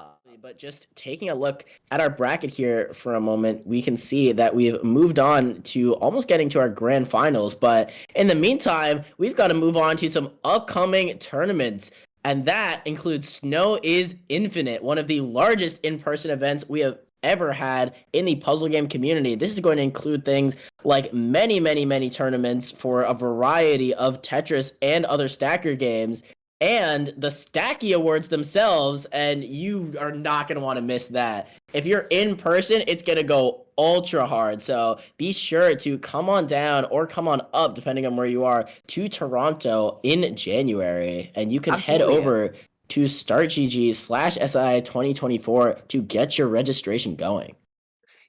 But just taking a look at our bracket here for a moment, we can see that we've moved on to almost getting to our grand finals. But in the meantime, we've got to move on to some upcoming tournaments. And that includes Snow is Infinite, one of the largest in-person events we have ever had in the puzzle game community. This is going to include things like many, many, many tournaments for a variety of Tetris and other stacker games, and the Stacky Awards themselves, and you are not going to want to miss that. If you're in person, it's going to go ultra hard, so be sure to come on down or come on up, depending on where you are, to Toronto in January, and you can head over to startgg/SI 2024 to get your registration going.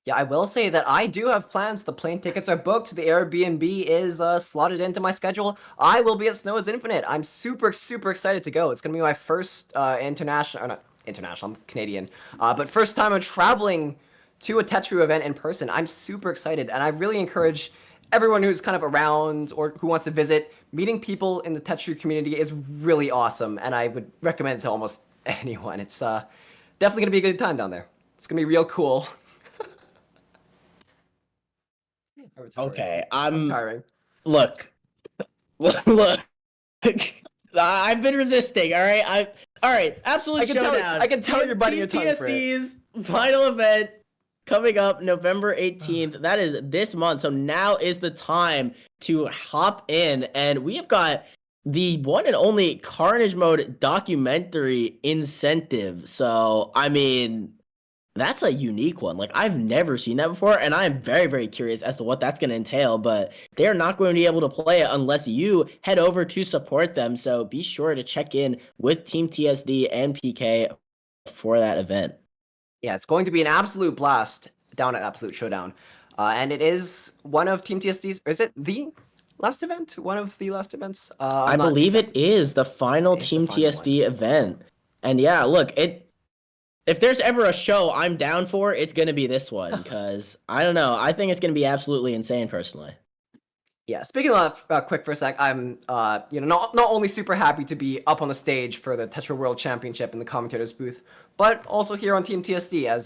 Yeah, I will say that I do have plans. The plane tickets are booked. The Airbnb is slotted into my schedule. I will be at Snow is Infinite. I'm super, super excited to go. It's going to be my first international, or not international, I'm Canadian, but first time I'm traveling to a Tetru event in person. I'm super excited, and I really encourage everyone who's kind of around or who wants to visit, meeting people in the Tetr community is really awesome, and I would recommend it to almost anyone. It's definitely gonna be a good time down there. It's gonna be real cool. I'm retiring. Okay, I'm retiring. look, look. I've been resisting. All right, all right. Absolute showdown. I can tell you're biting your tongue for it. TSD's final event coming up November 18th. That is this month. So now is the time to hop in, and we have got the one and only Carnage Mode documentary incentive. So I mean, that's a unique one. Like, I've never seen that before, and I'm very, very curious as to what that's going to entail, but they're not going to be able to play it unless you head over to support them, so be sure to check in with Team TSD and PK for that event. Yeah, it's going to be an absolute blast down at Absolute Showdown. And it is one of Team TSD's, or is it the last event? One of the last events? I believe it is the final Team TSD event. And yeah, look, if there's ever a show I'm down for, it's going to be this one, because, I don't know, I think it's going to be absolutely insane, personally. Yeah, speaking of quick for a sec, I'm not only super happy to be up on the stage for the Tetr World Championship in the commentators booth, but also here on Team TSD as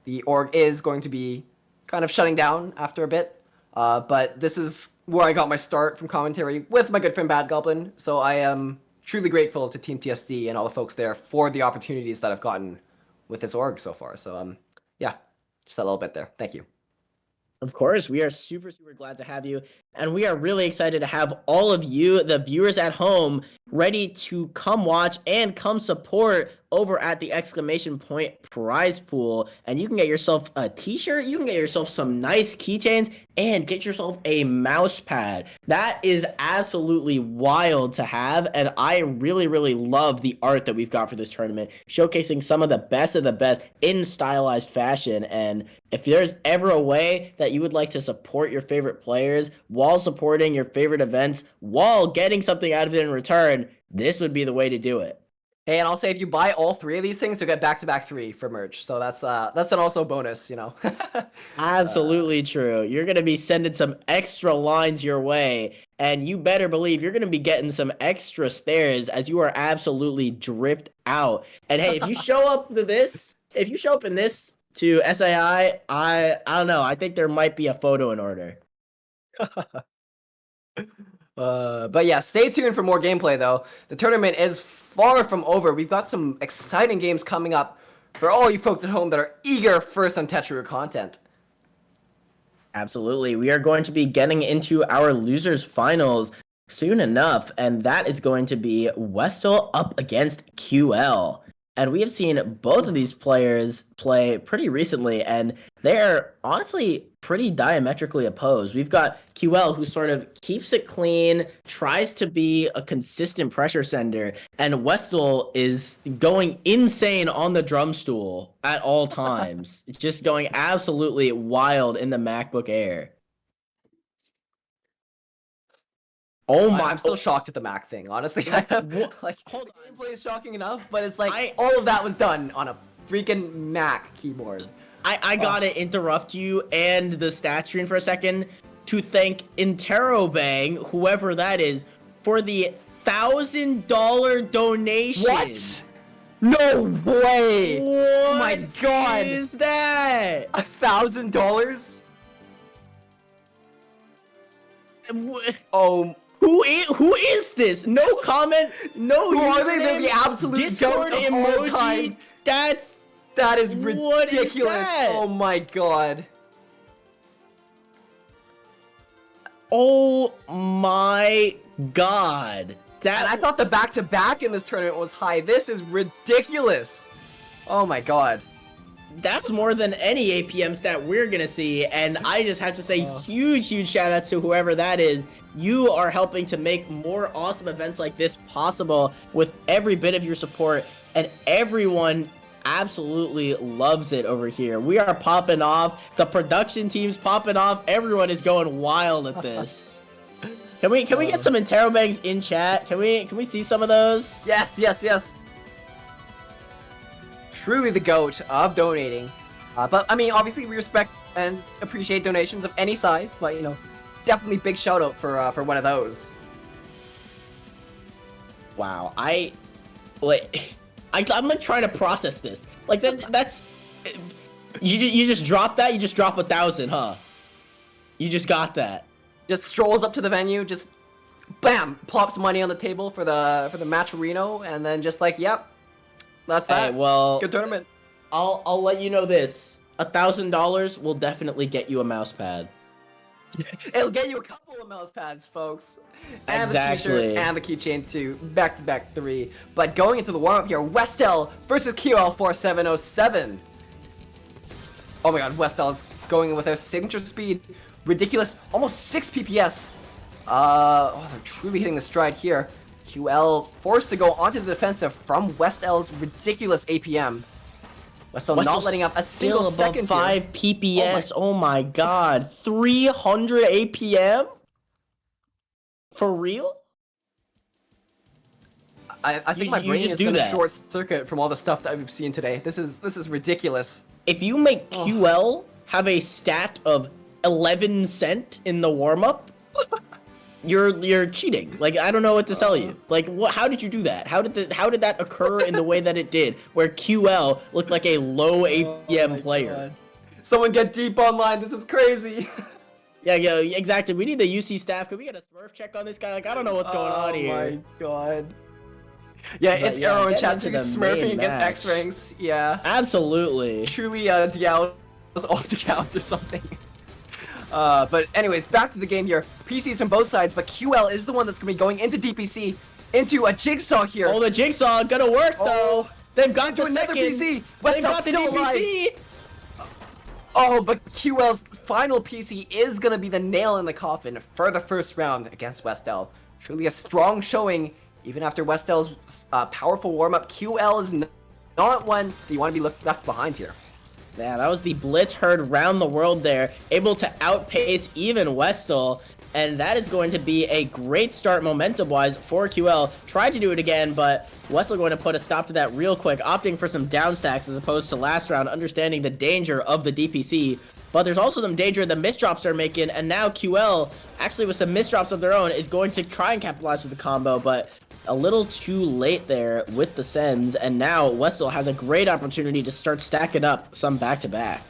the org is going to be kind of shutting down after a bit. But this is where I got my start from commentary with my good friend Bad Goblin, so I am truly grateful to Team TSD and all the folks there for the opportunities that I've gotten with this org so far. So yeah, just a little bit there. Thank you. Of course, we are super, super glad to have you. And we are really excited to have all of you, the viewers at home, ready to come watch and come support over at the exclamation point prize pool. And you can get yourself a t-shirt, you can get yourself some nice keychains, and get yourself a mouse pad. That is absolutely wild to have, and I really, really love the art that we've got for this tournament, showcasing some of the best in stylized fashion. And if there's ever a way that you would like to support your favorite players while supporting your favorite events, while getting something out of it in return, this would be the way to do it. Hey, and I'll say if you buy all three of these things, you'll get back-to-back 3 for merch. So that's an also bonus, you know. Absolutely true. You're going to be sending some extra lines your way, and you better believe you're going to be getting some extra stares as you are absolutely dripped out. And hey, if you show up in this to SAI, I don't know. I think there might be a photo in order. But yeah, stay tuned for more gameplay though. The tournament is far from over. We've got some exciting games coming up for all you folks at home that are eager for some Tetr content. Absolutely. We are going to be getting into our losers finals soon enough, and that is going to be Westall up against QL. And we have seen both of these players play pretty recently, and they're honestly pretty diametrically opposed. We've got QL, who sort of keeps it clean, tries to be a consistent pressure sender, and Westall is going insane on the drum stool at all times. Just going absolutely wild in the MacBook Air. Oh my! I'm still shocked at the Mac thing, honestly. Hold on. Gameplay is shocking enough, but it's like all of that was done on a freaking Mac keyboard. I gotta interrupt you and the stat screen for a second to thank Interrobang, whoever that is, for the $1,000 donation. What? No way! What oh my god! Is that $1,000? Oh. Who is this? No comment, no Who username, are they? They're the absolute Discord goat of all emoji. time. That is ridiculous. What is that? Oh my god. Oh my god. And I thought the back-to-back in this tournament was high. This is ridiculous. Oh my god. That's more than any APM stat we're gonna see, and I just have to say huge shout outs to whoever that is. You are helping to make more awesome events like this possible with every bit of your support, and everyone absolutely loves it over here. We are popping off, the production team's popping off, everyone is going wild at this. Can we get some Interrobangs in chat? Can we see some of those? Yes. Truly the goat of donating. But I mean, obviously we respect and appreciate donations of any size, but you know, definitely big shout out for one of those. Wow, like, I'm like trying to process this. Like that's you just drop that. You just drop 1,000, huh? You just got that. Just strolls up to the venue, just bam, plops money on the table for the match Reno, and then just like, yep, that's that. Hey, well, good tournament. I'll let you know this. $1,000 will definitely get you a mouse pad. It'll get you a couple of mouse pads, folks. And Exactly. the t-shirt and the keychain too. Back-to-back 3. But going into the warm-up here, Westel versus QL4707. Oh my god, Westel is going in with their signature speed. Ridiculous, almost 6 PPS. They're truly hitting the stride here. QL forced to go onto the defensive from Westel's ridiculous APM. Westel not letting up a single still above second 5 here. PPS. Oh my god. 300 APM? For real? I think my brain just is do gonna that. short circuit from all the stuff that we've seen today. This is ridiculous. If you make QL have a stat of 11 cent in the warm-up, you're cheating. Like, I don't know what to tell you. Like, how did you do that? How did that occur in the way that it did, where QL looked like a low APM player? God. Someone get deep online. This is crazy. Yeah, exactly. We need the UC staff. Can we get a Smurf check on this guy? Like, I don't know what's going on here. Oh my god. Yeah, But it's Arrow in chat. into the Smurfing main against match. X ranks. Yeah. Absolutely. Truly, Diallo's off the count or something. But anyways, back to the game here. PCs from both sides, but QL is the one that's gonna be going into DPC, into a jigsaw here. Oh, the jigsaw gonna work though. They've got to the another second. PC. They've got Westel's the still DPC. alive. Oh, but QL's final PC is gonna be the nail in the coffin for the first round against Westel. Truly a strong showing, even after Westel's powerful warm-up. QL is not one that you want to be left behind here. Yeah, that was the blitz heard round the world there, able to outpace even Westel, and that is going to be a great start momentum-wise for QL. Tried to do it again, but Westel going to put a stop to that real quick, opting for some down stacks as opposed to last round, understanding the danger of the DPC. But there's also some danger the misdrops they're making, and now QL, actually with some misdrops of their own, is going to try and capitalize with the combo, but a little too late there with the sends, and now Westel has a great opportunity to start stacking up some back-to-back.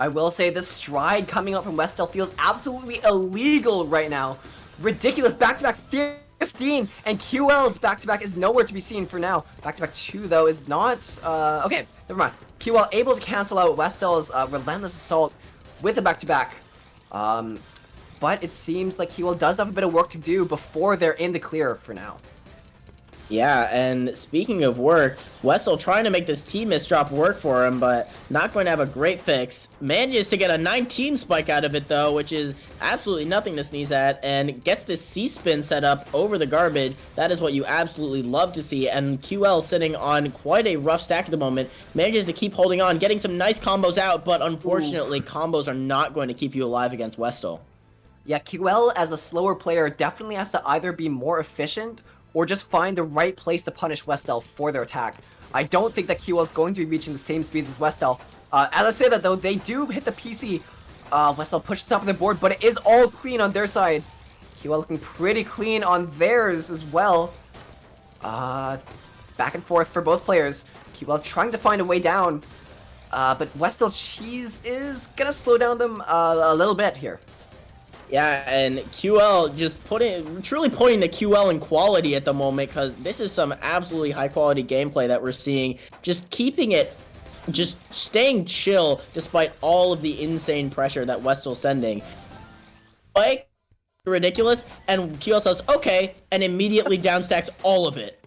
I will say this stride coming up from Westel feels absolutely illegal right now. Ridiculous back-to-back 15, and QL's back-to-back is nowhere to be seen for now. Back-to-back 2, though, is not... okay, never mind. QL able to cancel out Westel's relentless assault with a back-to-back. But it seems like QL does have a bit of work to do before they're in the clear for now. Yeah, and speaking of work, Westel trying to make this T-miss drop work for him, but not going to have a great fix. Manages to get a 19 spike out of it, though, which is absolutely nothing to sneeze at, and gets this C-spin set up over the garbage. That is what you absolutely love to see, and QL sitting on quite a rough stack at the moment, manages to keep holding on, getting some nice combos out, but unfortunately, combos are not going to keep you alive against Westel. Yeah, QL as a slower player definitely has to either be more efficient or just find the right place to punish Westel for their attack. I don't think that QL is going to be reaching the same speeds as Westel. As I say that though, they do hit the PC. Westel pushes the top of the board, but it is all clean on their side. QL looking pretty clean on theirs as well. Back and forth for both players. QL trying to find a way down. But Westel Cheese is gonna slow down them a little bit here. Yeah, and QL just truly putting the QL in quality at the moment, because this is some absolutely high quality gameplay that we're seeing. Just keeping it, just staying chill despite all of the insane pressure that Westel's sending. Like, ridiculous, and QL says, okay, and immediately downstacks all of it.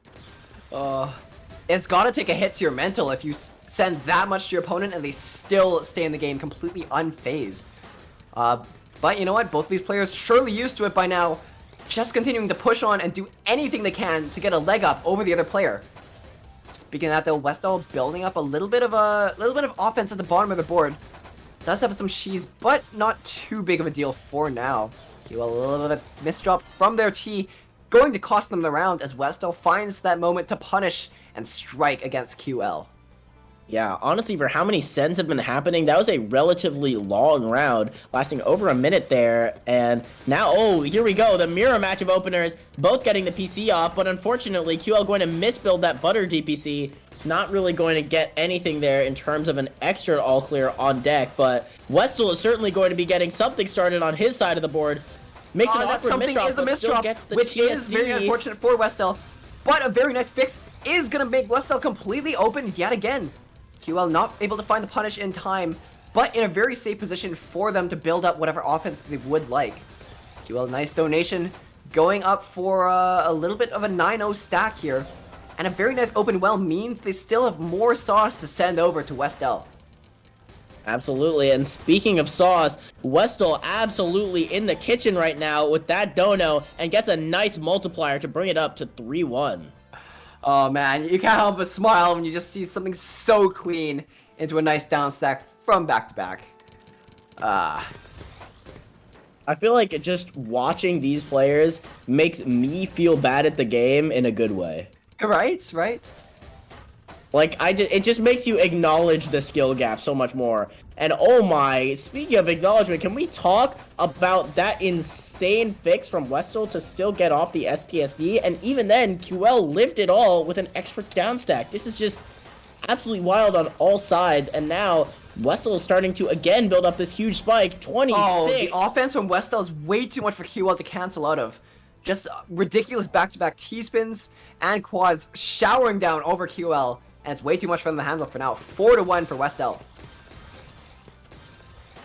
It's gotta take a hit to your mental if you send that much to your opponent and they still stay in the game completely unfazed. But you know what? Both these players surely used to it by now. Just continuing to push on and do anything they can to get a leg up over the other player. Speaking of that though, Westel building up a little bit of offense at the bottom of the board. Does have some cheese, but not too big of a deal for now. Do a little bit of misdrop from their T, going to cost them the round as Westel finds that moment to punish and strike against QL. Yeah, honestly, for how many sends have been happening, that was a relatively long round, lasting over a minute there. And now, oh, here we go. The mirror match of openers, both getting the PC off, but unfortunately, QL going to misbuild that butter DPC. Not really going to get anything there in terms of an extra all clear on deck, but Westall is certainly going to be getting something started on his side of the board. Makes an awkward something misdrop, is a but still misdrop, gets the which is TSD. very unfortunate for Westall. But a very nice fix is going to make Westall completely open yet again. QL not able to find the punish in time, but in a very safe position for them to build up whatever offense they would like. QL, nice donation, going up for a little bit of a 9-0 stack here. And a very nice open well means they still have more sauce to send over to Westall. Absolutely, and speaking of sauce, Westall absolutely in the kitchen right now with that dono and gets a nice multiplier to bring it up to 3-1. Oh man, you can't help but smile when you just see something so clean into a nice down stack from back to back. I feel like just watching these players makes me feel bad at the game in a good way. Right, right. Like, it just makes you acknowledge the skill gap so much more. And oh my, speaking of acknowledgement, can we talk about that insane fix from Westall to still get off the STSD? And even then, QL lived it all with an extra down stack. This is just absolutely wild on all sides. And now, Westall is starting to again build up this huge spike, 26. Oh, the offense from Westall is way too much for QL to cancel out of. Just ridiculous back-to-back T-spins and quads showering down over QL. And it's way too much for them to handle for now. 4-1 for Westall.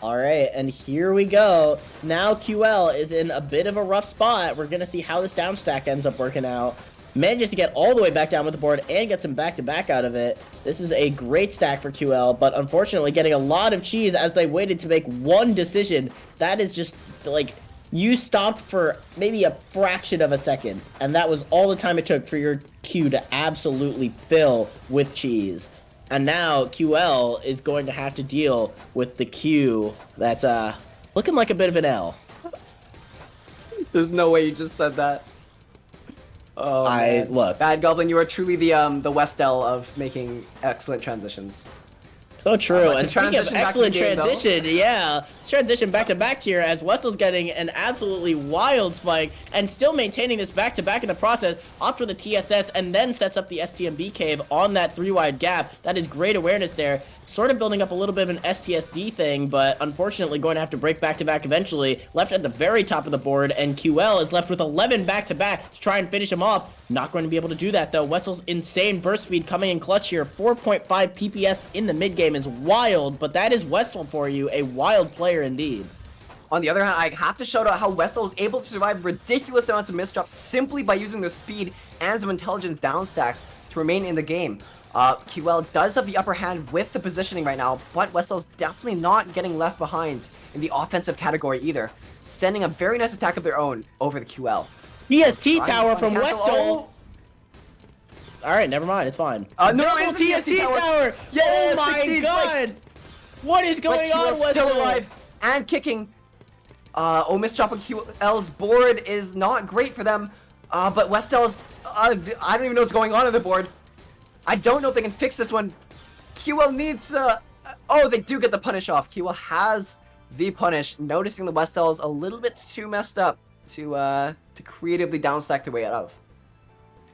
Alright, and here we go. Now QL is in a bit of a rough spot. We're going to see how this down stack ends up working out. Manages to get all the way back down with the board and get some back-to-back out of it. This is a great stack for QL, but unfortunately getting a lot of cheese as they waited to make one decision. That is just, like, you stopped for maybe a fraction of a second, and that was all the time it took for your queue to absolutely fill with cheese. And now QL is going to have to deal with the queue that's looking like a bit of an L. There's no way you just said that. Oh, man. Look. Bad Goblin, you are truly the Westall of making excellent transitions. So true, and to speaking of transition back to excellent the game, transition, yeah, let's transition back to back here as Westall's getting an absolutely wild spike and still maintaining this back to back in the process, opts for the TSS and then sets up the STMB cave on that 3-wide gap. That is great awareness there. Sort of building up a little bit of an STSD thing, but unfortunately going to have to break back to back eventually. Left at the very top of the board, and QL is left with 11 back to back to try and finish him off. Not going to be able to do that though. Westall's insane burst speed coming in clutch here. 4.5 PPS in the mid game is wild, but that is Westall for you, a wild player indeed. On the other hand, I have to shout out how Westall was able to survive ridiculous amounts of misdrops simply by using their speed and some intelligence down stacks to remain in the game. QL does have the upper hand with the positioning right now, but Westall's definitely not getting left behind in the offensive category either, sending a very nice attack of their own over the QL. TST tower from Westall. Oh. Alright, never mind, it's fine. No, it's a TST tower! Yeah, oh my 16 god! What is going on, QL's still Westall? alive and kicking. Misdrop on QL's board is not great for them, but Westall's, I don't even know what's going on the board. I don't know if they can fix this one. QL needs oh, they do get the punish off. QL has the punish, noticing the Westall's a little bit too messed up to creatively downstack their way out of.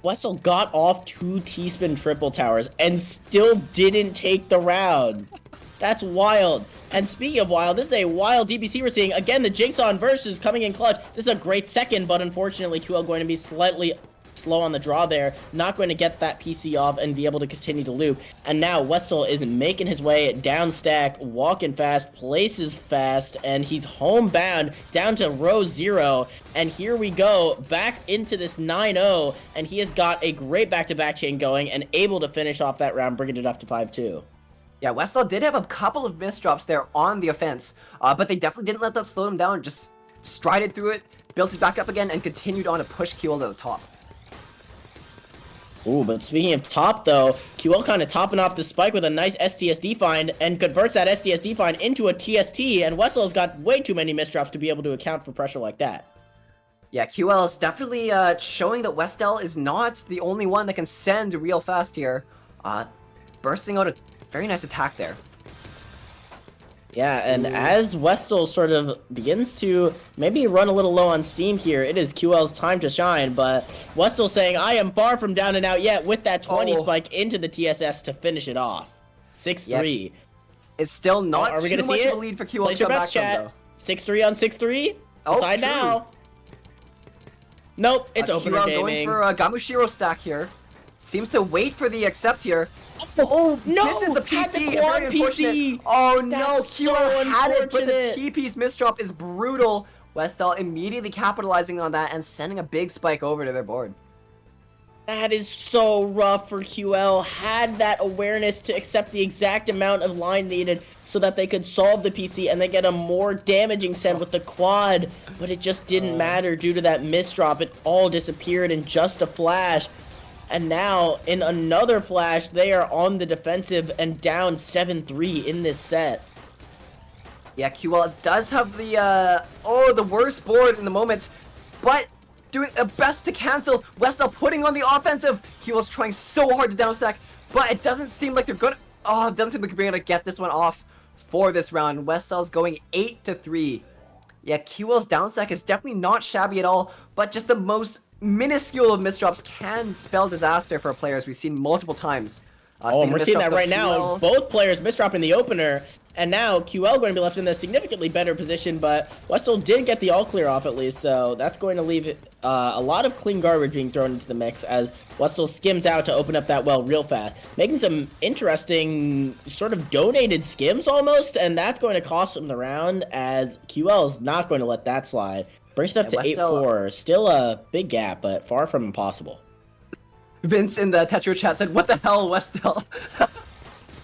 Westall got off 2 T-spin triple towers and still didn't take the round. That's wild. And speaking of wild, this is a wild DPC we're seeing. Again, the Jigsaw Versus coming in clutch. This is a great second, but unfortunately, QL going to be slightly slow on the draw there. Not going to get that PC off and be able to continue to loop. And now Westall is making his way down stack, walking fast, places fast, and he's homebound down to row 0. And here we go, back into this 9-0, and he has got a great back-to-back chain going and able to finish off that round, bringing it up to 5-2. Yeah, Westall did have a couple of misdrops there on the offense, but they definitely didn't let that slow him down, just strided through it, built it back up again, and continued on to push QL to the top. Ooh, but speaking of top, though, QL kind of topping off the spike with a nice STSD find and converts that STSD find into a TST, and Westall's got way too many misdrops to be able to account for pressure like that. Yeah, QL is definitely showing that Westall is not the only one that can send real fast here. Bursting out a Very nice attack there. Yeah, and as Westall sort of begins to maybe run a little low on steam here, it is QL's time to shine, but Westall saying, I am far from down and out yet with that 20 spike into the TSS to finish it off. 6-3. It's still not are we gonna too much see of it? a lead for QL Place to your come bets, back from, chat. though. 6-3 on 6-3? Oh, Decide true. now. Nope, it's opener QL gaming. going for a Gamushiro stack here. Seems to wait for the accept here. Oh, no! This is the Had PC. the quad Very unfortunate. PC. Oh no, That's QL so had it, but the unfortunate. T-piece misdrop is brutal. Westall immediately capitalizing on that and sending a big spike over to their board. That is so rough for QL. Had that awareness to accept the exact amount of line needed so that they could solve the PC and then get a more damaging send with the quad, but it just didn't matter due to that misdrop. It all disappeared in just a flash. And now, in another flash, they are on the defensive and down 7-3 in this set. Yeah, QL does have the worst board in the moment, but doing the best to cancel. Westall putting on the offensive. QL's trying so hard to downstack, but it doesn't seem like they're gonna. Oh, it doesn't seem like they're gonna get this one off for this round. Westall's going 8-3. Yeah, QL's downstack is definitely not shabby at all, but just the most minuscule of misdrops can spell disaster for players. We've seen multiple times. And we're seeing that right now. Both players misdrop in the opener, and now QL going to be left in a significantly better position, but Westall did get the all clear off at least, so that's going to leave a lot of clean garbage being thrown into the mix as Westall skims out to open up that well real fast, making some interesting sort of donated skims almost, and that's going to cost him the round as QL is not going to let that slide. Brings it up to 8-4. Still a big gap, but far from impossible. Vince in the Tetr chat said, "What the hell, Westall?"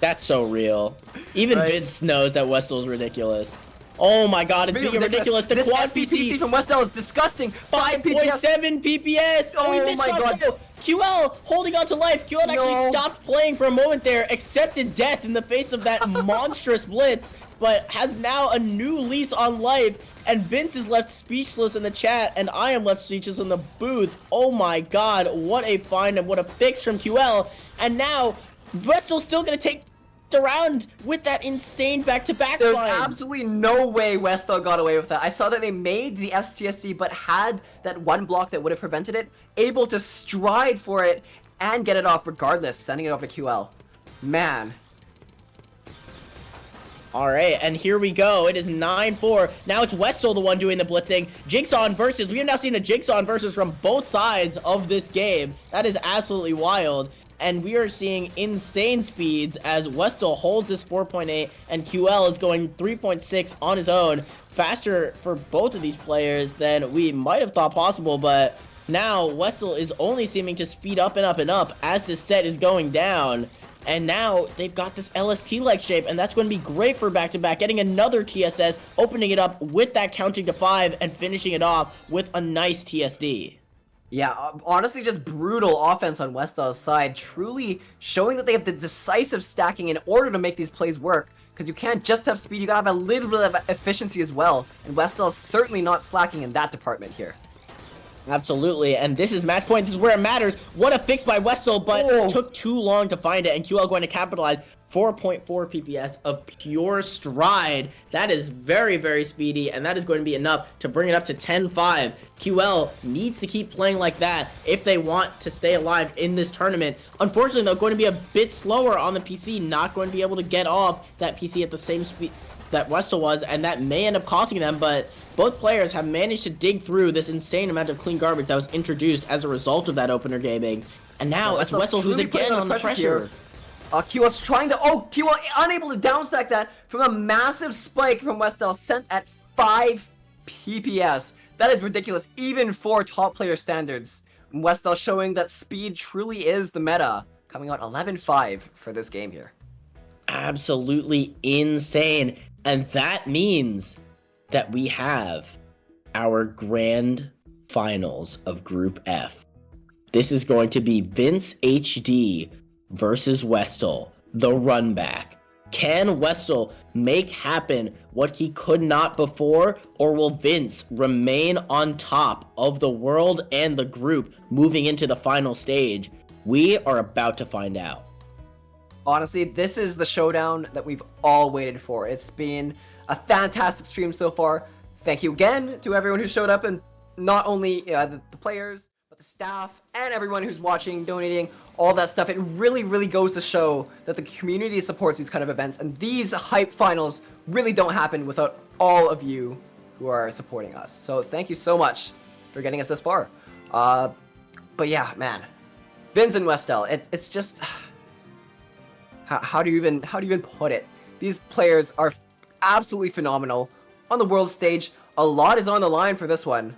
That's so real. Even Vince knows that Westall's ridiculous. Oh my god, it's being ridiculous. The this quad PC PC from Westall is disgusting. 5.7 PPS. Oh my god. QL holding on to life. QL actually stopped playing for a moment there, accepted death in the face of that monstrous blitz, but has now a new lease on life. And Vince is left speechless in the chat, and I am left speechless in the booth. Oh my god, what a find and what a fix from QL. And now, Westall's still going to take the round with that insane back-to-back There's find. absolutely no way Westall got away with that. I saw that they made the STSC, but had that one block that would have prevented it, able to stride for it and get it off regardless, sending it over to QL. Man. Alright, and here we go. It is 9-4. Now it's Westall the one doing the blitzing. Jigsaw and versus. We are now seeing a Jigsaw and versus from both sides of this game. That is absolutely wild. And we are seeing insane speeds as Westall holds his 4.8 and QL is going 3.6 on his own. Faster for both of these players than we might have thought possible, but now Westall is only seeming to speed up and up and up as this set is going down. And now they've got this LST-like shape, and that's going to be great for back-to-back. Getting another TSS, opening it up with that counting to 5, and finishing it off with a nice TSD. Yeah, honestly, just brutal offense on Westall's side, truly showing that they have the decisive stacking in order to make these plays work. Because you can't just have speed, you gotta have a little bit of efficiency as well. And Westall's certainly not slacking in that department here. Absolutely, and this is match point. This is where it matters. What a fix by Westall, but took too long to find it, and QL going to capitalize. 4.4 PPS of pure stride. That is very, very speedy, and that is going to be enough to bring it up to 10-5. QL needs to keep playing like that if they want to stay alive in this tournament. Unfortunately, they're going to be a bit slower on the PC, not going to be able to get off that PC at the same speed that Westall was, and that may end up costing them, but both players have managed to dig through this insane amount of clean garbage that was introduced as a result of that opener gaming. And now it's Westall who's again on the pressure. QL's trying to... Oh, QL unable to downstack that from a massive spike from Westall sent at 5 PPS. That is ridiculous, even for top player standards. Westall showing that speed truly is the meta, coming out 11-5 for this game here. Absolutely insane. And that means that we have our grand finals of Group F. This is going to be Vince HD versus Westall, the run back. Can Westall make happen what he could not before, or will Vince remain on top of the world and the group moving into the final stage? We are about to find out. Honestly, this is the showdown that we've all waited for. It's been a fantastic stream so far. Thank you again to everyone who showed up, and not only the players, but the staff and everyone who's watching, donating, all that stuff. It really, really goes to show that the community supports these kind of events, and these hype finals really don't happen without all of you who are supporting us. So thank you so much for getting us this far. But yeah, man, Vince and Westel, it's just how do you even put it? These players are absolutely phenomenal on the world stage. A lot is on the line for this one.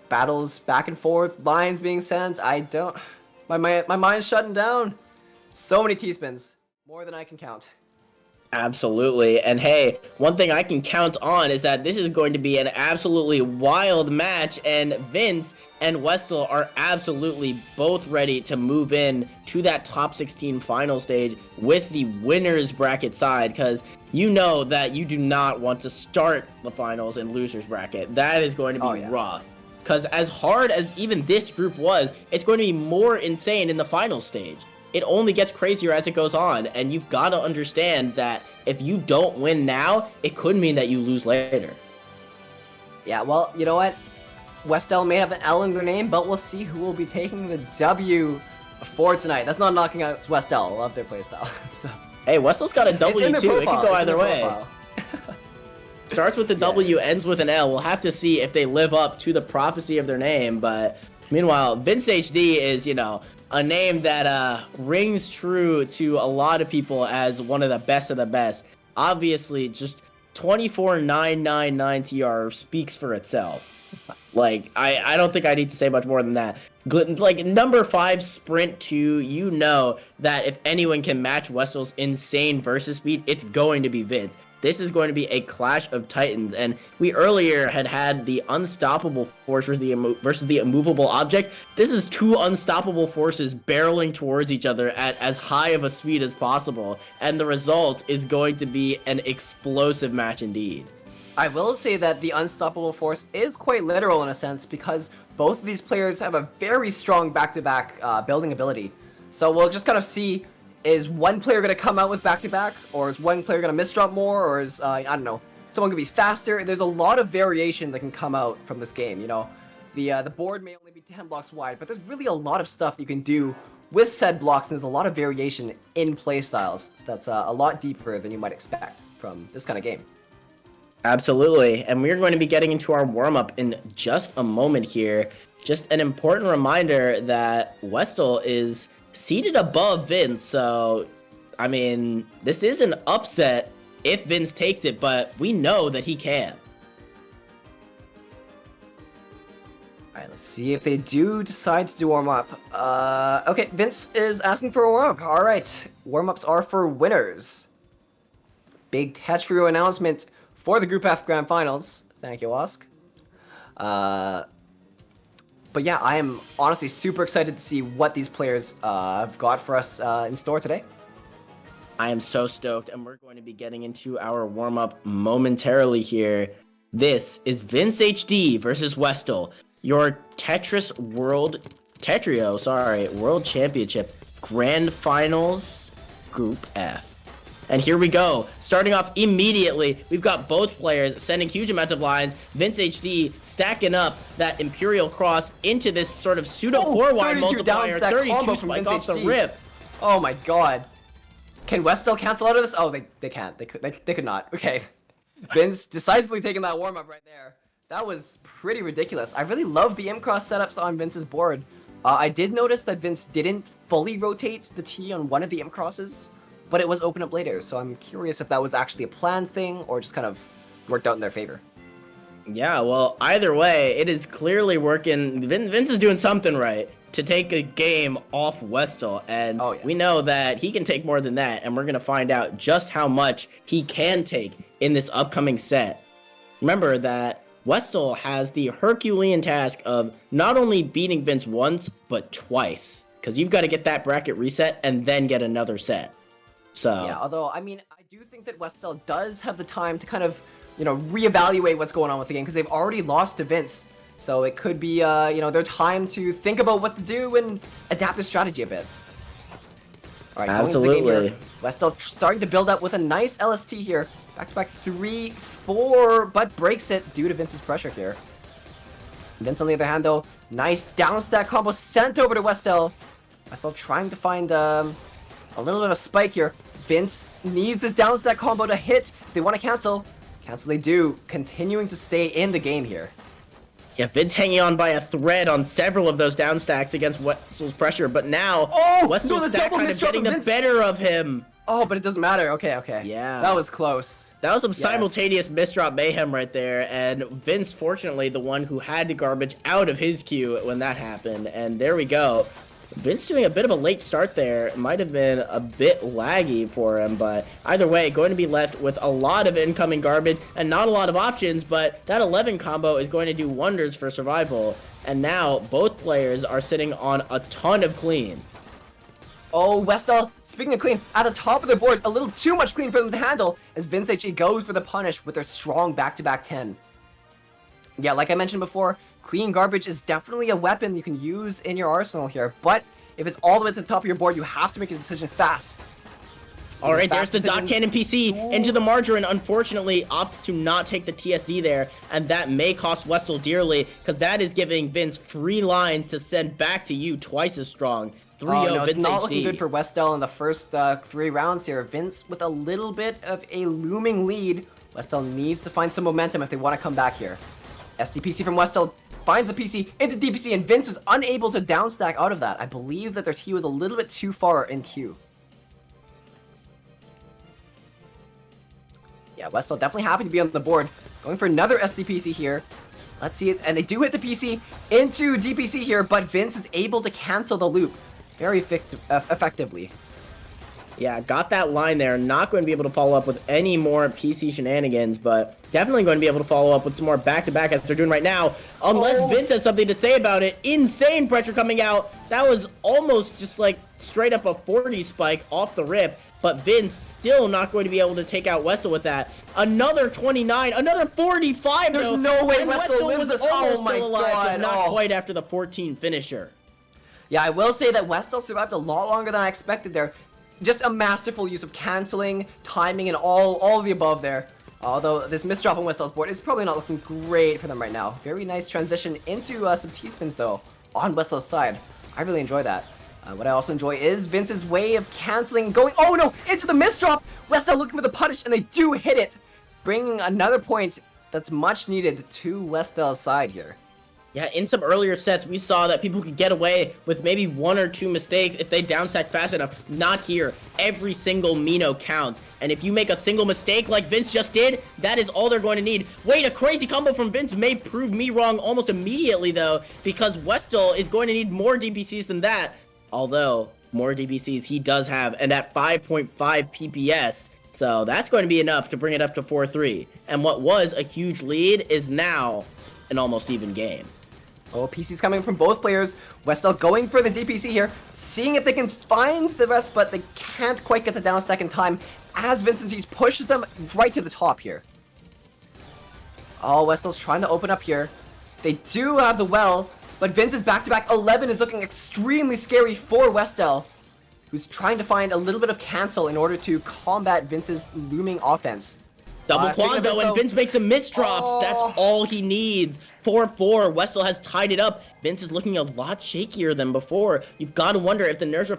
Battles back and forth, lines being sent. I don't. My mind's shutting down. So many T-spins, more than I can count. Absolutely. And hey, one thing I can count on is that this is going to be an absolutely wild match, and Vince and Westel are absolutely both ready to move in to that top 16 final stage with the winners bracket side, because you know that you do not want to start the finals in losers bracket. That is going to be rough. Because as hard as even this group was, it's going to be more insane in the final stage. It only gets crazier as it goes on, and you've got to understand that if you don't win now, it could mean that you lose later. Yeah, well, you know what? Westel may have an L in their name, but we'll see who will be taking the W for tonight. That's not knocking out Westel. I love their playstyle. Hey, Westel's got a W too. It can go either way. Starts with the W, ends with an L. We'll have to see if they live up to the prophecy of their name, but meanwhile, Vince HD is, you know, a name that rings true to a lot of people as one of the best. Obviously, just 24999 TR speaks for itself. Like, I don't think I need to say much more than that. Like, number 5 Sprint 2, you know that if anyone can match Westel's insane versus speed, it's going to be Vince. This is going to be a clash of titans, and we earlier had the unstoppable force versus the immovable object. This is 2 unstoppable forces barreling towards each other at as high of a speed as possible, and the result is going to be an explosive match indeed. I will say that the unstoppable force is quite literal in a sense, because both of these players have a very strong back-to-back building ability. So we'll just kind of see, is one player going to come out with back-to-back, or is one player going to misdrop more, or is, I don't know, someone could be faster. There's a lot of variation that can come out from this game, you know. The board may only be 10 blocks wide, but there's really a lot of stuff you can do with said blocks, and there's a lot of variation in playstyles. So that's a lot deeper than you might expect from this kind of game. Absolutely, and we're going to be getting into our warm-up in just a moment here. Just an important reminder that Westel is seated above Vince, so, I mean, this is an upset if Vince takes it, but we know that he can. Alright, let's see if they do decide to do warm-up. Okay, Vince is asking for a warm-up. Alright, warm-ups are for winners. Big Tetr announcement for the Group F Grand Finals. Thank you, Osk. But yeah, I am honestly super excited to see what these players have got for us in store today. I am so stoked, and we're going to be getting into our warm-up momentarily here. This is Vince HD versus Westel, your World Championship Grand Finals Group F. And here we go. Starting off immediately, we've got both players sending huge amounts of lines. Vince HD stacking up that Imperial Cross into this sort of pseudo core wide multiplier. 32 spike off the rip. Oh my god. Can Westel cancel out of this? Oh, they can't. They could not. Okay. Vince decisively taking that warm up right there. That was pretty ridiculous. I really love the M-Cross setups on Vince's board. I did notice that Vince didn't fully rotate the T on one of the M-Crosses, but it was open up later, so I'm curious if that was actually a planned thing or just kind of worked out in their favor. Yeah, well, either way, it is clearly working. Vince is doing something right to take a game off Westel, and we know that he can take more than that, and we're going to find out just how much he can take in this upcoming set. Remember that Westel has the Herculean task of not only beating Vince once, but twice, because you've got to get that bracket reset and then get another set. So yeah, although, I mean, I do think that Westel does have the time to kind of, you know, reevaluate what's going on with the game, because they've already lost to Vince. So it could be, you know, their time to think about what to do and adapt the strategy a bit. All right, going into the game Absolutely. here. Westel starting to build up with a nice LST here. Back-to-back 3, 4, but breaks it due to Vince's pressure here. Vince, on the other hand, though, nice down stack combo sent over to Westel. Westel trying to find a little bit of a spike here. Vince needs this down stack combo to hit. They want to cancel. Cancel they do, continuing to stay in the game here. Yeah, Vince hanging on by a thread on several of those down stacks against Westel's pressure, but now Westel's the stack double kind of misdrop getting from the Vince. better of him. Oh, but it doesn't matter. Okay. Yeah. That was close. That was some simultaneous misdrop mayhem right there, and Vince, fortunately, the one who had the garbage out of his queue when that happened, and there we go. Vince doing a bit of a late start there. It might have been a bit laggy for him, but either way, going to be left with a lot of incoming garbage and not a lot of options, but that 11 combo is going to do wonders for survival, and now both players are sitting on a ton of clean. Oh, Westel, speaking of clean, at the top of the board, a little too much clean for them to handle as Vince HE goes for the punish with their strong back-to-back 10. Yeah, like I mentioned before, clean garbage is definitely a weapon you can use in your arsenal here, but if it's all the way to the top of your board, you have to make a decision fast. So Alright, there's the dot decisions. cannon PC into the margarine. Unfortunately, opts to not take the TSD there, and that may cost Westel dearly, because that is giving Vince free lines to send back to you twice as strong. 3-0 Oh, no, it's Vince not HD. looking good for Westel in the first 3 rounds here. Vince with a little bit of a looming lead. Westel needs to find some momentum if they want to come back here. SDPC from Westel finds the PC into DPC, and Vince was unable to downstack out of that. I believe that their T was a little bit too far in queue. Yeah, Westel definitely happy to be on the board. Going for another SDPC here. Let's see it, and they do hit the PC into DPC here, but Vince is able to cancel the loop very effectively. Yeah, got that line there. Not going to be able to follow up with any more PC shenanigans, but definitely going to be able to follow up with some more back-to-back as they're doing right now. Unless Vince has something to say about it. Insane pressure coming out. That was almost just like straight up a 40 spike off the rip, but Vince still not going to be able to take out Westel with that. Another 29, another 45 There's though. no way and Westel wins was this. almost Oh my still alive, but God. not Oh. quite after the 14 finisher. Yeah, I will say that Westel survived a lot longer than I expected there. Just a masterful use of canceling, timing, and all of the above there. Although this misdrop on Westel's board is probably not looking great for them right now. Very nice transition into some T-spins though on Westel's side. I really enjoy that. What I also enjoy is Vince's way of canceling, going, oh no, into the misdrop! Westel looking for the punish, and they do hit it, bringing another point that's much needed to Westel's side here. Yeah, in some earlier sets, we saw that people could get away with maybe 1 or 2 mistakes if they downstack fast enough. Not here. Every single Mino counts. And if you make a single mistake like Vince just did, that is all they're going to need. Wait, a crazy combo from Vince may prove me wrong almost immediately, though, because Westel is going to need more DPCs than that. Although, more DPCs he does have, and at 5.5 PPS. So that's going to be enough to bring it up to 4-3. And what was a huge lead is now an almost even game. Oh, PC's coming from both players. Westel going for the DPC here, seeing if they can find the rest, but they can't quite get the downstack in time as Vincent Teach pushes them right to the top here. Oh, Westel's trying to open up here. They do have the well, but Vince's back-to-back 11 is looking extremely scary for Westel, who's trying to find a little bit of cancel in order to combat Vince's looming offense. Double Speaking quad of though, this, and Vince makes some misdrops. Oh. That's all he needs. 4-4. Westel has tied it up. Vince is looking a lot shakier than before. You've got to wonder if the nerves are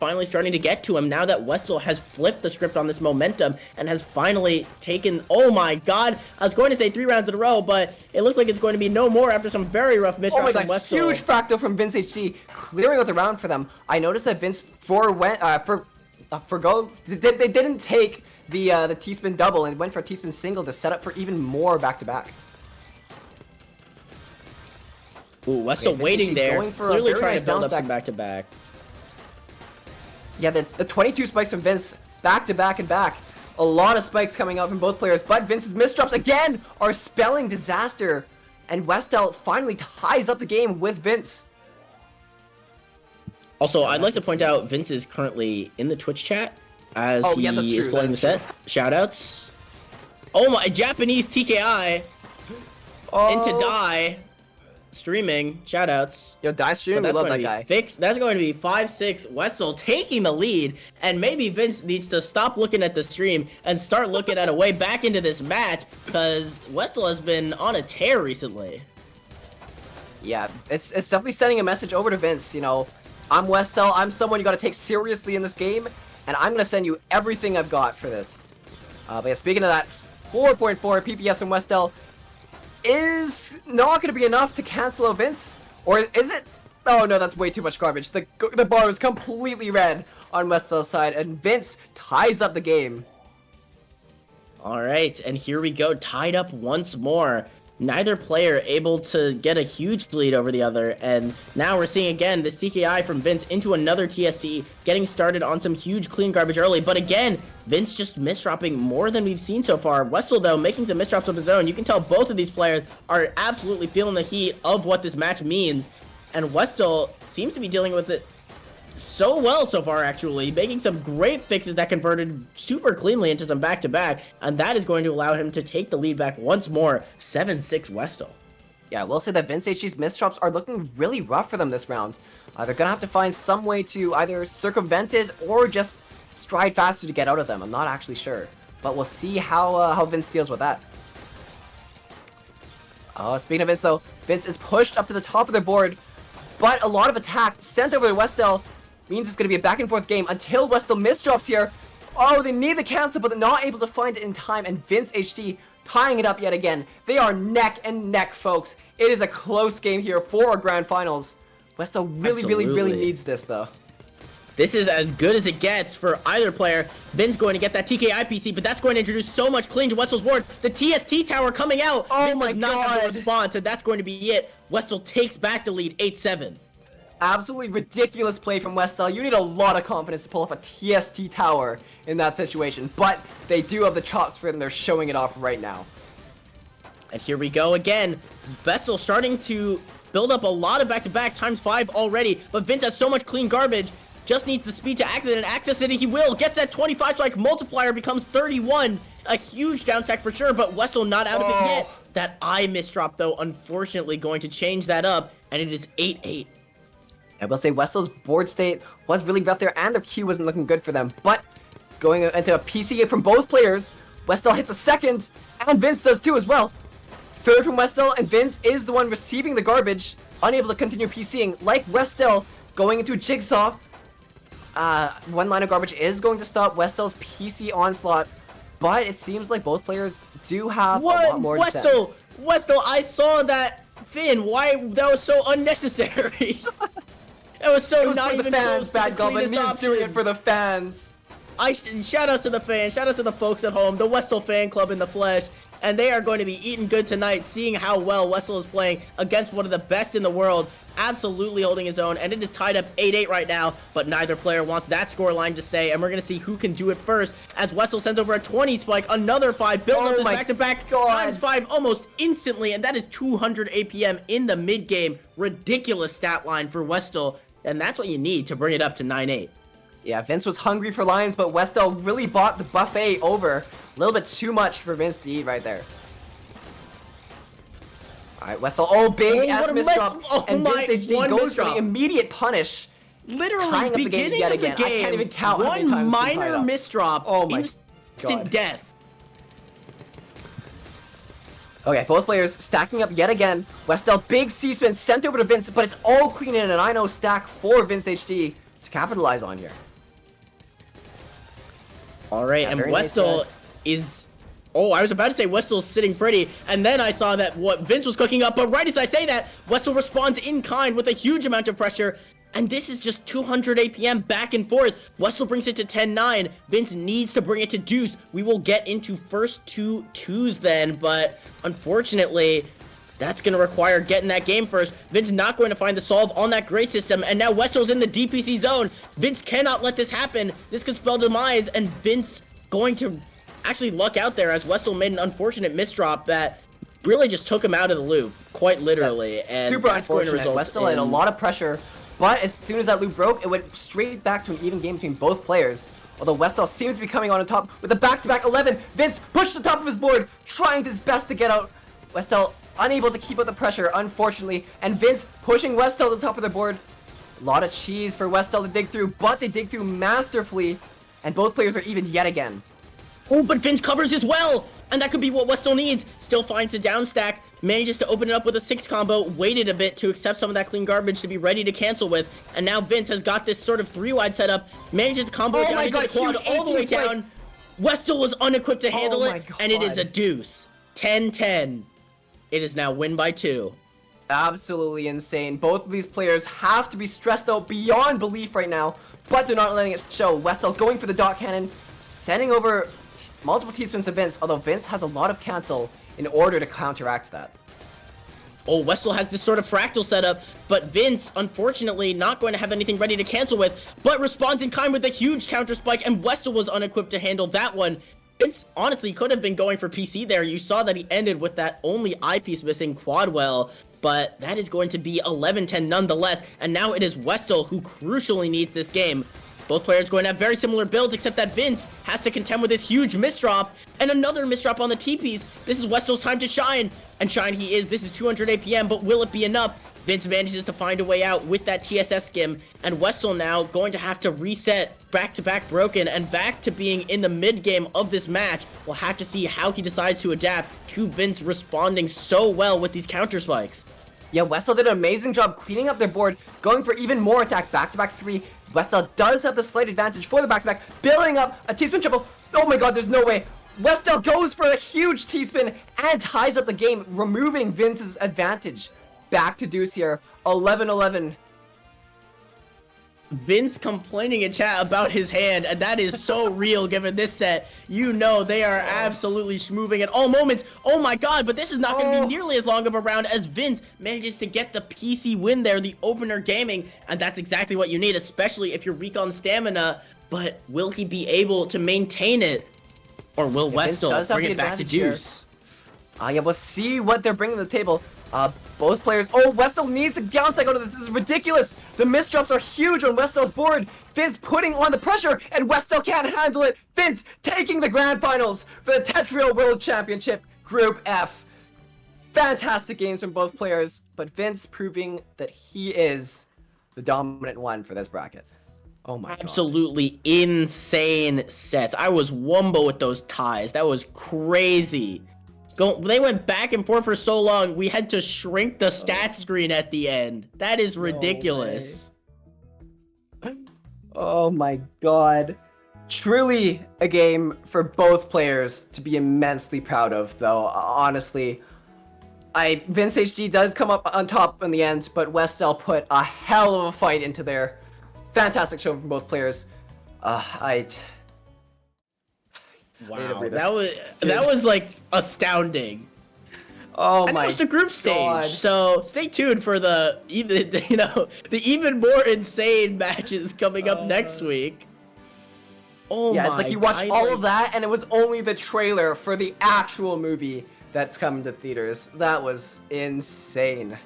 finally starting to get to him now that Westel has flipped the script on this momentum and has finally taken, oh my god, I was going to say 3 rounds in a row, but it looks like it's going to be no more after some very rough misdrops Oh my from god, Westel. huge fractal from Vince HG, clearing out the round for them. I noticed that Vince they didn't take the T-spin double and went for a T-spin single to set up for even more back-to-back. Ooh, Westel Okay, waiting Vince there, going for a clearly very trying nice to build up downstack. some back-to-back. Yeah, the 22 spikes from Vince, back-to-back and back. A lot of spikes coming out from both players, but Vince's misdrops again are spelling disaster. And Westel finally ties up the game with Vince. Also, I'd like to point out Vince is currently in the Twitch chat as Oh, yeah, that's he is true, playing the that's set. Shoutouts. Oh my, Japanese TKI into die. streaming. Shoutouts. Yo, Die streaming, we love that guy. That's going to be 5-6. Westall taking the lead, and maybe Vince needs to stop looking at the stream and start looking at a way back into this match, because Westall has been on a tear recently. Yeah, it's definitely sending a message over to Vince. You know, I'm Westall. I'm someone you got to take seriously in this game, and I'm gonna send you everything I've got for this. But yeah, speaking of that, 4.4 PPS from Westall is not going to be enough to cancel out Vince, or is it? Oh no, that's way too much garbage. The bar is completely red on Westall's side, and Vince ties up the game. All right, and here we go, tied up once more. Neither player able to get a huge lead over the other, and now we're seeing again this TKI from Vince into another TST, getting started on some huge clean garbage early, but again, Vince just misdropping more than we've seen so far. Westall, though, making some misdrops of his own. You can tell both of these players are absolutely feeling the heat of what this match means, and Westall seems to be dealing with it so well so far, actually, making some great fixes that converted super cleanly into some back-to-back, and that is going to allow him to take the lead back once more, 7-6 Westall. Yeah, I will say that Vince HG's misdrops are looking really rough for them this round. They're gonna have to find some way to either circumvent it or just stride faster to get out of them. I'm not actually sure, but we'll see how Vince deals with that. Speaking of Vince, though, Vince is pushed up to the top of the board, but a lot of attack sent over to Westall means it's going to be a back-and-forth game until Westall misdrops here. Oh, they need the cancel, but they're not able to find it in time, and Vince HT tying it up yet again. They are neck and neck, folks. It is a close game here for our grand finals. Westall really needs this, though. This is as good as it gets for either player. Vin's going to get that TKI PC, but that's going to introduce so much clean to Westall's board. The TST tower coming out. Oh Vince my does not have a God. response, and that's going to be it. Westall takes back the lead, 8-7. Absolutely ridiculous play from Westall. You need a lot of confidence to pull off a TST tower in that situation, but they do have the chops for it, and they're showing it off right now. And here we go again. Westall starting to build up a lot of back-to-back ×5 already, but Vince has so much clean garbage. Just needs the speed to access it, and access it he will. Gets that 25 strike multiplier, becomes 31. A huge down tech for sure, but Westall not out of it yet. That eye misdrop, though, unfortunately going to change that up, and it is 8-8. I will say Westall's board state was really rough there, and their Q wasn't looking good for them. But going into a PC game from both players, Westall hits a second, and Vince does too as well. Third from Westall, and Vince is the one receiving the garbage, unable to continue PCing. Like Westall, going into Jigsaw. One line of garbage is going to stop Westall's PC onslaught, but it seems like both players do have a lot more to say. Westall, I saw that Finn. Why? That was so unnecessary. That was so not even close to the cleanest option. Doing it for the fans. Shout outs to the fans, shout outs to the folks at home, the Westall fan club in the flesh, and they are going to be eating good tonight, seeing how well Westall is playing against one of the best in the world, absolutely holding his own, and it is tied up 8-8 right now, but neither player wants that scoreline to stay, and we're going to see who can do it first, as Westall sends over a 20 spike, another 5, builds up this back-to-back, ×5 almost instantly, and that is 200 APM in the mid-game. Ridiculous stat line for Westall, and that's what you need to bring it up to 9-8. Yeah, Vince was hungry for lions, but Westall really bought the buffet over. A little bit too much for Vince to eat right there. Alright, Westall, big ass misdrop, and Vince HD goes for the immediate punish. Literally, beginning of the game, I can't even count how many one times minor misdrop, instant death. Okay, both players stacking up yet again. Westall, big C-spin sent over to Vince, but it's all clean in an I-know stack for Vince HD to capitalize on here. Alright, and Westall is... Oh, I was about to say Westall's sitting pretty, and then I saw that what Vince was cooking up, but right as I say that, Westall responds in kind with a huge amount of pressure, and this is just 200 APM back and forth. Westall brings it to 10-9. Vince needs to bring it to deuce. We will get into first 2 twos then, but unfortunately, that's going to require getting that game first. Vince not going to find the solve on that gray system, and now Westall's in the DPC zone. Vince cannot let this happen. This could spell demise, and Vince going to actually luck out there as Westall made an unfortunate misdrop that really just took him out of the loop, quite literally. And super unfortunate. Westall had a lot of pressure, but as soon as that loop broke, it went straight back to an even game between both players. Although Westall seems to be coming on top with a back-to-back 11. Vince pushed the top of his board, trying his best to get out. Westall unable to keep up the pressure, unfortunately, and Vince pushing Westel to the top of the board. A lot of cheese for Westel to dig through, but they dig through masterfully, and both players are even yet again. Oh, but Vince covers as well, and that could be what Westel needs. Still finds a down stack, manages to open it up with a 6 combo, waited a bit to accept some of that clean garbage to be ready to cancel with, and now Vince has got this sort of 3-wide setup, manages to combo it down into the quad all the way down. Westel was unequipped to handle it, and it is a deuce. 10-10. It is now win by 2. Absolutely insane. Both of these players have to be stressed out beyond belief right now, but they're not letting it show. Westel going for the dot cannon, sending over multiple T-spins to Vince, although Vince has a lot of cancel in order to counteract that. Oh, Westel has this sort of fractal setup, but Vince, unfortunately, not going to have anything ready to cancel with, but responds in kind with a huge counter spike, and Westel was unequipped to handle that one. Vince honestly could have been going for PC there. You saw that he ended with that only eyepiece missing Quadwell, but that is going to be 11-10 nonetheless, and now it is Westel who crucially needs this game. Both players going to have very similar builds, except that Vince has to contend with this huge misdrop, and another misdrop on the T-piece. This is Westel's time to shine, and shine he is. This is 200 APM, but will it be enough? Vince manages to find a way out with that TSS skim, and Westel now going to have to reset back-to-back broken and back to being in the mid-game of this match. We'll have to see how he decides to adapt to Vince responding so well with these counter spikes. Yeah, Westel did an amazing job cleaning up their board, going for even more attack, back-to-back 3. Westel does have the slight advantage for the back-to-back, building up a T-spin triple. Oh my god, there's no way. Westel goes for a huge T-spin and ties up the game, removing Vince's advantage. Back to deuce here, 11-11. Vince complaining in chat about his hand, and that is so real given this set. You know they are absolutely schmooving at all moments. Oh my god, but this is not going to be nearly as long of a round as Vince manages to get the PC win there, the opener gaming, and that's exactly what you need, especially if you're weak on stamina. But will he be able to maintain it? Or will Westel bring it back to deuce? Yeah, we'll see what they're bringing to the table. Both players. Oh, Westel needs to downside out of this. This is ridiculous. The misdrops are huge on Westel's board. Vince putting on the pressure, and Westel can't handle it. Vince taking the grand finals for the Tetr World Championship Group F. Fantastic games from both players, but Vince proving that he is the dominant one for this bracket. Oh my god. Absolutely insane sets. I was wumbo with those ties. That was crazy. They went back and forth for so long, we had to shrink the stat screen at the end. That is ridiculous. Oh my god. Truly a game for both players to be immensely proud of, though. Honestly, Vince HD does come up on top in the end, but Westel put a hell of a fight into there. Fantastic show from both players. Wow, that was like astounding. Oh and my! That was the group stage, God. so stay tuned for the even more insane matches coming up next week. Oh yeah, my! It's like you watch all of that, and it was only the trailer for the actual movie that's coming to theaters. That was insane.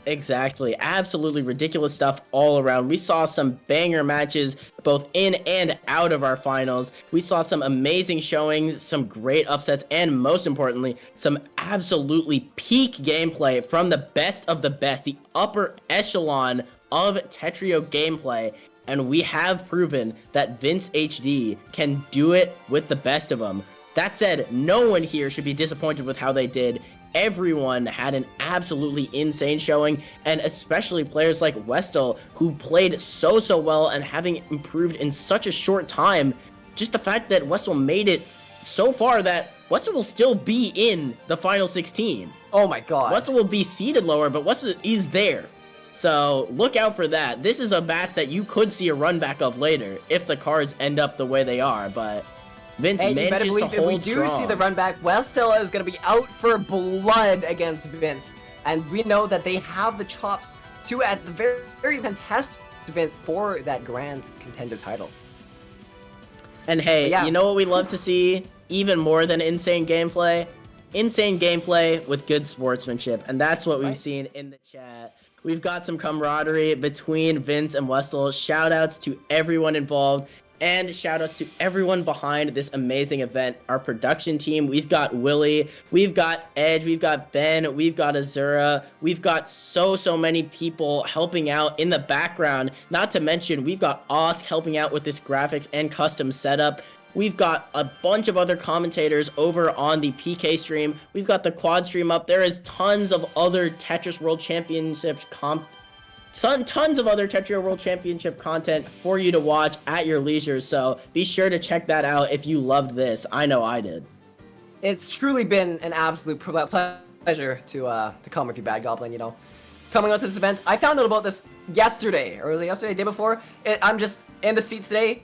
Exactly. Absolutely ridiculous stuff all around. We saw some banger matches both in and out of our finals. We saw some amazing showings, some great upsets, and most importantly, some absolutely peak gameplay from the best of the best, the upper echelon of Tetrio gameplay. And we have proven that Vince HD can do it with the best of them. That said, no one here should be disappointed with how they did. Everyone had an absolutely insane showing, and especially players like Westel, who played so well and having improved in such a short time. Just the fact that Westel made it so far that Westel will still be in the final 16. Oh my god. Westel will be seeded lower, but Westel is there. So look out for that. This is a match that you could see a run back of later if the cards end up the way they are, but Vince manages to hold strong. If we do see the run back, Westel is going to be out for blood against Vince. And we know that they have the chops to, at the very test Vince for that grand contender title. And hey, you know what we love to see even more than insane gameplay? Insane gameplay with good sportsmanship. And that's what we've seen in the chat. We've got some camaraderie between Vince and Westel. Shout outs to everyone involved. And shout outs to everyone behind this amazing event. Our production team, we've got Willie, we've got Edge, we've got Ben, we've got Azura, we've got so many people helping out in the background. Not to mention, we've got Osk helping out with this graphics and custom setup. We've got a bunch of other commentators over on the PK stream. We've got the quad stream up. There is tons of other Tetris World Championships tons of other Tetris World Championship content for you to watch at your leisure, so be sure to check that out if you loved this. I know I did. It's truly been an absolute pleasure to come with you, Bad Goblin, you know. Coming out to this event, I found out about this yesterday, or was it yesterday, day before? I'm just in the seat today.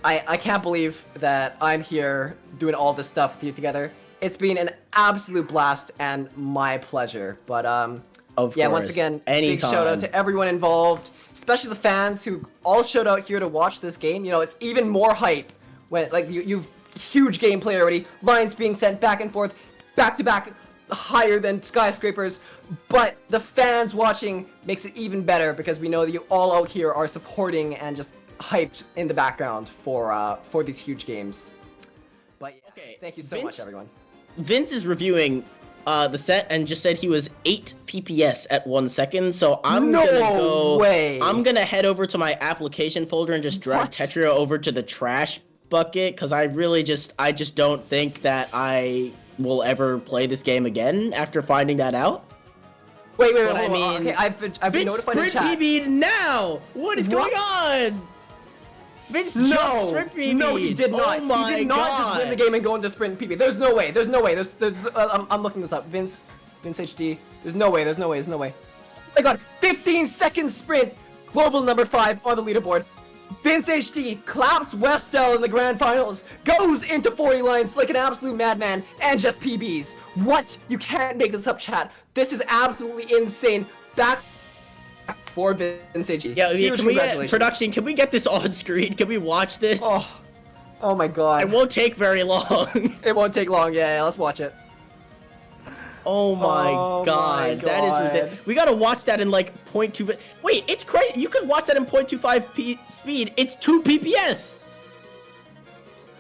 I can't believe that I'm here doing all this stuff with you together. It's been an absolute blast and my pleasure, but yeah, once again, big shout out to everyone involved, especially the fans who all showed out here to watch this game. You know, it's even more hype when, like, you've huge gameplay already, lines being sent back and forth, back to back, higher than skyscrapers, but the fans watching makes it even better because we know that you all out here are supporting and just hyped in the background for these huge games. But yeah, okay, thank you so much, everyone. Vince is reviewing the set and just said he was 8 PPS at 1 second, so I'm gonna head over to my application folder and just drag Tetr over to the trash bucket, because I just don't think that I will ever play this game again after finding that out. Wait, I mean, okay, I've been notified in chat. PB now! What is going on? Vince just sprint PB. No, he did not. Oh my he did not just win the game and go into sprint PB. There's no way. I'm looking this up. Vince HD. There's no way. Oh my god, 15 second sprint. Global number 5 on the leaderboard. Vince HD claps Westel in the grand finals. Goes into 40 lines like an absolute madman and just PBs. What? You can't make this up, chat. This is absolutely insane. Back for Vince HD. Yeah, can we get production? Can we get this on screen? Can we watch this? Oh my god. It won't take very long. It won't take long. Yeah, let's watch it. Oh my god. That is ridiculous. We gotta watch that in like 0.2. Wait, it's crazy. You could watch that in 0.25 speed. It's 2 PPS.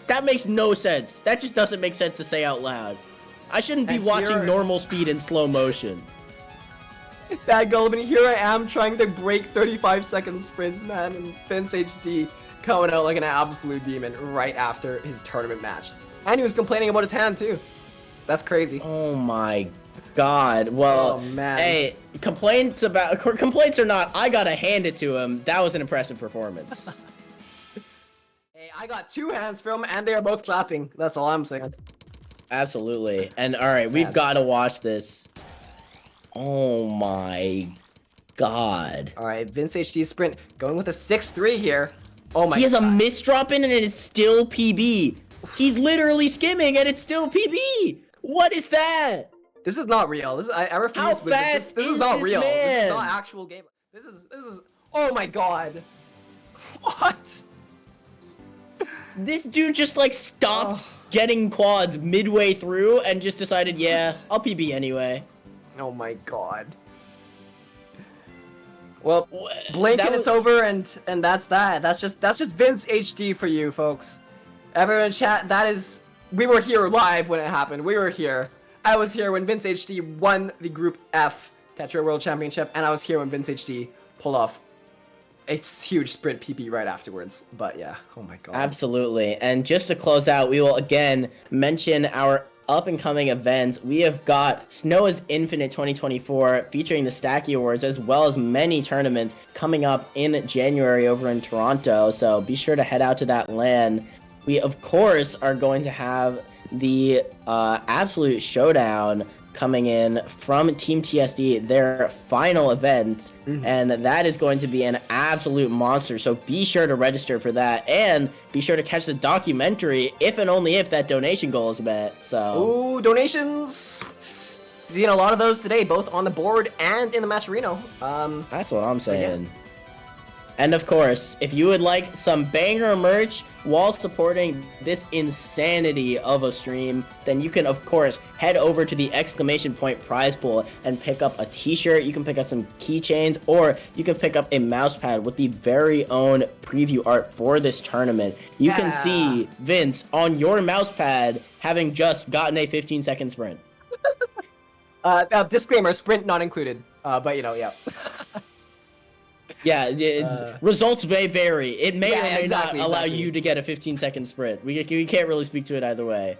That makes no sense. That just doesn't make sense to say out loud. I shouldn't be watching normal speed in slow motion. Bad Goblin, here I am trying to break 35-second sprints, man, and Vince HD coming out like an absolute demon right after his tournament match. And he was complaining about his hand, too. That's crazy. Oh my god. Well, man. Hey, complaints or not, I gotta hand it to him. That was an impressive performance. Hey, I got 2 hands for him, and they are both clapping. That's all I'm saying. Absolutely. And alright, we've gotta watch this. Oh my god. Alright, Vince HD sprint going with a 6-3 here. Oh my god. He has a misdrop in and it is still PB. He's literally skimming and it's still PB. What is that? This is not real. This is I refuse. How fast this is not real. This is not actual game. This is oh my god. What? This dude just like stopped getting quads midway through and just decided, yeah, I'll PB anyway. Oh my god. Well, blink and it's over, and that's that. That's just Vince HD for you, folks. Everyone in chat, we were here live when it happened. We were here. I was here when Vince HD won the Group F Tetr World Championship, and I was here when Vince HD pulled off a huge sprint PB right afterwards. But yeah, oh my god. Absolutely. And just to close out, we will again mention our up-and-coming events. We have got Snowa's Infinite 2024 featuring the Stacky Awards, as well as many tournaments coming up in January over in Toronto, so be sure to head out to that LAN. We, of course, are going to have the Absolute Showdown coming in from Team TSD, their final event, and that is going to be an absolute monster, so be sure to register for that, and be sure to catch the documentary if and only if that donation goal is met. So ooh, donations, seeing a lot of those today, both on the board and in the match arena. That's what I'm saying. And of course, if you would like some banger merch while supporting this insanity of a stream, then you can, of course, head over to the exclamation point prize pool and pick up a t-shirt. You can pick up some keychains, or you can pick up a mouse pad with the very own preview art for this tournament. You can see Vince on your mouse pad having just gotten a 15-second sprint. Disclaimer, sprint not included. But, you know, yeah. Yeah, results may vary. It may or may not allow exactly. you to get a 15-second sprint. We can't really speak to it either way.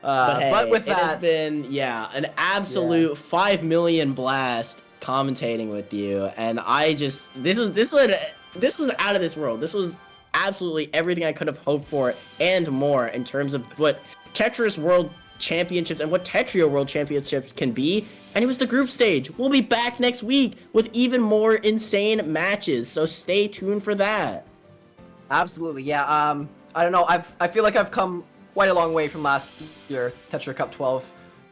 But with it that, has been an absolute 5 million blast commentating with you, and this was out of this world. This was absolutely everything I could have hoped for and more in terms of what Tetris World Championships and what Tetrio World Championships can be. And it was the group stage. We'll be back next week with even more insane matches, so stay tuned for that. Absolutely, yeah. I don't know. I feel like I've come quite a long way from last year, Tetra Cup 12,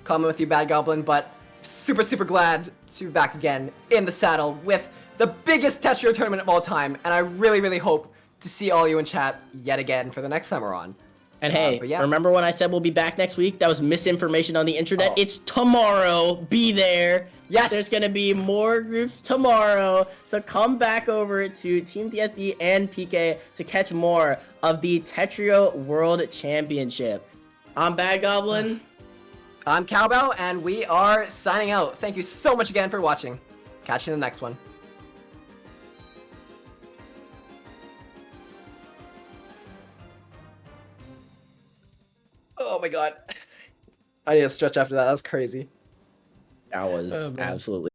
coming with you, Bad Goblin, but super glad to be back again in the saddle with the biggest Tetrio tournament of all time, and I really hope to see all you in chat yet again for the next time we're on. And hey, remember when I said we'll be back next week? That was misinformation on the internet. It's tomorrow. Be there. Yes. There's going to be more groups tomorrow. So come back over to Team TSD and PK to catch more of the Tetrio World Championship. I'm Bad Goblin. I'm Cowbell, and we are signing out. Thank you so much again for watching. Catch you in the next one. Oh my god. I need to stretch after that. That was crazy. That was absolutely